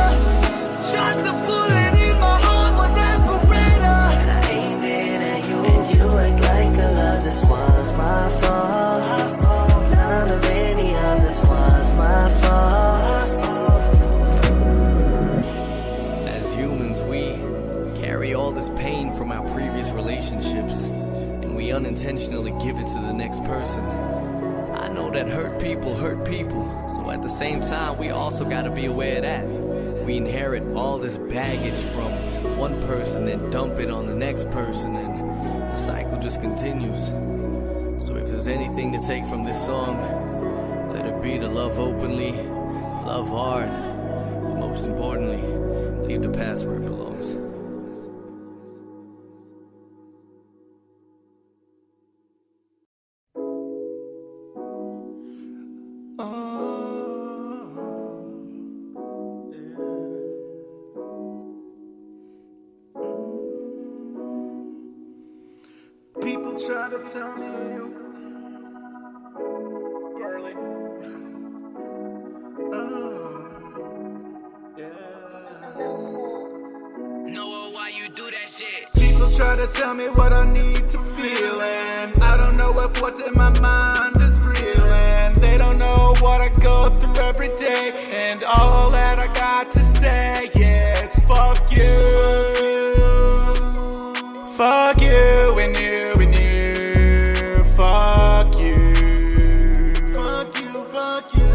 Shot the bullet in my heart with that Beretta. And I aimed it at you. And you act like a lot. This was my fault. None of any of this was my fault. As humans, we carry all this pain from our previous relationships, and we unintentionally give it to the next person. I know that hurt people, so at the same time, we also gotta be aware of that. We inherit all this baggage from one person and dump it on the next person, and the cycle just continues. So if there's anything to take from this song, let it be to love openly, love hard, but most importantly, leave the past where it belongs. People try to tell me girly. Noah, why you do that shit? People try to tell me what I need to feel, and I don't know if what's in my mind is real, and they don't know what I go through every day, and all that I got to say is fuck you. Fuck you and you and you. Fuck you. Fuck you, fuck you.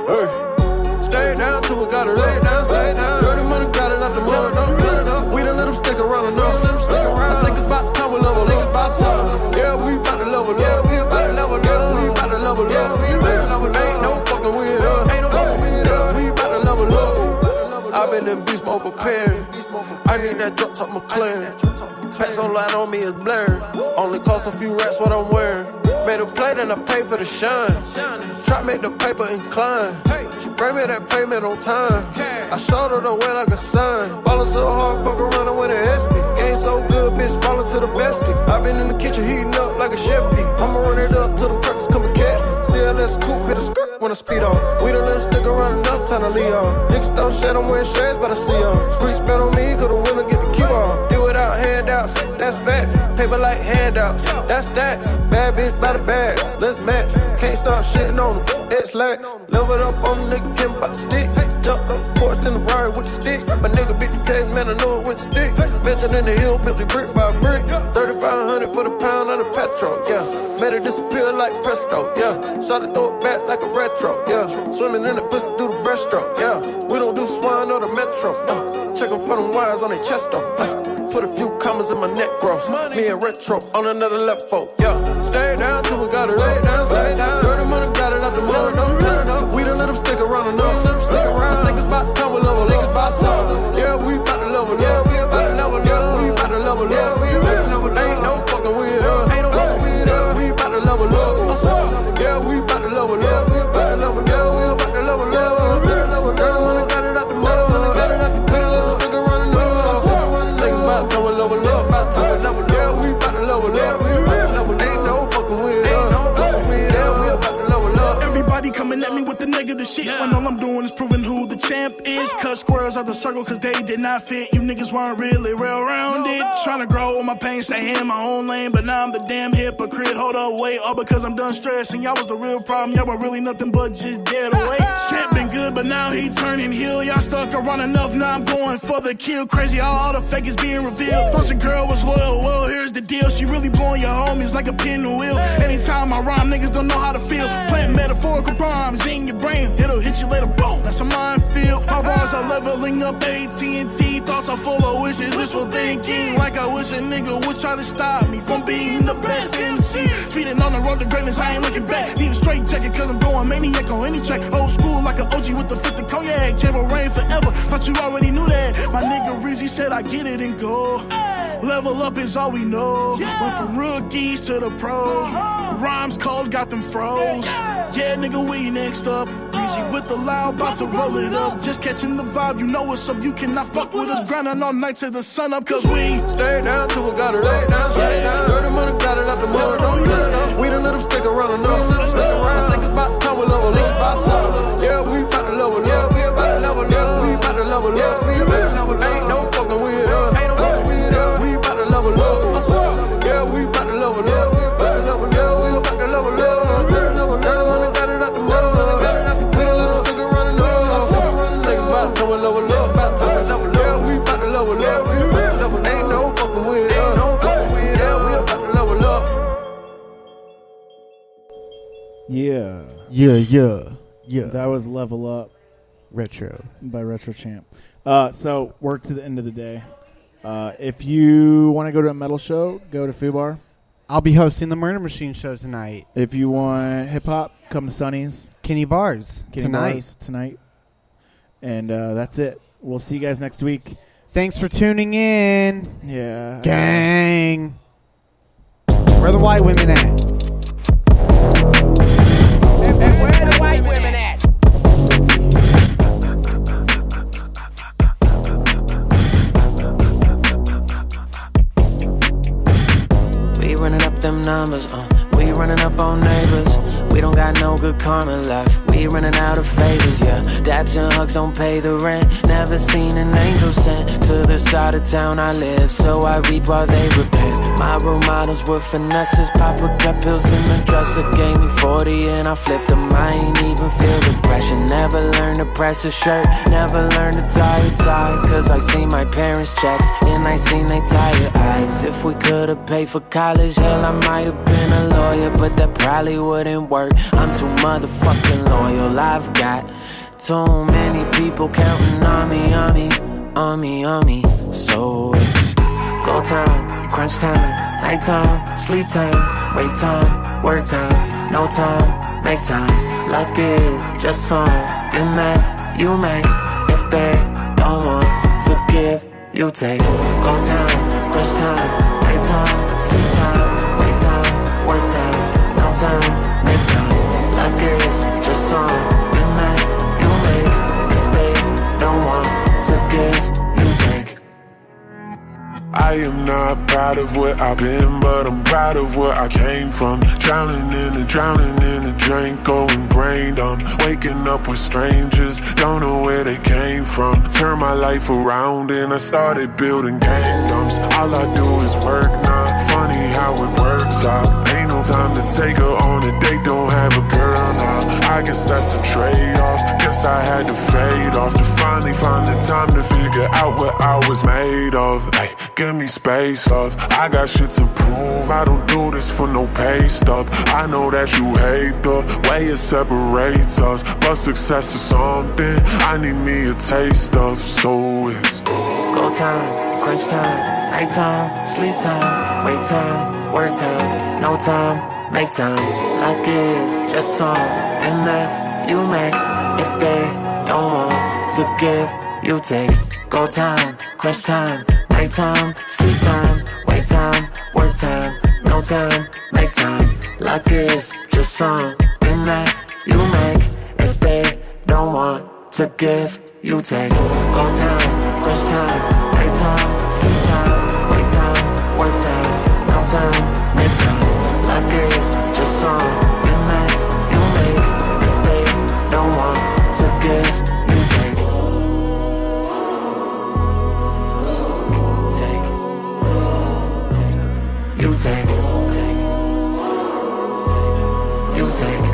Hey, stay down till we got it up. Stay down. Dirty money got it out the mud. We done let them stick around enough. I think it's about time we level up. Yeah, we about to level up. Yeah, we about to level up. We about to level up. Ain't no fucking with us. Yeah, we about to level up. I've been in beast mode prepared. I need that drop top McLaren. Packs on light on me is blurred. Only cost a few racks what I'm wearing. Made a plate and I paid for the shine. Try make the paper incline. She bring me that payment on time. I showed her the way like a sign. Ballin' so hard, fuck around and win an SB. Game so good, bitch, fallin' to the bestie. I been in the kitchen heating up like a chef bee. I'ma run it up till the crackers come and catch me. CLS coupe, hit a skirt when I speed on. We done let them stick around enough time to leave on. Niggas throw shit, I'm wearing shades, but I see on. Streets bet on me, cause the winner get the key on. Do it out handouts, that's facts. Paper like handouts, that's stats. Bad bitch by the bag, let's match. Can't start shitting on them, it's lax. Level it up on the nigga, Kim about the stick. Jump up, course in the ride with the stick. My nigga beat the case, man, I know it with the stick. Mansion in the hill, built it brick by brick. 3,500 for the pound of the petrol, yeah. Made it disappear like presto, yeah. Shot it, throw it back like a retro, yeah. Swimming in the pussy through the breaststroke, yeah. We don't do swine or the metro, check them for them wires on their chest, though. Put a few commas in my neck, bro. Me and retro on another left folk, yeah. Stay down till we got it up. Stay down. Dirty money got it out the mud. We done let them stick around enough. I think it's about time we level up. Yeah, we about to level up. Yeah, we about to level up. Yeah, we about to level up. Ain't no fucking with us. Yeah, we about to level up. Yeah, we about to level up. Yeah, we about to level up. Dirty money got it out the mud. We done let them stick around enough. Niggas about to come and level up. Yeah, we about to level up. Ain't no fucking with us. Yeah, we about to level up. Everybody coming at me with the negative shit when all I'm doing is proving who the champ is. Cut squares out the circle cause they did not fit. You niggas weren't really well-rounded. Trying to grow with my pain, stay in my own lane, but now I'm the damn hypocrite. Hold up, wait, all because I'm done stressing. Y'all was the real problem, y'all were really nothing but just dead away. Champ been good, but now he turning heel. Y'all stuck around enough, now I'm going for the kill. Crazy how all the fake is being revealed. First a girl was loyal, well here's the deal. She really blowing your homies like a pinwheel. Anytime I rhyme, niggas don't know how to feel. Playing metaphorical rhymes in your brain, it'll hit you later, boom, that's a minefield. My rhymes are leveling up AT&T. Thoughts are full of wishes, wishful thinking. Like I wish a nigga would try to stop me from being the best MC. Speeding on the road to greatness, I ain't looking back. Need a straight jacket cause I'm going maniac on any track. Old school like an OG with the 50 cognac. Chamber reign forever, thought you already knew that. My nigga Rizzy said I get it and go. Level up is all we know. Went from rookies to the pros. Rhymes cold, got them froze. Yeah, nigga, we next up. Easy with the loud, about to roll it up. Just catching the vibe, you know what's up. You cannot fuck with us. Grinding all night till the sun up, cause we stay down till we got it up. Dirty money got it out the mud. We done let them stick around enough. I think it's about time we level up. Yeah, we about to level up. Yeah, we about to level up. Yeah, we about to level up. Ain't no fucking with us. We about to level up. Yeah, we about to level up. We about to level up. Yeah, we about to level up. Dirty money got it out the mud. We done let them stick around enough. Niggas about to come and level up. Yeah, we about to level up. Ain't no fucking fucking with us. Fucking with us. We about to level up. Yeah. Yeah. That was Level Up Retro by Retro Champ. So we're to the end of the day. If you want to go to a metal show, go to Fubar. I'll be hosting the Murder Machine show tonight. If you want hip hop, come to Sonny's. Kenny Bars tonight. And that's it. We'll see you guys next week. Thanks for tuning in. Yeah. Gang. Where are the white women at? Where are the white women at? We running up them numbers, we running up on neighbors. We don't got no good karma left. We running out of favors, yeah. Daps and hugs don't pay the rent. Never seen an angel sent to the side of town I live, so I reap while they repent. My role models were finesses. Papa kept pills in the dresser, gave me 40 and I flipped them. I ain't even feel the pressure. Never learned to press a shirt, never learned to tie a tie. Cause I seen my parents' checks and I seen they tired eyes. If we could've paid for college, hell I might have been a lawyer, but that probably wouldn't work. I'm too motherfucking loyal. I've got too many people counting on me. So it's go time, crunch time, night time, sleep time, wait time, work time, no time, make time. Luck is just something that you make. If they don't want to give, you take. Go time, crunch time, night time, sleep time, wait time, work time, no time, make time. Luck is just something that you make. If they don't want to give, you take. I am not proud of what I've been, but I'm proud of where I came from. Drowning in the drink, going brain dumb. Waking up with strangers, don't know where they came from. Turned my life around and I started building kingdoms. All I do is work now, funny how it works out. Ain't no time to take her on a date, don't have a girl now. I guess that's the trade-off, guess I had to fade off to finally find the time to figure out what I was made of. Ay, give me space, love, I got shit to prove. I don't do this for no pay stub. I know that you hate the way it separates us, but success is something I need me a taste of. So it's go time, crunch time, night time, sleep time, wait time, work time, no time, make time. Luck is just something that you make. If they don't want to give, you take. Go time, crunch time, night time, sleep time, wait time, work time, no time, make time. Luck is just something that you make. If they don't want to give, you take. Go time, crunch time, night time, sleep time, wait time, work time, no time, make time. Luck is just something that you make. If they don't want to give, you take. You take. You take.